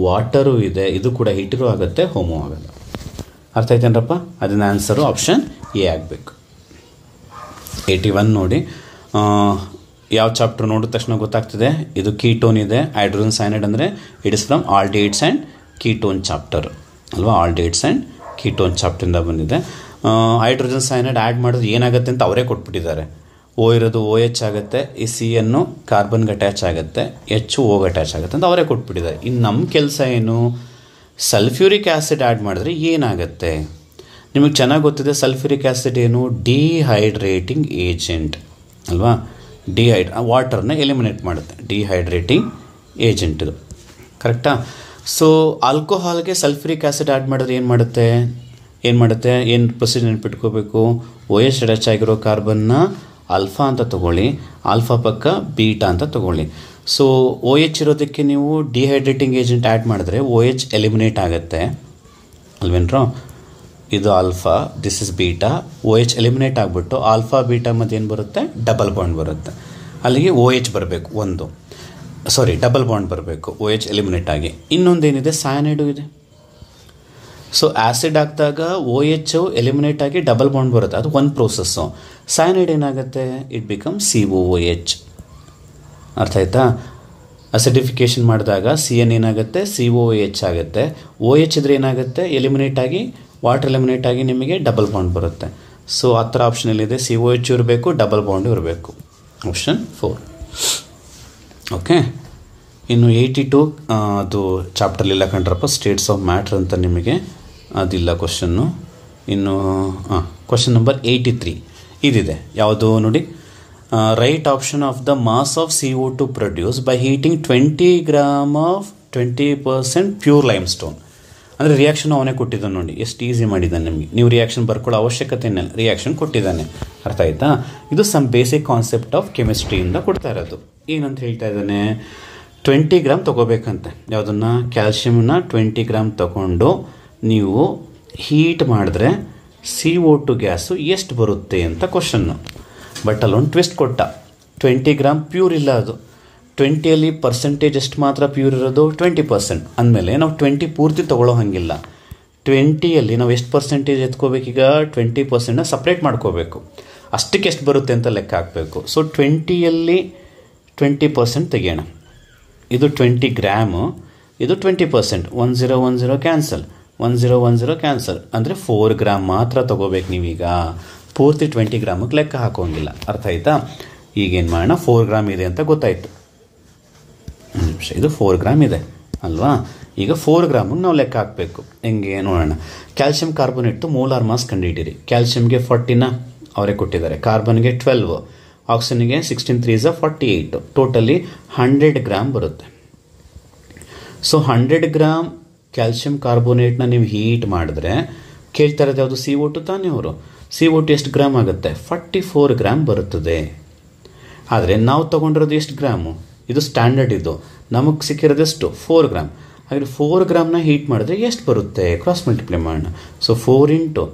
ವಾಟರು ಇದೆ, ಇದು ಕೂಡ ಹಿಟಿರೋ ಆಗುತ್ತೆ, ಹೋಮೋ ಆಗಲ್ಲ. ಅರ್ಥ ಆಯ್ತೇನಪ್ಪ? ಅದನ್ನ ಆನ್ಸರು ಆಪ್ಷನ್ A ಆಗಬೇಕು. 81 ನೋಡಿ, ಯಾವ ಚಾಪ್ಟರ್ ನೋಡಿದ ತಕ್ಷಣ ಗೊತ್ತಾಗ್ತದೆ, ಇದು ಕೀಟೋನ್ ಇದೆ, ಹೈಡ್ರೋಜನ್ ಸೈನೈಡ್ ಅಂದರೆ it is from aldehydes and ketone chapter ಅಲ್ವಾ. ಆಲ್ಡಿಹೈಡ್ಸ್ ಆ್ಯಂಡ್ ಕೀಟೋನ್ ಚಾಪ್ಟರಿಂದ ಬಂದಿದೆ. ಹೈಡ್ರೋಜನ್ ಸೈನೈಡ್ ಆ್ಯಡ್ ಮಾಡೋದು ಏನಾಗುತ್ತೆ ಅಂತ ಅವರೇ ಕೊಟ್ಬಿಟ್ಟಿದ್ದಾರೆ. O ಇರೋದು OH ಆಗುತ್ತೆ, ಈ CN ಕಾರ್ಬನ್ಗೆ ಅಟ್ಯಾಚ್ ಆಗುತ್ತೆ, H Oಗೆ ಅಟ್ಯಾಚ್ ಆಗುತ್ತೆ ಅಂತ ಅವರೇ ಕೊಟ್ಬಿಟ್ಟಿದ್ದಾರೆ. ಇನ್ನು ನಮ್ಮ ಕೆಲಸ ಏನು, ಸಲ್ಫ್ಯೂರಿಕ್ ಆ್ಯಸಿಡ್ ಆ್ಯಡ್ ಮಾಡಿದ್ರೆ ಏನಾಗುತ್ತೆ ನಿಮಗೆ ಚೆನ್ನಾಗಿ ಗೊತ್ತಿದೆ. ಸಲ್ಫ್ಯೂರಿಕ್ ಆ್ಯಸಿಡ್ ಏನು, ಡಿಹೈಡ್ರೇಟಿಂಗ್ ಏಜೆಂಟ್ ಅಲ್ವಾ. ವಾಟರ್ನ ಎಲಿಮಿನೇಟ್ ಮಾಡುತ್ತೆ, ಡಿಹೈಡ್ರೇಟಿಂಗ್ ಏಜೆಂಟ್ ಇದು, ಕರೆಕ್ಟಾ. ಸೊ ಆಲ್ಕೋಹಾಲ್ಗೆ ಸಲ್ಫ್ಯೂರಿಕ್ ಆ್ಯಸಿಡ್ ಆ್ಯಡ್ ಮಾಡಿದ್ರೆ ಏನು ಮಾಡುತ್ತೆ, ಏನು ಪ್ರೊಸೀಜರ್ ನೆನ್ಪಿಟ್ಕೋಬೇಕು, OH ಅಟ್ಯಾಚ್ ಆಗಿರೋ ಕಾರ್ಬನ್ನ ಆಲ್ಫಾ ಅಂತ ತೊಗೊಳ್ಳಿ, ಆಲ್ಫಾ ಪಕ್ಕ ಬೀಟಾ ಅಂತ ತೊಗೊಳ್ಳಿ. ಸೊ OH ಇರೋದಕ್ಕೆ ನೀವು ಡಿಹೈಡ್ರೇಟಿಂಗ್ ಏಜೆಂಟ್ ಆ್ಯಡ್ ಮಾಡಿದ್ರೆ OH ಎಲಿಮಿನೇಟ್ ಆಗುತ್ತೆ ಅಲ್ವೇನ್ರೋ. ಇದು alpha, this is beta. OH eliminate ಆಗಿಬಿಟ್ಟು ಆಲ್ಫಾ ಬೀಟಾ ಮತ್ತು ಏನು ಬರುತ್ತೆ, ಡಬಲ್ ಬಾಂಡ್ ಬರುತ್ತೆ. ಅಲ್ಲಿಗೆ OH ಬರಬೇಕು ಒಂದು, ಡಬಲ್ ಬಾಂಡ್ ಬರಬೇಕು OH ಎಲಿಮಿನೇಟ್ ಆಗಿ. ಇನ್ನೊಂದೇನಿದೆ, ಸಯಾನೈಡು ಇದೆ. ಸೊ ಆ್ಯಸಿಡ್ ಹಾಕಿದಾಗ OH ಎಲಿಮಿನೇಟ್ ಆಗಿ ಡಬಲ್ ಬಾಂಡ್ ಬರುತ್ತೆ, ಅದು ಒಂದು ಪ್ರೋಸೆಸ್ಸು. ಸಯಾನೈಡ್ ಏನಾಗುತ್ತೆ, ಇಟ್ ಬಿಕಮ್ COOH. ಅರ್ಥ ಆಯ್ತಾ? ಅಸಿಡಿಫಿಕೇಷನ್ ಮಾಡಿದಾಗ CN ಏನಾಗುತ್ತೆ, COOH ಆಗುತ್ತೆ. OH ಇದ್ರೆ ಏನಾಗುತ್ತೆ, ಎಲಿಮಿನೇಟ್ ಆಗಿ ವಾಟರ್ ಎಲಿಮಿನೇಟ್ ಆಗಿ ನಿಮಗೆ ಡಬಲ್ ಬಾಂಡ್ ಬರುತ್ತೆ. ಸೊ ಆ ಥರ ಆಪ್ಷನಲ್ಲಿದೆ, COH ಇರಬೇಕು, ಡಬಲ್ ಬಾಂಡ್ ಇರಬೇಕು. ಆಪ್ಷನ್ 4. ಓಕೆ. ಇನ್ನು 82 ಅದು ಚಾಪ್ಟರ್ಲಿಲ್ಲ ಕಂಡ್ರಪ್ಪ, ಸ್ಟೇಟ್ಸ್ ಆಫ್ ಮ್ಯಾಟ್ರ್ ಅಂತ ನಿಮಗೆ ಅದಿಲ್ಲ ಕ್ವಶನ್ನು. ಇನ್ನು ಕ್ವಶನ್ ನಂಬರ್ 83 ಇದಿದೆ. ಯಾವುದು ನೋಡಿ, right option of the mass of CO2 produce by heating 20 gram of 20% pure limestone. ಅಂದರೆ ರಿಯಾಕ್ಷನ್ ಅವನೇ ಕೊಟ್ಟಿದ್ದಾನೆ ನೋಡಿ, ಎಷ್ಟು ಈಸಿ ಮಾಡಿದ್ದಾನೆ ನಿಮಗೆ. ನೀವು ರಿಯಾಕ್ಷನ್ ಬರ್ಕೊಳ್ಳೋ ಅವಶ್ಯಕತೆ ಇಲ್ಲ, ರಿಯಾಕ್ಷನ್ ಕೊಟ್ಟಿದ್ದಾನೆ. ಅರ್ಥ ಆಯ್ತಾ? ಇದು ಸಮ್ ಬೇಸಿಕ್ ಕಾನ್ಸೆಪ್ಟ್ ಆಫ್ ಕೆಮಿಸ್ಟ್ರಿಯಿಂದ ಕೊಡ್ತಾ ಇರೋದು. ಏನಂತ ಹೇಳ್ತಾ ಇದ್ದಾನೆ, 20 ಗ್ರಾಮ್ ತೊಗೋಬೇಕಂತೆ. ಯಾವುದನ್ನು, ಕ್ಯಾಲ್ಶಿಯಮ್ನ 20 ಗ್ರಾಮ್ ತೊಗೊಂಡು ನೀವು ಹೀಟ್ ಮಾಡಿದ್ರೆ CO2 ಗ್ಯಾಸು ಎಷ್ಟು ಬರುತ್ತೆ ಅಂತ ಕ್ವಶನ್ನು. ಬಟ್ ಅಲ್ಲೊಂದು ಟ್ವಿಸ್ಟ್ ಕೊಟ್ಟ, 20 ಗ್ರಾಮ್ ಪ್ಯೂರ್ ಇಲ್ಲ, ಅದು 20ಯಲ್ಲಿ ಪರ್ಸೆಂಟೇಜ್ ಎಷ್ಟು ಮಾತ್ರ ಪ್ಯೂರ್ ಇರೋದು, 20%. ಅಂದಮೇಲೆ ನಾವು 20 ಪೂರ್ತಿ ತೊಗೊಳ್ಳೋ ಹಾಗಿಲ್ಲ. 20ಯಲ್ಲಿ ನಾವು ಎಷ್ಟು ಪರ್ಸೆಂಟೇಜ್ ಎತ್ಕೋಬೇಕೀಗ, 20%ನ ಸಪ್ರೇಟ್ ಮಾಡ್ಕೋಬೇಕು. ಅಷ್ಟಕ್ಕೆ ಎಷ್ಟು ಬರುತ್ತೆ ಅಂತ ಲೆಕ್ಕ ಹಾಕಬೇಕು. ಸೊ 20ಯಲ್ಲಿ 20% ತೆಗೆಯೋಣ. ಇದು 20 ಗ್ರಾಮು, ಇದು 20%. 1010 ಕ್ಯಾನ್ಸಲ್, 1010 ಕ್ಯಾನ್ಸಲ್. ಅಂದರೆ 4 ಗ್ರಾಮ್ ಮಾತ್ರ ತೊಗೋಬೇಕು ನೀವೀಗ. ಪೂರ್ತಿ 20 ಗ್ರಾಮಿಗೆ ಲೆಕ್ಕ ಹಾಕೋಂಗಿಲ್ಲ. ಅರ್ಥ ಆಯ್ತಾ? ಈಗೇನು ಮಾಡೋಣ, 4 ಗ್ರಾಮ್ ಇದೆ ಅಂತ ಗೊತ್ತಾಯಿತು. ಒಂದು ನಿಮಿಷ, ಇದು 4 ಗ್ರಾಮ್ ಇದೆ ಅಲ್ವಾ? ಈಗ 4 ಗ್ರಾಮಿಗೆ ನಾವು ಲೆಕ್ಕ ಹಾಕಬೇಕು. ಹೆಂಗೆ ನೋಡೋಣ. ಕ್ಯಾಲ್ಶಿಯಂ ಕಾರ್ಬೋನೇಟ್ದು ಮೋಲಾರ್ ಮಾಸ್ ಕಂಡುಹಿಡಿಯಿರಿ. ಕ್ಯಾಲ್ಶಿಯಮ್ಗೆ 40ನ ಅವರೇ ಕೊಟ್ಟಿದ್ದಾರೆ, ಕಾರ್ಬನ್ಗೆ 12, ಆಕ್ಸಿಜನ್ಗೆ 16 3 48, ಟೋಟಲಿ 100 ಗ್ರಾಮ್ ಬರುತ್ತೆ. ಸೊ 100 ಗ್ರಾಮ್ ಕ್ಯಾಲ್ಶಿಯಂ ಕಾರ್ಬೋನೇಟ್ನ ನೀವು ಹೀಟ್ ಮಾಡಿದ್ರೆ ಕೇಳ್ತಾ ಇರೋದು ಯಾವುದು, CO2 ತಾನೇ. ಅವರು CO2 ಎಷ್ಟು ಗ್ರಾಮ್ ಆಗುತ್ತೆ, 44 ಗ್ರಾಮ್ ಬರುತ್ತದೆ. ಆದರೆ ನಾವು ತೊಗೊಂಡಿರೋದು ಎಷ್ಟು ಗ್ರಾಮು, ಇದು ಸ್ಟ್ಯಾಂಡರ್ಡ್, ಇದು ನಮಗೆ ಸಿಕ್ಕಿರೋದೆಷ್ಟು 4 ಗ್ರಾಮ್. ಹಾಗೆ 4 ಗ್ರಾಮ್ನ ಹೀಟ್ ಮಾಡಿದ್ರೆ ಎಷ್ಟು ಬರುತ್ತೆ, ಕ್ರಾಸ್ ಮಲ್ಟಿಪ್ಲೈ ಮಾಡೋಣ. So 4 ×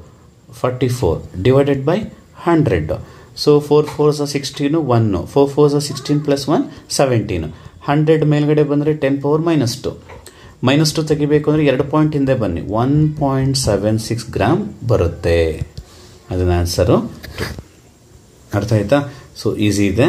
44 divided by 100. ಸೊ 4 4 16, 1 4 4 16 + 1 17. 100 ಮೇಲ್ಗಡೆ ಬಂದರೆ 10 ಪವರ್ -2. -2 ತೆಗಿಬೇಕು ಅಂದರೆ 2 ಪಾಯಿಂಟ್ ಹಿಂದೆ ಬನ್ನಿ, 1.76 ಗ್ರಾಮ್ ಬರುತ್ತೆ. ಅದನ್ನ ಆನ್ಸರು 2. ಅರ್ಥ ಆಯ್ತಾ? ಸೊ ಈಸಿ ಇದೆ,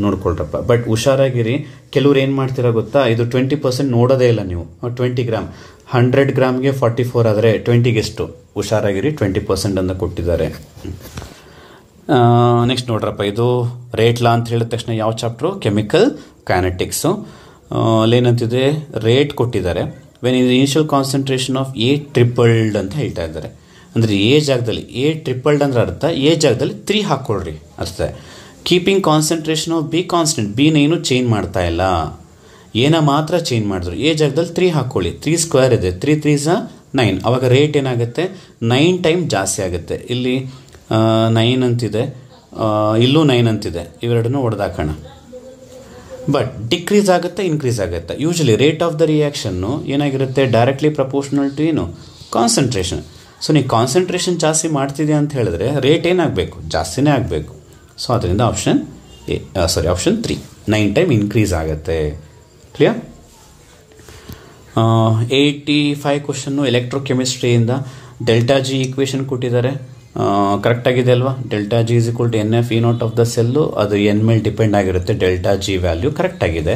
ನೋಡ್ಕೊಳ್ರಪ್ಪ. ಬಟ್ ಹುಷಾರಾಗಿರಿ, ಕೆಲವ್ರು ಏನು ಮಾಡ್ತೀರಾ ಗೊತ್ತಾ, ಇದು 20% ನೋಡೋದೇ ಇಲ್ಲ ನೀವು. 20 ಗ್ರಾಮ್ 100 ಗ್ರಾಮ್ಗೆ 44 ಆದರೆ 20ಗೆ ಎಷ್ಟು, ಹುಷಾರಾಗಿರಿ, 20% ಅಂತ ಕೊಟ್ಟಿದ್ದಾರೆ. ನೆಕ್ಸ್ಟ್ ನೋಡ್ರಪ್ಪ, ಇದು ರೇಟ್ ಲಾ ಅಂತ ಹೇಳಿದ ತಕ್ಷಣ ಯಾವ ಚಾಪ್ಟ್ರು, ಕೆಮಿಕಲ್ ಕೈನೆಟಿಕ್ಸು. ಅಲ್ಲೇನಂತಿದೆ, ರೇಟ್ ಕೊಟ್ಟಿದ್ದಾರೆ. When in initial concentration of A ಟ್ರಿಪಲ್ಡ್ ಅಂತ ಹೇಳ್ತಾ ಇದ್ದಾರೆ. ಅಂದರೆ A ಜಾಗದಲ್ಲಿ A ಟ್ರಿಪಲ್ಡ್ ಅಂದ್ರೆ ಅರ್ಥ, A ಜಾಗದಲ್ಲಿ 3 ಹಾಕ್ಕೊಳ್ರಿ ಅರ್ಥ. Keeping concentration of B constant, Bನ ಏನು ಚೇಂಜ್ ಮಾಡ್ತಾ ಇಲ್ಲ, ಏನ ಮಾತ್ರ ಚೇಂಜ್ ಮಾಡಿದ್ರು. A ಜಾಗದಲ್ಲಿ 3 ಹಾಕ್ಕೊಳ್ಳಿ, 3 ಸ್ಕ್ವೇರ್ ಇದೆ, 3 3 9. ಅವಾಗ ರೇಟ್ ಏನಾಗುತ್ತೆ, 9 ಟೈಮ್ ಜಾಸ್ತಿ ಆಗುತ್ತೆ. ಇಲ್ಲಿ 9 ಅಂತಿದೆ, ಇಲ್ಲೂ 9 ಅಂತಿದೆ, ಇವೆರಡನ್ನೂ ಹೊಡೆದಾಕೋಣ. ಬಟ್ ಡಿಕ್ರೀಸ್ ಆಗುತ್ತೆ, ಇನ್ಕ್ರೀಸ್ ಆಗುತ್ತೆ. Usually rate of the reaction ಏನಾಗಿರುತ್ತೆ, ಡೈರೆಕ್ಟ್ಲಿ ಪ್ರಪೋರ್ಷನಲ್ ಟು ಏನು, ಕಾನ್ಸಂಟ್ರೇಷನ್. ಸೊ ನೀವು ಕಾನ್ಸಂಟ್ರೇಷನ್ ಜಾಸ್ತಿ ಮಾಡ್ತಿದೆ ಅಂತ ಹೇಳಿದ್ರೆ ರೇಟ್ ಏನಾಗಬೇಕು, ಜಾಸ್ತಿನೇ ಆಗಬೇಕು. ಸೊ ಅದರಿಂದ ಆಪ್ಷನ್ ಆಪ್ಷನ್ 3, 9 ಟೈಮ್ ಇನ್ಕ್ರೀಸ್ ಆಗುತ್ತೆ. ಕ್ಲಿಯರ್? 85 ಕ್ವಶನ್ನು ಎಲೆಕ್ಟ್ರೋಕೆಮಿಸ್ಟ್ರಿಯಿಂದ. ಡೆಲ್ಟಾ G ಈಕ್ವೇಷನ್ ಕೊಟ್ಟಿದ್ದಾರೆ, ಕರೆಕ್ಟಾಗಿದೆ ಅಲ್ವಾ. Delta G = NF(E0) of the cell, ಅದು N ಮೇಲೆ ಡಿಪೆಂಡ್ ಆಗಿರುತ್ತೆ. ಡೆಲ್ಟಾ G ವ್ಯಾಲ್ಯೂ ಕರೆಕ್ಟಾಗಿದೆ.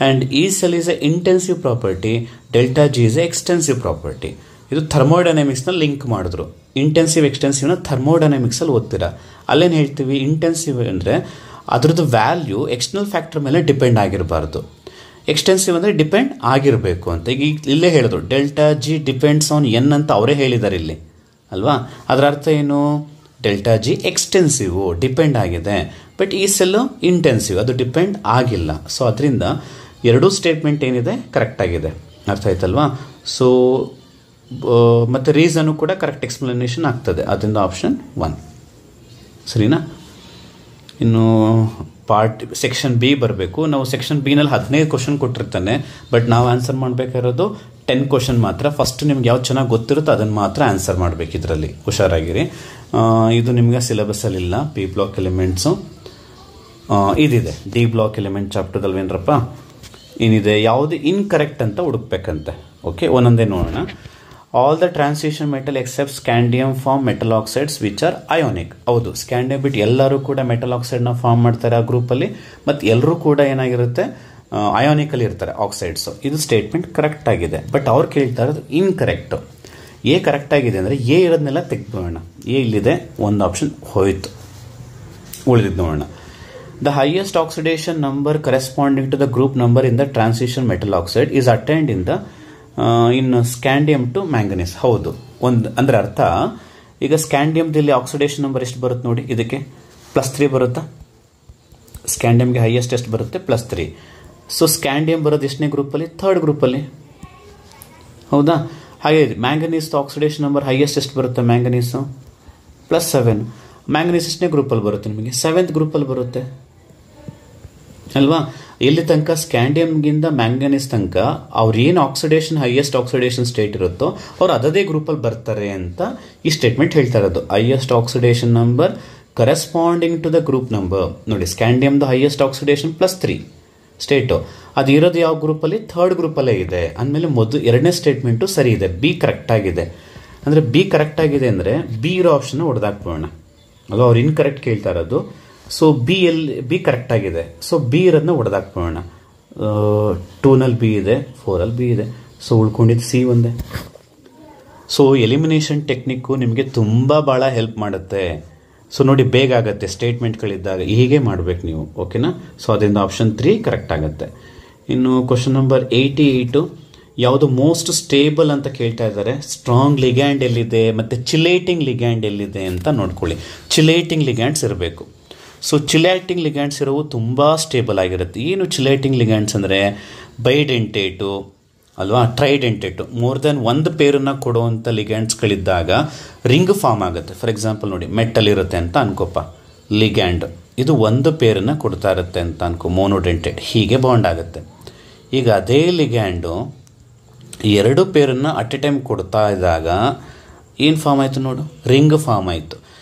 ಆ್ಯಂಡ್ ಈ cell is a intensive property, delta G is a extensive property. ಇದು ಥರ್ಮೋಡೈನಮಿಕ್ಸ್ನಲ್ಲಿ ಲಿಂಕ್ ಮಾಡಿದ್ರು. ಇಂಟೆನ್ಸಿವ್ ಎಕ್ಸ್ಟೆನ್ಸಿವ್ನ ಥರ್ಮೋಡೈನಮಿಕ್ಸಲ್ಲಿ ಓದ್ತೀರಾ. ಅಲ್ಲೇನು ಹೇಳ್ತೀವಿ, ಇಂಟೆನ್ಸಿವ್ ಅಂದರೆ ಅದ್ರದ್ದು ವ್ಯಾಲ್ಯೂ ಎಕ್ಸ್ಟರ್ನಲ್ ಫ್ಯಾಕ್ಟರ್ ಮೇಲೆ ಡಿಪೆಂಡ್ ಆಗಿರಬಾರ್ದು, ಎಕ್ಸ್ಟೆನ್ಸಿವ್ ಅಂದರೆ ಡಿಪೆಂಡ್ ಆಗಿರಬೇಕು ಅಂತ. ಈಗ ಇಲ್ಲೇ ಹೇಳಿದ್ರು, delta G depends on N ಅಂತ ಅವರೇ ಹೇಳಿದ್ದಾರೆ ಇಲ್ಲಿ ಅಲ್ವಾ. ಅದರ ಅರ್ಥ ಏನು, ಡೆಲ್ಟಾ G ಎಕ್ಸ್ಟೆನ್ಸಿವ್ ಡಿಪೆಂಡ್ ಆಗಿದೆ, ಬಟ್ ಈ ಸೆಲ್ಲು ಇಂಟೆನ್ಸಿವ್, ಅದು ಡಿಪೆಂಡ್ ಆಗಿಲ್ಲ. ಸೊ ಅದರಿಂದ ಎರಡೂ ಸ್ಟೇಟ್ಮೆಂಟ್ ಏನಿದೆ ಕರೆಕ್ಟಾಗಿದೆ. ಅರ್ಥ ಆಯ್ತಲ್ವಾ. ಸೊ ಮತ್ತು ರೀಸನ್ನು ಕೂಡ ಕರೆಕ್ಟ್ ಎಕ್ಸ್ಪ್ಲನೇಷನ್ ಆಗ್ತದೆ. ಅದರಿಂದ ಆಪ್ಷನ್ 1 ಸರಿನಾ. ಇನ್ನು ಸೆಕ್ಷನ್ B ಬರಬೇಕು. ನಾವು ಸೆಕ್ಷನ್ B ನಲ್ಲಿ 15 ಕ್ವಶನ್ ಕೊಟ್ಟಿರ್ತಾನೆ, ಬಟ್ ನಾವು ಆನ್ಸರ್ ಮಾಡಬೇಕಾಗಿರೋದು 10 ಕ್ವಶನ್ ಮಾತ್ರ. ಫಸ್ಟ್ ನಿಮ್ಗೆ ಯಾವ್ದು ಚೆನ್ನಾಗಿ ಗೊತ್ತಿರುತ್ತೋ ಅದನ್ನು ಮಾತ್ರ ಆನ್ಸರ್ ಮಾಡಬೇಕು. ಇದರಲ್ಲಿ ಹುಷಾರಾಗಿರಿ. ಇದು ನಿಮಗೆ ಸಿಲೆಬಸ್ಸಲ್ಲಿಲ್ಲ. ಪಿ ಬ್ಲಾಕ್ ಎಲಿಮೆಂಟ್ಸು ಇದಿದೆ. ಡಿ ಬ್ಲಾಕ್ ಎಲಿಮೆಂಟ್ ಚಾಪ್ಟರ್ದಲ್ವೇನ್ರಪ್ಪ ಏನಿದೆ, ಯಾವುದು ಇನ್ಕರೆಕ್ಟ್ ಅಂತ ಹುಡುಕ್ಬೇಕಂತೆ. ಓಕೆ, ಒಂದೊಂದೇ ನೋಡೋಣ. All the transition metal except scandium form metal oxides which are ionic. ಹೌದು, ಸ್ಕ್ಯಾಂಡಿಯಂ ಬಿಟ್ಟು ಎಲ್ಲರೂ ಕೂಡ ಮೆಟಲ್ ಆಕ್ಸೈಡ್ನ ಫಾರ್ಮ್ ಮಾಡ್ತಾರೆ ಆ ಗ್ರೂಪಲ್ಲಿ, ಮತ್ತು ಎಲ್ಲರೂ ಕೂಡ ಏನಾಗಿರುತ್ತೆ ಅಯೋನಿಕಲ್ಲಿ ಇರ್ತಾರೆ ಆಕ್ಸೈಡ್ಸು. ಇದು ಸ್ಟೇಟ್ಮೆಂಟ್ ಕರೆಕ್ಟ್ ಆಗಿದೆ. ಬಟ್ ಅವ್ರು ಕೇಳ್ತಾ ಇರೋದು ಇನ್ಕರೆಕ್ಟು. ಎ ಕರೆಕ್ಟ್ ಆಗಿದೆ ಅಂದರೆ ಎ ಇರೋದನ್ನೆಲ್ಲ ತೆಗೆದುಕೊಳ್ಳೋಣ. ಎ ಇಲ್ಲಿದೆ, ಒಂದು ಆಪ್ಷನ್ ಹೋಯಿತು, ಉಳಿದಿದ್ದು ನೋಡೋಣ. The highest oxidation number corresponding to the group number in the transition metal oxide is attained in scandium to manganese. ಹೌದು, ಅಂದರೆ ಅರ್ಥ ಈಗ ಸ್ಕ್ಯಾಂಡಿಯಮ್ದಲ್ಲಿ ಆಕ್ಸಿಡೇಷನ್ ನಂಬರ್ ಎಷ್ಟು ಬರುತ್ತೆ ನೋಡಿ, ಇದಕ್ಕೆ +3 ಬರುತ್ತಾ? ಸ್ಕ್ಯಾಂಡಿಯಮ್ಗೆ ಹೈಯೆಸ್ಟ್ ಎಷ್ಟು ಬರುತ್ತೆ? +3. ಸೊ ಸ್ಕ್ಯಾಂಡಿಯಂ ಬರೋದು ಎಷ್ಟನೇ ಗ್ರೂಪಲ್ಲಿ? 3rd ಗ್ರೂಪಲ್ಲಿ. ಹೌದಾ? ಹಾಗೆ ಮ್ಯಾಂಗನೀಸ್ ಆಕ್ಸಿಡೇಷನ್ ನಂಬರ್ ಹೈಯೆಸ್ಟ್ ಎಷ್ಟು ಬರುತ್ತೆ? ಮ್ಯಾಂಗನೀಸು +7. ಮ್ಯಾಂಗನೀಸ್ ಎಷ್ಟನೇ ಗ್ರೂಪಲ್ಲಿ ಬರುತ್ತೆ ನಿಮಗೆ? 7th ಗ್ರೂಪಲ್ಲಿ ಬರುತ್ತೆ ಅಲ್ವಾ? ಎಲ್ಲಿ ತನಕ ಸ್ಕ್ಯಾಂಡಿಯಮ್ಗಿಂತ ಮ್ಯಾಂಗನೀಸ್ ತನಕ ಅವ್ರು ಏನು ಆಕ್ಸಿಡೇಷನ್ ಹೈಯೆಸ್ಟ್ ಆಕ್ಸಿಡೇಷನ್ ಸ್ಟೇಟ್ ಇರುತ್ತೋ ಅವ್ರು ಅದೇ ಗ್ರೂಪಲ್ಲಿ ಬರ್ತಾರೆ ಅಂತ ಈ ಸ್ಟೇಟ್ಮೆಂಟ್ ಹೇಳ್ತಾ ಇರೋದು. Highest oxidation number corresponding to the group number. ನೋಡಿ, ಸ್ಕ್ಯಾಂಡಿಯಮ್ದು ಹೈಯೆಸ್ಟ್ ಆಕ್ಸಿಡೇಷನ್ +3 ಸ್ಟೇಟು, ಅದು ಇರೋದು ಯಾವ ಗ್ರೂಪಲ್ಲಿ? 3rd ಗ್ರೂಪಲ್ಲೇ ಇದೆ. ಅಂದಮೇಲೆ ಎರಡನೇ ಸ್ಟೇಟ್ಮೆಂಟು ಸರಿ ಇದೆ, ಬಿ ಕರೆಕ್ಟ್ ಆಗಿದೆ. ಅಂದರೆ ಬಿ ಕರೆಕ್ಟ್ ಆಗಿದೆ ಅಂದರೆ ಬಿ ಇರೋ ಆಪ್ಷನ್ನ ಹೊಡೆದಾಕ್ಬೋಣ. ಅದು ಅವ್ರು ಇನ್ಕರೆಕ್ಟ್ ಕೇಳ್ತಾ ಇರೋದು. ಸೊ ಬಿ ಕರೆಕ್ಟ್ ಆಗಿದೆ. ಸೊ ಬಿ ಇರೋದನ್ನ ಹೊಡೆದಾಕ್ಬೋಣ. 2ನಲ್ಲಿ ಬಿ ಇದೆ, 4ಅಲ್ಲಿ ಬಿ ಇದೆ. ಸೊ ಉಳ್ಕೊಂಡಿದ್ದು ಸಿ ಒಂದೇ. ಸೊ ಎಲಿಮಿನೇಷನ್ ಟೆಕ್ನಿಕ್ಕು ನಿಮಗೆ ತುಂಬ ಭಾಳ ಹೆಲ್ಪ್ ಮಾಡುತ್ತೆ. ಸೊ ನೋಡಿ, ಬೇಗ ಆಗುತ್ತೆ ಸ್ಟೇಟ್ಮೆಂಟ್ಗಳಿದ್ದಾಗ. ಹೀಗೆ ಮಾಡಬೇಕು ನೀವು. ಓಕೆನಾ? ಸೊ ಅದರಿಂದ ಆಪ್ಷನ್ 3 ಕರೆಕ್ಟ್ ಆಗುತ್ತೆ. ಇನ್ನು ಕ್ವಶನ್ ನಂಬರ್ 88, ಯಾವುದು ಮೋಸ್ಟ್ ಸ್ಟೇಬಲ್ ಅಂತ ಕೇಳ್ತಾ ಇದ್ದಾರೆ. ಸ್ಟ್ರಾಂಗ್ ಲಿಗ್ಯಾಂಡ್ ಎಲ್ಲಿದೆ ಮತ್ತು ಚಿಲೇಟಿಂಗ್ ಲಿಗ್ಯಾಂಡ್ ಎಲ್ಲಿದೆ ಅಂತ ನೋಡ್ಕೊಳ್ಳಿ. ಚಿಲೇಟಿಂಗ್ ಲಿಗ್ಯಾಂಡ್ಸ್ ಇರಬೇಕು. ಸೊ ಚಿಲೇಟಿಂಗ್ ಲಿಗ್ಯಾಂಡ್ಸ್ ಇರೋವು ತುಂಬ ಸ್ಟೇಬಲ್ ಆಗಿರುತ್ತೆ. ಏನು ಚಿಲೇಟಿಂಗ್ ಲಿಗ್ಯಾಂಡ್ಸ್ ಅಂದರೆ ಬೈಡೆಂಟೇಟು ಅಲ್ವಾ, ಟ್ರೈಡೆಂಟೇಟು, ಮೋರ್ ದೆನ್ ಒಂದು ಪೇರನ್ನು ಕೊಡುವಂಥ ಲಿಗ್ಯಾಂಡ್ಸ್ಗಳಿದ್ದಾಗ ರಿಂಗ್ ಫಾರ್ಮ್ ಆಗುತ್ತೆ. ಫಾರ್ ಎಕ್ಸಾಂಪಲ್ ನೋಡಿ, ಮೆಟಲ್ ಇರುತ್ತೆ ಅಂತ ಅನ್ಕೋಪ, ಲಿಗ್ಯಾಂಡ್ ಇದು ಒಂದು ಪೇರನ್ನು ಕೊಡ್ತಾ ಇರುತ್ತೆ ಅಂತ ಅನ್ಕೋ, ಮೋನೋಡೆಂಟೇಟ್, ಹೀಗೆ ಬಾಂಡ್ ಆಗುತ್ತೆ. ಈಗ ಅದೇ ಲಿಗ್ಯಾಂಡು 2 ಪೇರನ್ನು ಅಟ್ ಎ ಟೈಮ್ ಕೊಡ್ತಾ ಇದ್ದಾಗ ಏನು ಫಾರ್ಮ್ ಆಯಿತು ನೋಡು? ರಿಂಗ್ ಫಾರ್ಮ್ ಆಯಿತು.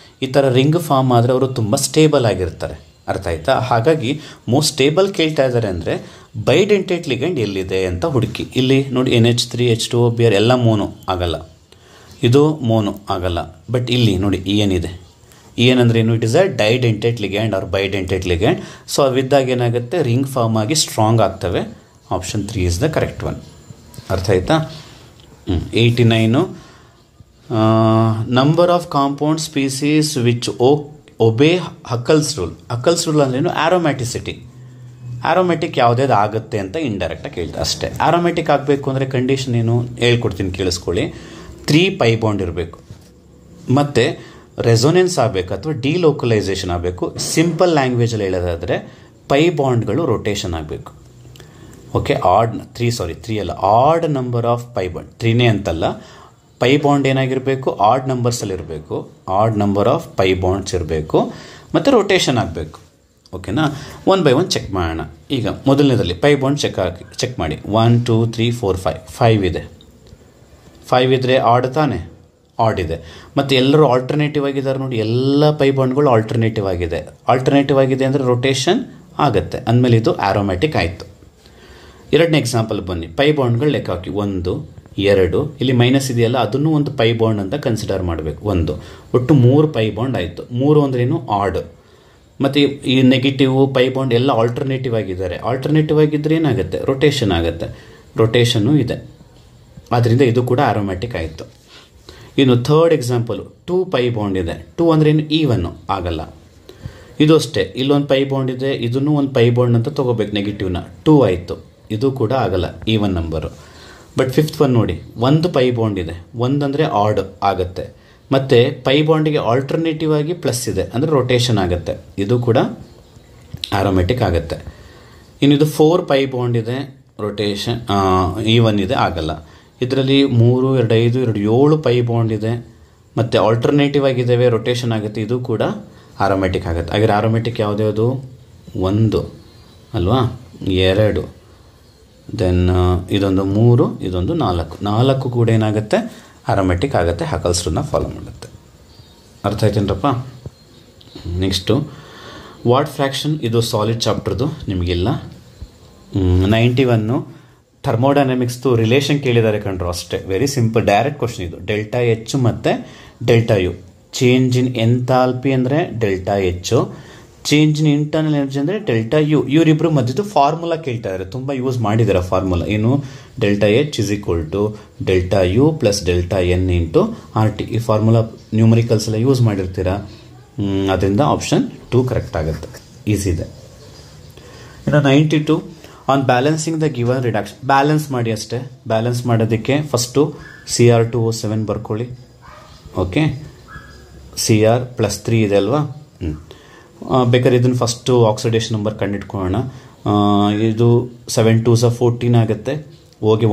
ಈ ಥರ ರಿಂಗ್ ಫಾರ್ಮ್ ಆದರೆ ಅವರು ತುಂಬ ಸ್ಟೇಬಲ್ ಆಗಿರ್ತಾರೆ. ಅರ್ಥ ಆಯ್ತಾ? ಹಾಗಾಗಿ ಮೋಸ್ಟ್ ಸ್ಟೇಬಲ್ ಕೇಳ್ತಾ ಇದ್ದಾರೆ ಅಂದರೆ ಬೈಡೆಂಟೇಟ್ ಲಿಗ್ಯಾಂಡ್ ಎಲ್ಲಿದೆ ಅಂತ ಹುಡುಕಿ. ಇಲ್ಲಿ ನೋಡಿ, NH3 H2O Br ಎಲ್ಲ ಮೋನೋ ಆಗಲ್ಲ, ಇದು ಮೋನೋ ಆಗಲ್ಲ. ಬಟ್ ಇಲ್ಲಿ ನೋಡಿ ಏನಿದೆ, ಏನಂದ್ರೆ ಏನು? It is a didentate ligand or bidentate ligand. So ಅವಿದ್ದಾಗ ಏನಾಗುತ್ತೆ? ರಿಂಗ್ ಫಾರ್ಮ್ ಆಗಿ ಸ್ಟ್ರಾಂಗ್ ಆಗ್ತವೆ. Option 3 is the correct one. ಅರ್ಥ ಆಯ್ತಾ? 89, number of compound species which obey Huckel's rule. Huckel's rule ಅಂದ್ರೇನು? ಆರೋಮ್ಯಾಟಿಸಿಟಿ. ಆರೋಮ್ಯಾಟಿಕ್ ಯಾವುದೇದು ಆಗುತ್ತೆ ಅಂತ ಇಂಡೈರೆಕ್ಟಾಗಿ ಕೇಳ್ತಾರೆ ಅಷ್ಟೇ. ಆರೋಮ್ಯಾಟಿಕ್ ಆಗಬೇಕು ಅಂದರೆ ಕಂಡೀಷನ್ ಏನು ಹೇಳ್ಕೊಡ್ತೀನಿ, ಕೇಳಿಸ್ಕೊಳ್ಳಿ. 3 ಪೈ ಬಾಂಡ್ ಇರಬೇಕು, ಮತ್ತು ರೆಸೊನೆನ್ಸ್ ಆಗಬೇಕು ಅಥವಾ ಡಿಲೋಕಲೈಸೇಷನ್ ಆಗಬೇಕು. ಸಿಂಪಲ್ ಲ್ಯಾಂಗ್ವೇಜಲ್ಲಿ ಹೇಳೋದಾದರೆ ಪೈ ಬಾಂಡ್ಗಳು ರೊಟೇಷನ್ ಆಗಬೇಕು. ಓಕೆ, ತ್ರೀ ಅಲ್ಲ, odd number of pi bond. 3ನೇ ಅಂತಲ್ಲ, ಪೈ ಬಾಂಡ್ ಏನಾಗಿರಬೇಕು? ಆಡ್ ನಂಬರ್ಸಲ್ಲಿ ಇರಬೇಕು. Odd number of pi bonds ಇರಬೇಕು, ಮತ್ತು ರೊಟೇಷನ್ ಆಗಬೇಕು. ಓಕೆನಾ? 1 by 1 ಚೆಕ್ ಮಾಡೋಣ. ಈಗ ಮೊದಲನೇದಲ್ಲಿ ಪೈ ಬಾಂಡ್ ಚೆಕ್ ಮಾಡಿ. 1 2 3 4 5 ಇದೆ. 5 ಇದ್ದರೆ ಆಡ್ ತಾನೆ? ಆಡ್ ಇದೆ. ಮತ್ತು ಎಲ್ಲರೂ ಆಲ್ಟರ್ನೇಟಿವ್ ಆಗಿದ್ದಾರೆ ನೋಡಿ, ಎಲ್ಲ ಪೈ ಬಾಂಡ್ಗಳು ಆಲ್ಟರ್ನೇಟಿವ್ ಆಗಿದೆ. ಆಲ್ಟರ್ನೇಟಿವ್ ಆಗಿದೆ ಅಂದರೆ ರೊಟೇಷನ್ ಆಗುತ್ತೆ. ಅಂದಮೇಲೆ ಇದು ಆರೋಮ್ಯಾಟಿಕ್ ಆಯಿತು. ಎರಡನೇ ಎಕ್ಸಾಂಪಲ್ ಬನ್ನಿ. ಪೈ ಬಾಂಡ್ಗಳು ಲೆಕ್ಕ ಹಾಕಿ. 1 2, ಇಲ್ಲಿ ಮೈನಸ್ ಇದೆಯಲ್ಲ, ಅದನ್ನು ಒಂದು ಪೈ ಬಾಂಡ್ ಅಂತ ಕನ್ಸಿಡರ್ ಮಾಡಬೇಕು. 1, ಒಟ್ಟು 3 ಪೈ ಬಾಂಡ್ ಆಯಿತು. 3 ಅಂದ್ರೇನು? ಆಡ್. ಮತ್ತು ಈ ನೆಗೆಟಿವ್ ಪೈ ಬಾಂಡ್ ಎಲ್ಲ ಆಲ್ಟರ್ನೇಟಿವ್ ಆಗಿದ್ದಾರೆ. ಆಲ್ಟರ್ನೇಟಿವ್ ಆಗಿದ್ದರೆ ಏನಾಗುತ್ತೆ? ರೊಟೇಷನ್ ಆಗುತ್ತೆ. ರೊಟೇಷನ್ನು ಇದೆ, ಆದ್ದರಿಂದ ಇದು ಕೂಡ ಆರೋಮ್ಯಾಟಿಕ್ ಆಯಿತು. ಇನ್ನು 3rd ಎಕ್ಸಾಂಪಲು, 2 ಪೈ ಬಾಂಡ್ ಇದೆ. 2 ಅಂದ್ರೇನು? ಈವನ್ನು ಆಗಲ್ಲ. ಇದು ಅಷ್ಟೇ, ಇಲ್ಲೊಂದು ಪೈ ಬಾಂಡ್ ಇದೆ, ಇದನ್ನು ಒಂದು ಪೈ ಬಾಂಡ್ ಅಂತ ತೊಗೋಬೇಕು, ನೆಗೆಟಿವ್ನ. 2 ಆಯಿತು, ಇದು ಕೂಡ ಆಗಲ್ಲ, even number. But 5th one ನೋಡಿ, 1 ಪೈ ಬಾಂಡ್ ಇದೆ. 1 ಅಂದರೆ ಆಡ್ ಆಗುತ್ತೆ, ಮತ್ತು ಪೈ ಬಾಂಡಿಗೆ ಆಲ್ಟರ್ನೇಟಿವ್ ಆಗಿ ಪ್ಲಸ್ ಇದೆ, ಅಂದರೆ ರೊಟೇಷನ್ ಆಗುತ್ತೆ. ಇದು ಕೂಡ ಆರೋಮ್ಯಾಟಿಕ್ ಆಗುತ್ತೆ. ಇನ್ನಿದು 4 ಪೈ ಬಾಂಡ್ ಇದೆ, ರೊಟೇಷನ್ ಈವನ್ ಇದೆ, ಆಗಲ್ಲ. ಇದರಲ್ಲಿ 3 2 5 2 7 ಪೈ ಬಾಂಡ್ ಇದೆ, ಮತ್ತು ಆಲ್ಟರ್ನೇಟಿವ್ ಆಗಿದ್ದಾವೆ, ರೊಟೇಷನ್ ಆಗುತ್ತೆ. ಇದು ಕೂಡ ಆರೋಮ್ಯಾಟಿಕ್ ಆಗುತ್ತೆ. ಹಾಗೆ ಆರೋಮ್ಯಾಟಿಕ್ ಯಾವುದ್ಯಾವುದು? 1 ಅಲ್ವಾ, 2, ದೆನ್ ಇದೊಂದು 3, ಇದೊಂದು 4 ಕೂಡ ಏನಾಗುತ್ತೆ ಅರೋಮ್ಯಾಟಿಕ್ ಆಗುತ್ತೆ, ಹಕಲ್ಸ್ ರೂಲ್ನ ಫಾಲೋ ಮಾಡುತ್ತೆ. ಅರ್ಥ ಆಯ್ತೇನ್ರಪ್ಪ? ನೆಕ್ಸ್ಟು ವಾಟ್ ಫ್ರ್ಯಾಕ್ಷನ್, ಇದು ಸಾಲಿಡ್ ಚಾಪ್ಟರ್ದು ನಿಮಗಿಲ್ಲ. 91 ಥರ್ಮೋಡೈನಮಿಕ್ಸ್ದು ರಿಲೇಷನ್ ಕೇಳಿದ್ದಾರೆ ಕಂಡ್ರು ಅಷ್ಟೇ, ವೆರಿ ಸಿಂಪಲ್ ಡೈರೆಕ್ಟ್ ಕ್ವಶನ್ ಇದು. ಡೆಲ್ಟಾ ಎಚ್ ಮತ್ತು delta U, change in enthalpy ಅಂದರೆ delta H, change in internal energy ಅಂದರೆ ಡೆಲ್ಟಾ ಯು. ಇವರಿಬ್ಬರು ಮಧ್ಯದ್ದು ಫಾರ್ಮುಲಾ ಕೇಳ್ತಾ ಇದ್ದಾರೆ, ತುಂಬ ಯೂಸ್ ಮಾಡಿದ್ದಾರೆ ಫಾರ್ಮುಲಾ. ಏನು? Delta H is equal to delta U plus delta N into R T. ಈ ಫಾರ್ಮುಲಾ ನ್ಯೂಮರಿಕಲ್ಸ್ ಎಲ್ಲ ಯೂಸ್ ಮಾಡಿರ್ತೀರಾ, ಅದರಿಂದ ಆಪ್ಷನ್ 2 ಕರೆಕ್ಟ್ ಆಗುತ್ತೆ, ಈಸಿ ಇದೆ. ಇನ್ನು 92 on balancing the given reduction, balance ಮಾಡಿ ಅಷ್ಟೇ. ಬ್ಯಾಲೆನ್ಸ್ ಮಾಡೋದಕ್ಕೆ ಫಸ್ಟು Cr2O7 ಬರ್ಕೊಳ್ಳಿ. ಓಕೆ, Cr +3 ಇದೆ ಅಲ್ವಾ? ಬೇಕಾದ್ರೆ ಇದನ್ನು ಫಸ್ಟು ಆಕ್ಸಿಡೇಷನ್ ನಂಬರ್ ಕಂಡಿಟ್ಕೊಳ್ಳೋಣ. ಇದು 7 2s 14 ಆಗುತ್ತೆ. ಹೋಗಿ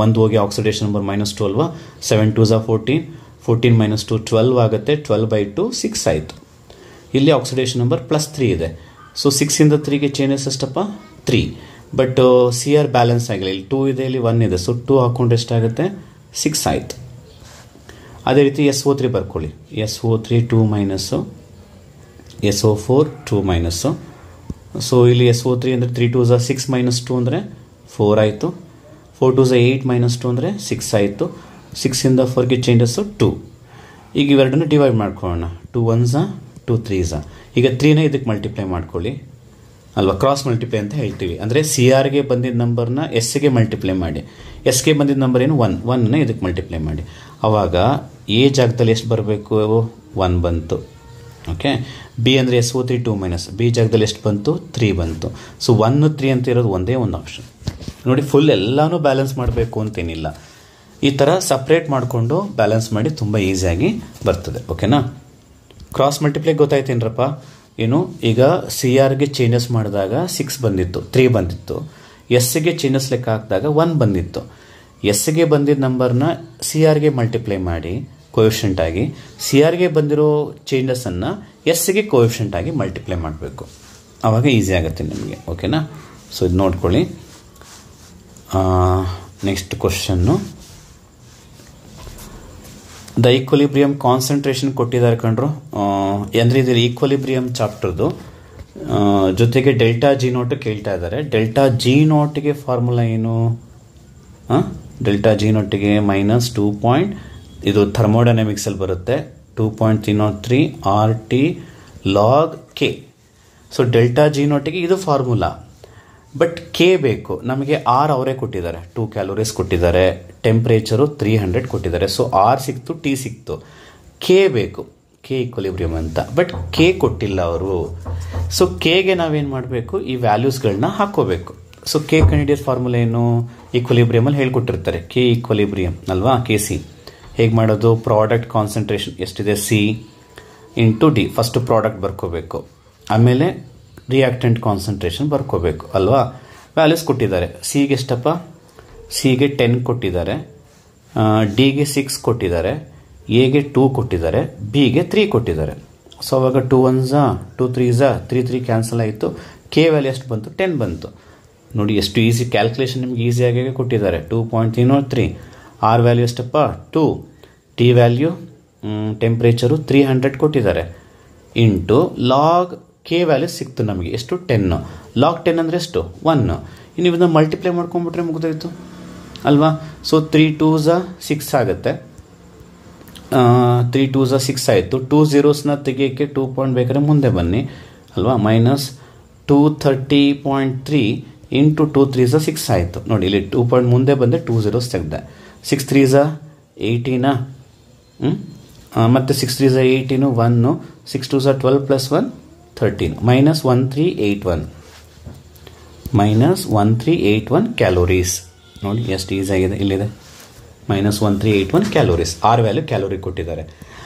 ಆಕ್ಸಿಡೇಷನ್ ನಂಬರ್ -2 ಅಲ್ವಾ? 7 2s 14, 14 - 2 12 ಆಗುತ್ತೆ. 12/2 6 ಆಯಿತು. ಇಲ್ಲಿ ಆಕ್ಸಿಡೇಷನ್ ನಂಬರ್ +3 ಇದೆ. ಸೊ 6ಇಂದ 3ಗೆ ಚೇಂಜಸ್ ಎಷ್ಟಪ್ಪ? 3. ಬಟ್ Cr ಬ್ಯಾಲೆನ್ಸ್ ಆಗಿಲ್ಲ, ಇಲ್ಲಿ 2 ಇದೆ, ಇಲ್ಲಿ 1 ಇದೆ. ಸೊ 2 ಹಾಕ್ಕೊಂಡ್ರೆ ಎಷ್ಟಾಗುತ್ತೆ? 6 ಆಯಿತು. ಅದೇ ರೀತಿ SO3 ಬರ್ಕೊಳ್ಳಿ. SO3 2 minus, SO4 2 minus. So ಇಲ್ಲಿ SO3 ಅಂದರೆ 3 2s 6 - 2 ಅಂದರೆ 4 ಆಯಿತು. 4 2s 8 - 2 ಅಂದರೆ 6 ಆಯಿತು. 6ಇಂದ 4ಗೆ ಚೇಂಜಸ್ಸು 2. ಈಗ ಇವೆರಡನ್ನು ಡಿವೈಡ್ ಮಾಡ್ಕೊಳ್ಳೋಣ. 2 1s 2 3s. ಈಗ 3ನ ಇದಕ್ಕೆ ಮಲ್ಟಿಪ್ಲೈ ಮಾಡ್ಕೊಳ್ಳಿ ಅಲ್ವಾ? ಕ್ರಾಸ್ ಮಲ್ಟಿಪ್ಲೈ ಅಂತ ಹೇಳ್ತೀವಿ. ಅಂದರೆ Crಗೆ ಬಂದಿದ್ದ ನಂಬರ್ನ Sಗೆ ಮಲ್ಟಿಪ್ಲೈ ಮಾಡಿ. Sಗೆ ಬಂದಿದ್ದ ನಂಬರ್ ಏನು? 1ನ ಇದಕ್ಕೆ ಮಲ್ಟಿಪ್ಲೈ ಮಾಡಿ. ಆವಾಗ ಎ ಜಾಗದಲ್ಲಿ ಎಷ್ಟು ಬರಬೇಕು? 1 ಬಂತು. ಓಕೆ, ಬಿ ಅಂದರೆ SO3 2 ಮೈನಸ್, ಬಿ ಜಾಗದಲ್ಲಿ ಎಷ್ಟು ಬಂತು? 3 ಬಂತು. ಸೊ 1 3 ಅಂತ ಇರೋದು ಒಂದೇ ಒಂದು ಆಪ್ಷನ್. ನೋಡಿ, ಫುಲ್ ಎಲ್ಲನೂ ಬ್ಯಾಲೆನ್ಸ್ ಮಾಡಬೇಕು ಅಂತೇನಿಲ್ಲ, ಈ ಥರ ಸಪ್ರೇಟ್ ಮಾಡಿಕೊಂಡು ಬ್ಯಾಲೆನ್ಸ್ ಮಾಡಿ ತುಂಬ ಈಸಿಯಾಗಿ ಬರ್ತದೆ. ಓಕೆನಾ? ಕ್ರಾಸ್ ಮಲ್ಟಿಪ್ಲೈ ಗೊತ್ತಾಯ್ತೇನ್ರಪ್ಪ? ಏನು, ಈಗ Crಗೆ ಚೇಂಜಸ್ ಮಾಡಿದಾಗ 6 ಬಂದಿತ್ತು, 3 ಬಂದಿತ್ತು. Sಗೆ ಚೇಂಜಸ್ ಲೆಕ್ಕ ಹಾಕಿದಾಗ 1 ಬಂದಿತ್ತು. Sಗೆ ಬಂದಿದ್ದ ನಂಬರ್ನ Crಗೆ ಮಲ್ಟಿಪ್ಲೈ ಮಾಡಿ ಕೋಎಫಿಷಿಯಂಟ್ ಆಗಿ, Crಗೆ ಬಂದಿರೋ ಚೇಂಜಸನ್ನು Sಗೆ ಕೋಎಫಿಷಿಯಂಟ್ ಆಗಿ ಮಲ್ಟಿಪ್ಲೈ ಮಾಡಬೇಕು. ಆವಾಗ ಈಸಿ ಆಗುತ್ತೆ ನಿಮಗೆ. ಓಕೆನಾ? ಸೊ ಇದು ನೋಡ್ಕೊಳ್ಳಿ. Next question, the equilibrium concentration ಕೊಟ್ಟಿದ್ದಾರೆ ಕಂಡ್ರು. ಅಂದರೆ ಇದು ಈಕ್ವಲಿಬ್ರಿಯಂ ಚಾಪ್ಟರ್ದು ಜೊತೆಗೆ ಡೆಲ್ಟಾ G0 ಕೇಳ್ತಾ ಇದ್ದಾರೆ. ಡೆಲ್ಟಾ G0ಗೆ ಫಾರ್ಮುಲಾ ಏನು? ಡೆಲ್ಟಾ G0ಗೆ -2. ಇದು ಥರ್ಮೋಡೈನಮಿಕ್ಸಲ್ಲಿ ಬರುತ್ತೆ. 2.303 RT log K. ಸೊ ಡೆಲ್ಟಾ G0ಗೆ ಇದು ಫಾರ್ಮುಲಾ. ಬಟ್ ಕೆ ಬೇಕು ನಮಗೆ. ಆರ್ ಅವರೇ ಕೊಟ್ಟಿದ್ದಾರೆ, 2 ಕ್ಯಾಲೋರೀಸ್ ಕೊಟ್ಟಿದ್ದಾರೆ, ಟೆಂಪ್ರೇಚರು 300 ಕೊಟ್ಟಿದ್ದಾರೆ. ಸೊ ಆರ್ ಸಿಕ್ತು, ಟಿ ಸಿಕ್ತು. ಕೆ ಬೇಕು, ಕೆ ಈಕ್ವಲಿಬ್ರಿಯಂ ಅಂತ. ಬಟ್ ಕೆ ಕೊಟ್ಟಿಲ್ಲ ಅವರು. ಸೊ ಕೆಗೆ ನಾವೇನು ಮಾಡಬೇಕು? ಈ ವ್ಯಾಲ್ಯೂಸ್ಗಳನ್ನ ಹಾಕೋಬೇಕು. ಸೊ ಕೆ ಕಂಡಿಡಿಯೋ ಫಾರ್ಮುಲಾ ಏನು? ಈಕ್ವಲಿಬ್ರಿಯಮಲ್ಲಿ ಹೇಳ್ಕೊಟ್ಟಿರ್ತಾರೆ, ಕೆ ಈಕ್ವಲಿಬ್ರಿಯಂ ಅಲ್ವಾ? KC ಹೇಗೆ ಮಾಡೋದು? ಪ್ರಾಡಕ್ಟ್ ಕಾನ್ಸಂಟ್ರೇಷನ್ ಎಷ್ಟಿದೆ? C into D. First product ಬರ್ಕೋಬೇಕು, ಆಮೇಲೆ ರಿಯಾಕ್ಟೆಂಟ್ ಕಾನ್ಸಂಟ್ರೇಷನ್ ಬರ್ಕೋಬೇಕು ಅಲ್ವಾ? ವ್ಯಾಲ್ಯೂಸ್ ಕೊಟ್ಟಿದ್ದಾರೆ. ಸಿಗೆ ಎಷ್ಟಪ್ಪ? ಸಿಗೆ 10 ಕೊಟ್ಟಿದ್ದಾರೆ, ಡಿಗೆ 6 ಕೊಟ್ಟಿದ್ದಾರೆ, ಎಗೆ 2 ಕೊಟ್ಟಿದ್ದಾರೆ, ಬಿಗೆ 3 ಕೊಟ್ಟಿದ್ದಾರೆ. ಸೊ ಅವಾಗ 2 1s 2 3s 3 3 ಕ್ಯಾನ್ಸಲ್ ಆಯಿತು. ಕೆ ವ್ಯಾಲ್ಯೂ ಎಷ್ಟು ಬಂತು? 10 ಬಂತು. ನೋಡಿ ಎಷ್ಟು ಈಸಿ ಕ್ಯಾಲ್ಕುಲೇಷನ್, ನಿಮ್ಗೆ ಈಸಿಯಾಗಿ ಕೊಟ್ಟಿದ್ದಾರೆ. 2.303. ಆರ್ ವ್ಯಾಲ್ಯೂ ಎಷ್ಟಪ್ಪ? 2. ಟಿ ವ್ಯಾಲ್ಯೂ ಟೆಂಪ್ರೇಚರು 300 ಕೊಟ್ಟಿದ್ದಾರೆ. ಇಂಟು ಲಾಗ್ ಕೆ ವ್ಯಾಲ್ಯೂ ಸಿಕ್ತು ನಮಗೆ ಎಷ್ಟು? 10. ಲಾಗ್ 10 ಅಂದರೆ ಎಷ್ಟು? 1. ಇನ್ನು ಇದನ್ನ ಮಲ್ಟಿಪ್ಲೈ ಮಾಡ್ಕೊಂಡ್ಬಿಟ್ರೆ ಮುಗಿದೋಯ್ತು ಅಲ್ವಾ? ಸೊ 3 2s 6 ಆಗುತ್ತೆ. 3 2s 6 ಆಯಿತು. 2 zeros ತೆಗಿಯೋಕ್ಕೆ 2 ಪಾಯಿಂಟ್ ಬೇಕಾದ್ರೆ ಮುಂದೆ ಬನ್ನಿ ಅಲ್ವಾ? -230.3 ಇಂಟು 2 3s 6 ಆಯಿತು. ನೋಡಿ ಇಲ್ಲಿ 2 ಪಾಯಿಂಟ್ ಮುಂದೆ ಬಂದೆ, 2 zeros ತೆಗೆದೆ. 6 3s 18. ಮತ್ತು 6 3s 18, 1, 6 2s 12 + 1 13, -1381 ಕ್ಯಾಲೋರೀಸ್. ನೋಡಿ ಎಷ್ಟು ಈಸಿ ಆಗಿದೆ. ಇಲ್ಲಿದೆ -1381 ಕ್ಯಾಲೋರೀಸ್. ಆರ್ ವ್ಯಾಲ್ಯೂ ಕ್ಯಾಲೋರಿ ಕೊಟ್ಟಿದ್ದಾರೆ.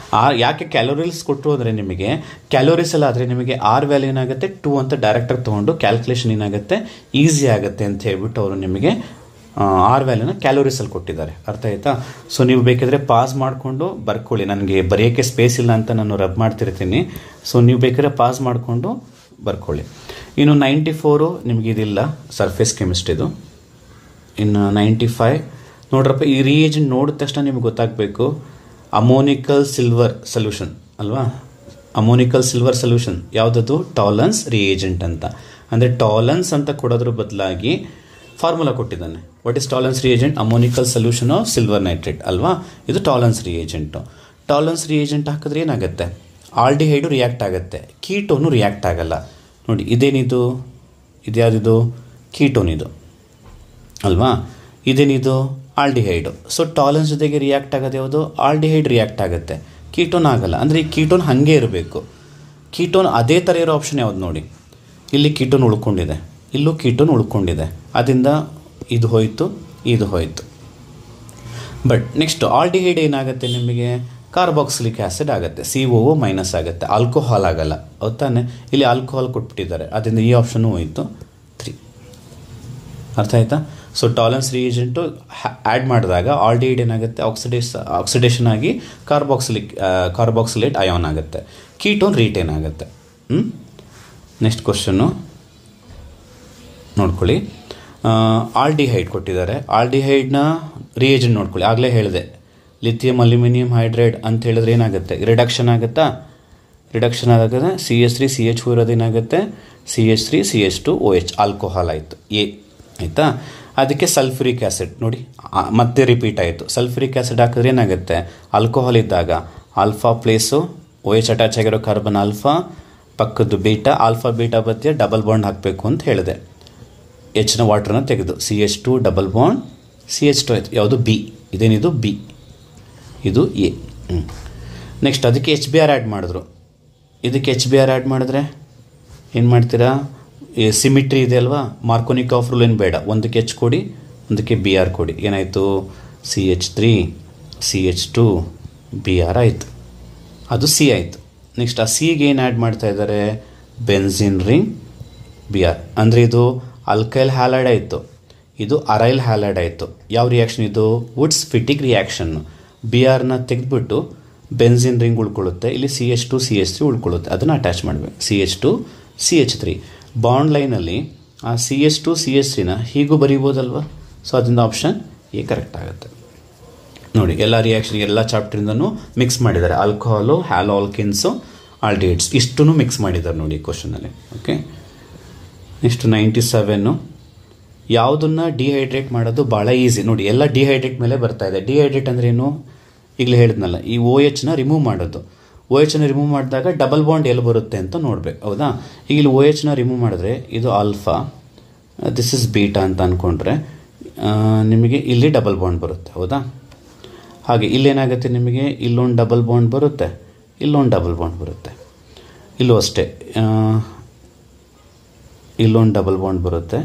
ಯಾಕೆ ಕ್ಯಾಲೋರೀಸ್ ಕೊಟ್ಟರು ಅಂದರೆ ನಿಮಗೆ ಕ್ಯಾಲೋರೀಸ್ ಎಲ್ಲ ಆದರೆ ನಿಮಗೆ ಆರ್ ವ್ಯಾಲ್ಯೂ ಏನಾಗುತ್ತೆ? 2 ಅಂತ ಡೈರೆಕ್ಟಾಗಿ ತೊಗೊಂಡು ಕ್ಯಾಲ್ಕುಲೇಷನ್ ಏನಾಗುತ್ತೆ? ಈಸಿ ಆಗುತ್ತೆ ಅಂತ ಹೇಳ್ಬಿಟ್ಟು ಅವರು ನಿಮಗೆ ಆರ್ ವ್ಯಾಲ್ಯೂನ ಕ್ಯಾಲೋರೀಸಲ್ಲಿ ಕೊಟ್ಟಿದ್ದಾರೆ. ಅರ್ಥ ಆಯ್ತಾ? ಸೊ ನೀವು ಬೇಕಿದ್ರೆ ಪಾಸ್ ಮಾಡಿಕೊಂಡು ಬರ್ಕೊಳ್ಳಿ. ನನಗೆ ಬರೆಯೋಕ್ಕೆ ಸ್ಪೇಸ್ ಇಲ್ಲ ಅಂತ ನಾನು ರಬ್ ಮಾಡ್ತಿರ್ತೀನಿ. ಸೊ ನೀವು ಬೇಕಾದ್ರೆ ಪಾಸ್ ಮಾಡಿಕೊಂಡು ಬರ್ಕೊಳ್ಳಿ. ಇನ್ನು 94 ನಿಮಗೆ ಇದಿಲ್ಲ, ಸರ್ಫೇಸ್ ಕೆಮಿಸ್ಟ್ರಿದು. ಇನ್ನು 95 ನೋಡ್ರಪ್ಪ, ಈ ರಿಯೇಜೆಂಟ್ ನೋಡಿದ ತಕ್ಷಣ ನಿಮ್ಗೆ ಗೊತ್ತಾಗಬೇಕು ಅಮೋನಿಕಲ್ ಸಿಲ್ವರ್ ಸೊಲ್ಯೂಷನ್ ಅಲ್ವಾ. ಅಮೋನಿಕಲ್ ಸಿಲ್ವರ್ ಸೊಲ್ಯೂಷನ್ ಯಾವುದದು? ಟಾಲನ್ಸ್ ರಿಯೇಜೆಂಟ್ ಅಂತ. ಅಂದರೆ ಟಾಲನ್ಸ್ ಅಂತ ಕೊಡೋದ್ರ ಬದಲಾಗಿ ಫಾರ್ಮುಲಾ ಕೊಟ್ಟಿದ್ದಾನೆ. What is Tollens reagent? Ammoniacal solution of silver nitrate ಅಲ್ವಾ, ಇದು ಟಾಲನ್ಸ್ ರಿಯೇಜೆಂಟು. ಟಾಲನ್ಸ್ ರಿಯೇಜೆಂಟ್ ಹಾಕಿದ್ರೆ ಏನಾಗುತ್ತೆ? ಆಲ್ಡಿಹೈಡು ರಿಯಾಕ್ಟ್ ಆಗುತ್ತೆ, ಕೀಟೋನು ರಿಯಾಕ್ಟ್ ಆಗಲ್ಲ. ನೋಡಿ ಇದೇನಿದು? ಇದು ಯಾವುದಿದು? ಕೀಟೋನ್ ಇದು ಅಲ್ವಾ. ಇದೇನಿದು? ಆಲ್ಡಿಹೈಡು. ಸೊ ಟಾಲನ್ಸ್ ಜೊತೆಗೆ ರಿಯಾಕ್ಟ್ ಆಗೋದು ಯಾವುದು? ಆಲ್ಡಿಹೈಡ್ ರಿಯಾಕ್ಟ್ ಆಗುತ್ತೆ, ಕೀಟೋನ್ ಆಗಲ್ಲ. ಅಂದರೆ ಈ ಕೀಟೋನ್ ಹಾಗೆ ಇರಬೇಕು. ಕೀಟೋನ್ ಅದೇ ಥರ ಇರೋ ಆಪ್ಷನ್ ಯಾವುದು ನೋಡಿ? ಇಲ್ಲಿ ಕೀಟೋನ್ ಉಳ್ಕೊಂಡಿದೆ, ಇಲ್ಲೂ ಕೀಟೋನ್ ಉಳ್ಕೊಂಡಿದೆ, ಅದರಿಂದ ಇದು ಹೋಯಿತು, ಇದು ಹೋಯಿತು. ಬಟ್ ನೆಕ್ಸ್ಟ್ ಆಲ್ಡಿಹೈಡ್ ಏನಾಗುತ್ತೆ ನಿಮಗೆ? ಕಾರ್ಬಾಕ್ಸಿಲಿಕ್ ಆ್ಯಸಿಡ್ ಆಗುತ್ತೆ, COO ಮೈನಸ್ ಆಗುತ್ತೆ, ಆಲ್ಕೋಹಾಲ್ ಆಗಲ್ಲ. ಹೌದು ತಾನೆ? ಇಲ್ಲಿ ಆಲ್ಕೋಹಾಲ್ ಕೊಟ್ಬಿಟ್ಟಿದ್ದಾರೆ, ಅದರಿಂದ ಈ ಆಪ್ಷನ್ನು ಹೋಯಿತು 3. ಅರ್ಥ ಆಯ್ತಾ? ಸೊ ಟಾಲನ್ಸ್ ರಿಯೇಜೆಂಟು ಆ್ಯಡ್ ಮಾಡಿದಾಗ ಆಲ್ಡಿಹೈಡ್ ಏನಾಗುತ್ತೆ? ಆಕ್ಸಿಡೇಷನ್ ಆಗಿ ಕಾರ್ಬಾಕ್ಸಿಲೇಟ್ ಅಯಾನ್ ಆಗುತ್ತೆ, ಕೀಟೋನ್ ರೀಟೇನ್ ಆಗುತ್ತೆ. ನೆಕ್ಸ್ಟ್ ಕ್ವಶನ್ನು ನೋಡ್ಕೊಳ್ಳಿ. ಆಲ್ಡಿಹೈಡ್ ಕೊಟ್ಟಿದ್ದಾರೆ, ಆಲ್ಡಿಹೈಡ್ನ ರಿಯೇಜೆಂಟ್ ನೋಡ್ಕೊಳ್ಳಿ. ಆಗಲೇ ಹೇಳಿದೆ ಲಿಥಿಯಂ ಅಲ್ಯೂಮಿನಿಯಂ ಹೈಡ್ರೈಡ್ ಅಂತ ಹೇಳಿದ್ರೆ ಏನಾಗುತ್ತೆ? ರಿಡಕ್ಷನ್ ಆಗುತ್ತಾ? ರಿಡಕ್ಷನ್ ಆಗುತ್ತೆ. CH3 CH4 ಇರೋದೇನಾಗುತ್ತೆ? CH3 CH2OH alcohol ಆಯಿತು, ಎ ಆಯಿತಾ. ಅದಕ್ಕೆ ಸಲ್ಫ್ಯೂರಿಕ್ ಆ್ಯಸಿಡ್ ನೋಡಿ ಮತ್ತೆ ರಿಪೀಟ್ ಆಯಿತು. ಸಲ್ಫ್ಯೂರಿಕ್ ಆ್ಯಸಿಡ್ ಹಾಕಿದ್ರೆ ಏನಾಗುತ್ತೆ? ಆಲ್ಕೋಹಾಲ್ ಇದ್ದಾಗ ಆಲ್ಫಾ ಪ್ಲೇಸು OH ಅಟ್ಯಾಚ್ ಆಗಿರೋ ಕಾರ್ಬನ್ ಆಲ್ಫಾ, ಪಕ್ಕದ್ದು ಬೀಟಾ, ಆಲ್ಫಾ ಬೀಟಾ ಮಧ್ಯೆ ಡಬಲ್ ಬಾಂಡ್ ಹಾಕಬೇಕು ಅಂತ ಹೇಳಿದೆ. Hನ ವಾಟ್ರನ್ನ ತೆಗೆದು CH2 ಡಬಲ್ ಬಾಂಡ್ CH2 ಆಯಿತು. ಯಾವುದು? ಬಿ. ಇದೇನಿದು? ಬಿ, ಇದು ಎ. ನೆಕ್ಸ್ಟ್ ಅದಕ್ಕೆ HBr ಆ್ಯಡ್ ಮಾಡಿದ್ರು. ಇದಕ್ಕೆ HBr ಆ್ಯಡ್ ಮಾಡಿದ್ರೆ ಏನು ಮಾಡ್ತೀರಾ? ಸಿಮಿಟ್ರಿ ಇದೆ ಅಲ್ವಾ, ಮಾರ್ಕೋನಿಕಾಫ್ ರೂಲ್ ಏನು ಬೇಡ, ಒಂದಕ್ಕೆ H ಕೊಡಿ, ಒಂದಕ್ಕೆ Br ಕೊಡಿ. ಏನಾಯಿತು? CH3 CH2 Br ಆಯಿತು, ಅದು ಸಿ ಆಯಿತು. ನೆಕ್ಸ್ಟ್ ಆ ಸಿಗೆ ಏನು ಆ್ಯಡ್ ಮಾಡ್ತಾ ಇದ್ದಾರೆ? Benzene ring Br. ಅಂದರೆ ಇದು ಅಲ್ಕೈಲ್ ಹ್ಯಾಲೈಡ್ ಆಯಿತು, ಇದು ಅರೈಲ್ ಹ್ಯಾಲೈಡ್ ಆಯಿತು. ಯಾವ ರಿಯಾಕ್ಷನ್ ಇದು? Woods ಫಿಟಿಕ್ reaction. Brನ ತೆಗೆದುಬಿಟ್ಟು ಬೆನ್ಸಿನ್ ರಿಂಗ್ ಉಳ್ಕೊಳ್ಳುತ್ತೆ, ಇಲ್ಲಿ CH2 CH3 ಉಳ್ಕೊಳ್ಳುತ್ತೆ, ಅದನ್ನು ಅಟ್ಯಾಚ್ ಮಾಡಬೇಕು. CH2 CH3 ಬಾಂಡ್ ಲೈನಲ್ಲಿ ಆ CH2 CH3ನ ಹೀಗೂ ಬರೀಬೋದಲ್ವ. ಸೊ ಅದರಿಂದ ಆಪ್ಷನ್ ಎ ಕರೆಕ್ಟ್ ಆಗುತ್ತೆ. ನೋಡಿ ಎಲ್ಲ ರಿಯಾಕ್ಷನ್ ಎಲ್ಲ ಚಾಪ್ಟ್ರಿಂದನೂ ಮಿಕ್ಸ್ ಮಾಡಿದ್ದಾರೆ. ಆಲ್ಕೋಹಾಲು, ಹ್ಯಾಲೋ ಆಲ್ಕಿನ್ಸು, ಆಲ್ಡಿಹೈಡ್ಸ್ ಇಷ್ಟೂ ಮಿಕ್ಸ್ ಮಾಡಿದ್ದಾರೆ ನೋಡಿ ಈ ಕ್ವಶನಲ್ಲಿ. ಓಕೆ, ನೆಕ್ಸ್ಟ್ 97 ಯಾವುದನ್ನು ಡಿಹೈಡ್ರೇಟ್ ಮಾಡೋದು ಭಾಳ ಈಸಿ ನೋಡಿ. ಎಲ್ಲ ಡಿಹೈಡ್ರೇಟ್ ಮೇಲೆ ಬರ್ತಾ ಇದೆ. ಡಿಹೈಡ್ರೇಟ್ ಅಂದರೆ ಏನು? ಈಗಲೇ ಹೇಳಿದ್ನಲ್ಲ, ಈ OHನ ರಿಮೂವ್ ಮಾಡೋದು. OHನ ರಿಮೂವ್ ಮಾಡಿದಾಗ ಡಬಲ್ ಬಾಂಡ್ ಎಲ್ಲಿ ಬರುತ್ತೆ ಅಂತ ನೋಡಬೇಕು, ಹೌದಾ. ಈಗ ಇಲ್ಲಿ OHನ ರಿಮೂವ್ ಮಾಡಿದ್ರೆ ಇದು ಆಲ್ಫಾ, ದಿಸ್ ಇಸ್ ಬೀಟಾ ಅಂತ ಅಂದ್ಕೊಂಡ್ರೆ ನಿಮಗೆ ಇಲ್ಲಿ ಡಬಲ್ ಬಾಂಡ್ ಬರುತ್ತೆ, ಹೌದಾ. ಹಾಗೆ ಇಲ್ಲೇನಾಗುತ್ತೆ ನಿಮಗೆ? ಇಲ್ಲೊಂದು ಡಬಲ್ ಬಾಂಡ್ ಬರುತ್ತೆ, ಇಲ್ಲೊಂದು ಡಬಲ್ ಬಾಂಡ್ ಬರುತ್ತೆ, ಇಲ್ಲೂ ಅಷ್ಟೇ ಇಲ್ಲೊಂದು ಡಬಲ್ ಬಾಂಡ್ ಬರುತ್ತೆ,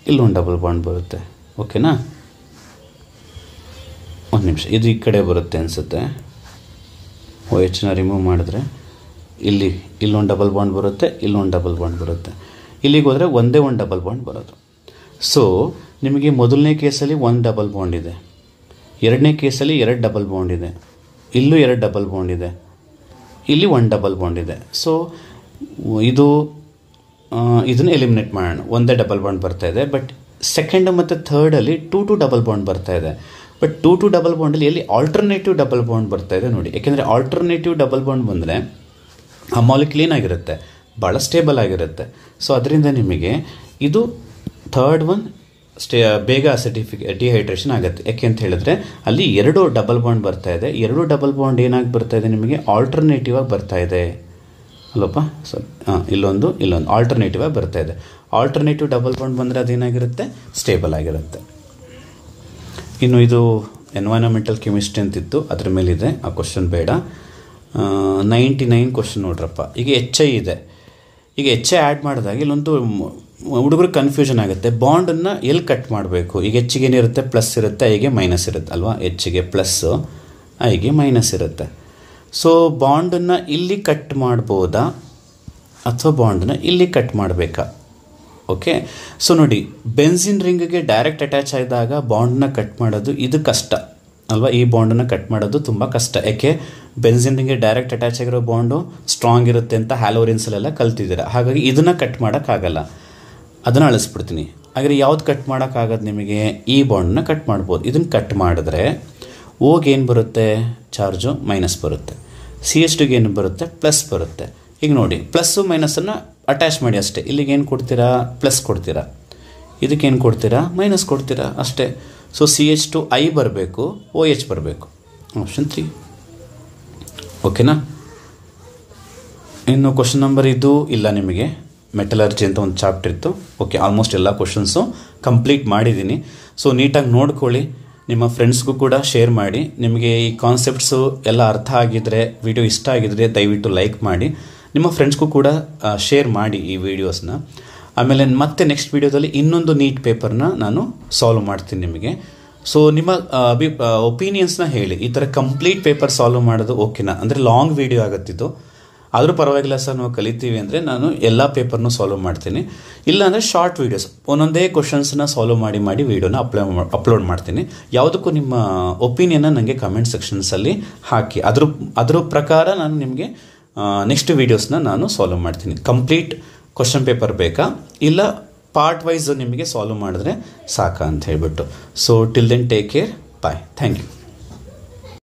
ಇಲ್ಲೊಂದು ಡಬಲ್ ಬಾಂಡ್ ಬರುತ್ತೆ. ಓಕೆನಾ? ಒಂದು ನಿಮಿಷ, ಇದು ಈ ಕಡೆ ಬರುತ್ತೆ ಅನಿಸುತ್ತೆ. OHನ ರಿಮೂವ್ ಮಾಡಿದ್ರೆ ಇಲ್ಲೊಂದು ಡಬಲ್ ಬಾಂಡ್ ಬರುತ್ತೆ, ಇಲ್ಲೊಂದು ಡಬಲ್ ಬಾಂಡ್ ಬರುತ್ತೆ. ಇಲ್ಲಿಗೆ ಹೋದರೆ ಒಂದೇ ಒಂದು ಡಬಲ್ ಬಾಂಡ್ ಬರೋದು. ಸೊ ನಿಮಗೆ ಮೊದಲನೇ ಕೇಸಲ್ಲಿ ಒಂದು ಡಬಲ್ ಬಾಂಡ್ ಇದೆ, ಎರಡನೇ ಕೇಸಲ್ಲಿ 2 ಡಬಲ್ ಬಾಂಡ್ ಇದೆ, ಇಲ್ಲೂ 2 ಡಬಲ್ ಬಾಂಡ್ ಇದೆ, ಇಲ್ಲಿ 1 ಡಬಲ್ ಬಾಂಡ್ ಇದೆ. ಸೊ ಇದನ್ನು ಎಲಿಮಿನೇಟ್ ಮಾಡೋಣ. ಒಂದೇ ಡಬಲ್ ಬಾಂಡ್ ಬರ್ತಾ ಇದೆ. ಬಟ್ ಸೆಕೆಂಡ್ ಮತ್ತು ಥರ್ಡಲ್ಲಿ 2 ಡಬಲ್ ಬಾಂಡ್ ಬರ್ತಾ ಇದೆ. ಬಟ್ 2 ಡಬಲ್ ಬಾಂಡಲ್ಲಿ ಎಲ್ಲಿ ಆಲ್ಟರ್ನೇಟಿವ್ ಡಬಲ್ ಬಾಂಡ್ ಬರ್ತಾ ಇದೆ ನೋಡಿ. ಯಾಕೆಂದರೆ ಆಲ್ಟರ್ನೇಟಿವ್ ಡಬಲ್ ಬಾಂಡ್ ಬಂದರೆ ಆ ಮಾಲಿಕ್ಯೂಲ್ ಏನಾಗಿರುತ್ತೆ? ಭಾಳ ಸ್ಟೇಬಲ್ ಆಗಿರುತ್ತೆ. ಸೊ ಅದರಿಂದ ನಿಮಗೆ ಇದು ಥರ್ಡ್ ಒನ್ ಬೇಗ ಡಿಹೈಡ್ರೇಷನ್ ಆಗುತ್ತೆ. ಯಾಕೆ ಅಂತ ಹೇಳಿದ್ರೆ ಅಲ್ಲಿ 2 ಡಬಲ್ ಬಾಂಡ್ ಬರ್ತಾ ಇದೆ. 2 ಡಬಲ್ ಬಾಂಡ್ ಏನಾಗಿ ಬರ್ತಾ ಇದೆ ನಿಮಗೆ? ಆಲ್ಟರ್ನೇಟಿವ್ ಆಗಿ ಬರ್ತಾ ಇದೆ ಅಲ್ಲಪ್ಪ. ಸೊ ಇಲ್ಲೊಂದು ಆಲ್ಟರ್ನೇಟಿವ್ ಆಗಿ ಬರ್ತಾ ಇದೆ. ಆಲ್ಟರ್ನೇಟಿವ್ ಡಬಲ್ ಬಾಂಡ್ ಬಂದರೆ ಅದೇನಾಗಿರುತ್ತೆ? ಸ್ಟೇಬಲ್ ಆಗಿರುತ್ತೆ. ಇನ್ನು ಇದು ಎನ್ವೈರನ್ಮೆಂಟಲ್ ಕೆಮಿಸ್ಟ್ರಿ ಅಂತಿತ್ತು, ಅದ್ರ ಮೇಲಿದೆ, ಆ ಕ್ವಶನ್ ಬೇಡ. 99 ಕ್ವಶನ್ ನೋಡ್ರಪ್ಪ. ಈಗ HI ಇದೆ. ಈಗ HI ಆ್ಯಡ್ ಮಾಡಿದಾಗ ಇಲ್ಲೊಂದು ಹುಡುಗರಿಗೆ ಕನ್ಫ್ಯೂಷನ್ ಆಗುತ್ತೆ. ಬಾಂಡನ್ನು ಎಲ್ಲಿ ಕಟ್ ಮಾಡಬೇಕು? ಈಗ Hಗೆ ಏನಿರುತ್ತೆ? ಪ್ಲಸ್ ಇರುತ್ತೆ, Iಗೆ ಮೈನಸ್ ಇರುತ್ತೆ ಅಲ್ವಾ. Hಗೆ ಪ್ಲಸ್ಸು, Iಗೆ ಮೈನಸ್ ಇರುತ್ತೆ. ಸೊ ಬಾಂಡನ್ನು ಇಲ್ಲಿ ಕಟ್ ಮಾಡ್ಬೋದಾ ಅಥವಾ ಬಾಂಡನ್ನು ಇಲ್ಲಿ ಕಟ್ ಮಾಡಬೇಕಾ? ಓಕೆ, ಸೊ ನೋಡಿ, ಬೆನ್ಸಿನ್ ರಿಂಗ್ಗೆ ಡೈರೆಕ್ಟ್ ಅಟ್ಯಾಚ್ ಆದಾಗ ಬಾಂಡನ್ನ ಕಟ್ ಮಾಡೋದು ಇದು ಕಷ್ಟ ಅಲ್ವಾ. ಈ ಬಾಂಡನ್ನು ಕಟ್ ಮಾಡೋದು ತುಂಬ ಕಷ್ಟ. ಯಾಕೆ? ಬೆನ್ಸಿನ್ ರಿಂಗ್ಗೆ ಡೈರೆಕ್ಟ್ ಅಟ್ಯಾಚ್ ಆಗಿರೋ ಬಾಂಡು ಸ್ಟ್ರಾಂಗ್ ಇರುತ್ತೆ ಅಂತ ಹ್ಯಾಲೋರಿನ್ಸಲ್ಲೆಲ್ಲ ಕಲ್ತಿದ್ದೀರಾ. ಹಾಗಾಗಿ ಇದನ್ನು ಕಟ್ ಮಾಡೋಕ್ಕಾಗಲ್ಲ, ಅದನ್ನು ಅಳಿಸ್ಬಿಡ್ತೀನಿ. ಹಾಗಾದ್ರೆ ಯಾವ್ದು ಕಟ್ ಮಾಡೋಕ್ಕಾಗದು ನಿಮಗೆ? ಈ ಬಾಂಡನ್ನ ಕಟ್ ಮಾಡ್ಬೋದು. ಇದನ್ನು ಕಟ್ ಮಾಡಿದ್ರೆ ಓಗೆ ಏನು ಬರುತ್ತೆ? ಚಾರ್ಜು ಮೈನಸ್ ಬರುತ್ತೆ. CH2ಗೆ ಏನು ಬರುತ್ತೆ? ಪ್ಲಸ್ ಬರುತ್ತೆ. ಈಗ ನೋಡಿ, ಪ್ಲಸ್ಸು ಮೈನಸನ್ನು ಅಟ್ಯಾಚ್ ಮಾಡಿ ಅಷ್ಟೇ. ಇಲ್ಲಿಗೆ ಏನು ಕೊಡ್ತೀರಾ? ಪ್ಲಸ್ ಕೊಡ್ತೀರಾ. ಇದಕ್ಕೇನು ಕೊಡ್ತೀರಾ? ಮೈನಸ್ ಕೊಡ್ತೀರಾ ಅಷ್ಟೇ. ಸೊ CH2I ಬರಬೇಕು, OH ಬರಬೇಕು. ಆಪ್ಷನ್ 3. ಓಕೆನಾ? ಇನ್ನು ಕ್ವಶನ್ ನಂಬರ್ ಇದು ಇಲ್ಲ ನಿಮಗೆ. ಮೆಟಲರ್ಜಿ ಅಂತ ಒಂದು ಚಾಪ್ಟರ್ ಇತ್ತು. ಓಕೆ, ಆಲ್ಮೋಸ್ಟ್ ಎಲ್ಲ ಕ್ವಶನ್ಸು ಕಂಪ್ಲೀಟ್ ಮಾಡಿದ್ದೀನಿ. ಸೊ ನೀಟಾಗಿ ನೋಡ್ಕೊಳ್ಳಿ, ನಿಮ್ಮ ಫ್ರೆಂಡ್ಸ್ಗೂ ಕೂಡ ಶೇರ್ ಮಾಡಿ. ನಿಮಗೆ ಈ ಕಾನ್ಸೆಪ್ಟ್ಸು ಎಲ್ಲ ಅರ್ಥ ಆಗಿದ್ದರೆ, ವಿಡಿಯೋ ಇಷ್ಟ ಆಗಿದ್ದರೆ ದಯವಿಟ್ಟು ಲೈಕ್ ಮಾಡಿ. ನಿಮ್ಮ ಫ್ರೆಂಡ್ಸ್ಗೂ ಕೂಡ ಶೇರ್ ಮಾಡಿ ಈ ವಿಡಿಯೋಸ್ನ. ಆಮೇಲೆ ಮತ್ತೆ ನೆಕ್ಸ್ಟ್ ವಿಡಿಯೋದಲ್ಲಿ ಇನ್ನೊಂದು ನೀಟ್ ಪೇಪರ್ನ ನಾನು ಸಾಲ್ವ್ ಮಾಡ್ತೀನಿ ನಿಮಗೆ. ಸೊ ನಿಮ್ಮ ಒಪಿನಿಯನ್ಸ್ನ ಹೇಳಿ. ಈ ಥರ ಕಂಪ್ಲೀಟ್ ಪೇಪರ್ ಸಾಲ್ವ್ ಮಾಡೋದು ಓಕೆನಾ? ಅಂದರೆ ಲಾಂಗ್ ವಿಡಿಯೋ ಆಗುತ್ತಿದ್ದು, ಆದರೂ ಪರವಾಗಿಲ್ಲ ಸರ್, ನಾವು ಕಲಿತೀವಿ ಅಂದರೆ ನಾನು ಎಲ್ಲ ಪೇಪರ್ನೂ ಸಾಲ್ವ್ ಮಾಡ್ತೀನಿ. ಇಲ್ಲಾಂದರೆ ಶಾರ್ಟ್ ವೀಡಿಯೋಸ್ ಒಂದೊಂದೇ ಕ್ವಶನ್ಸ್ನ ಸಾಲ್ವ್ ಮಾಡಿ ವೀಡಿಯೋನ ಅಪ್ಲೋಡ್ ಮಾಡ್ತೀನಿ. ಯಾವುದಕ್ಕೂ ನಿಮ್ಮ ಒಪಿನಿಯನ್ನ ನನಗೆ ಕಮೆಂಟ್ ಸೆಕ್ಷನ್ಸಲ್ಲಿ ಹಾಕಿ. ಅದ್ರ ಪ್ರಕಾರ ನಾನು ನಿಮಗೆ ನೆಕ್ಸ್ಟ್ ವೀಡಿಯೋಸ್ನ ನಾನು ಸಾಲ್ವ್ ಮಾಡ್ತೀನಿ. ಕಂಪ್ಲೀಟ್ ಕ್ವಶನ್ ಪೇಪರ್ ಬೇಕಾ, ಇಲ್ಲ ಪಾರ್ಟ್ ವೈಸ್ ನಿಮಗೆ ಸಾಲ್ವ್ ಮಾಡಿದ್ರೆ ಸಾಕಾ ಅಂತ ಹೇಳ್ಬಿಟ್ಟು. So till then take care, bye, thank you.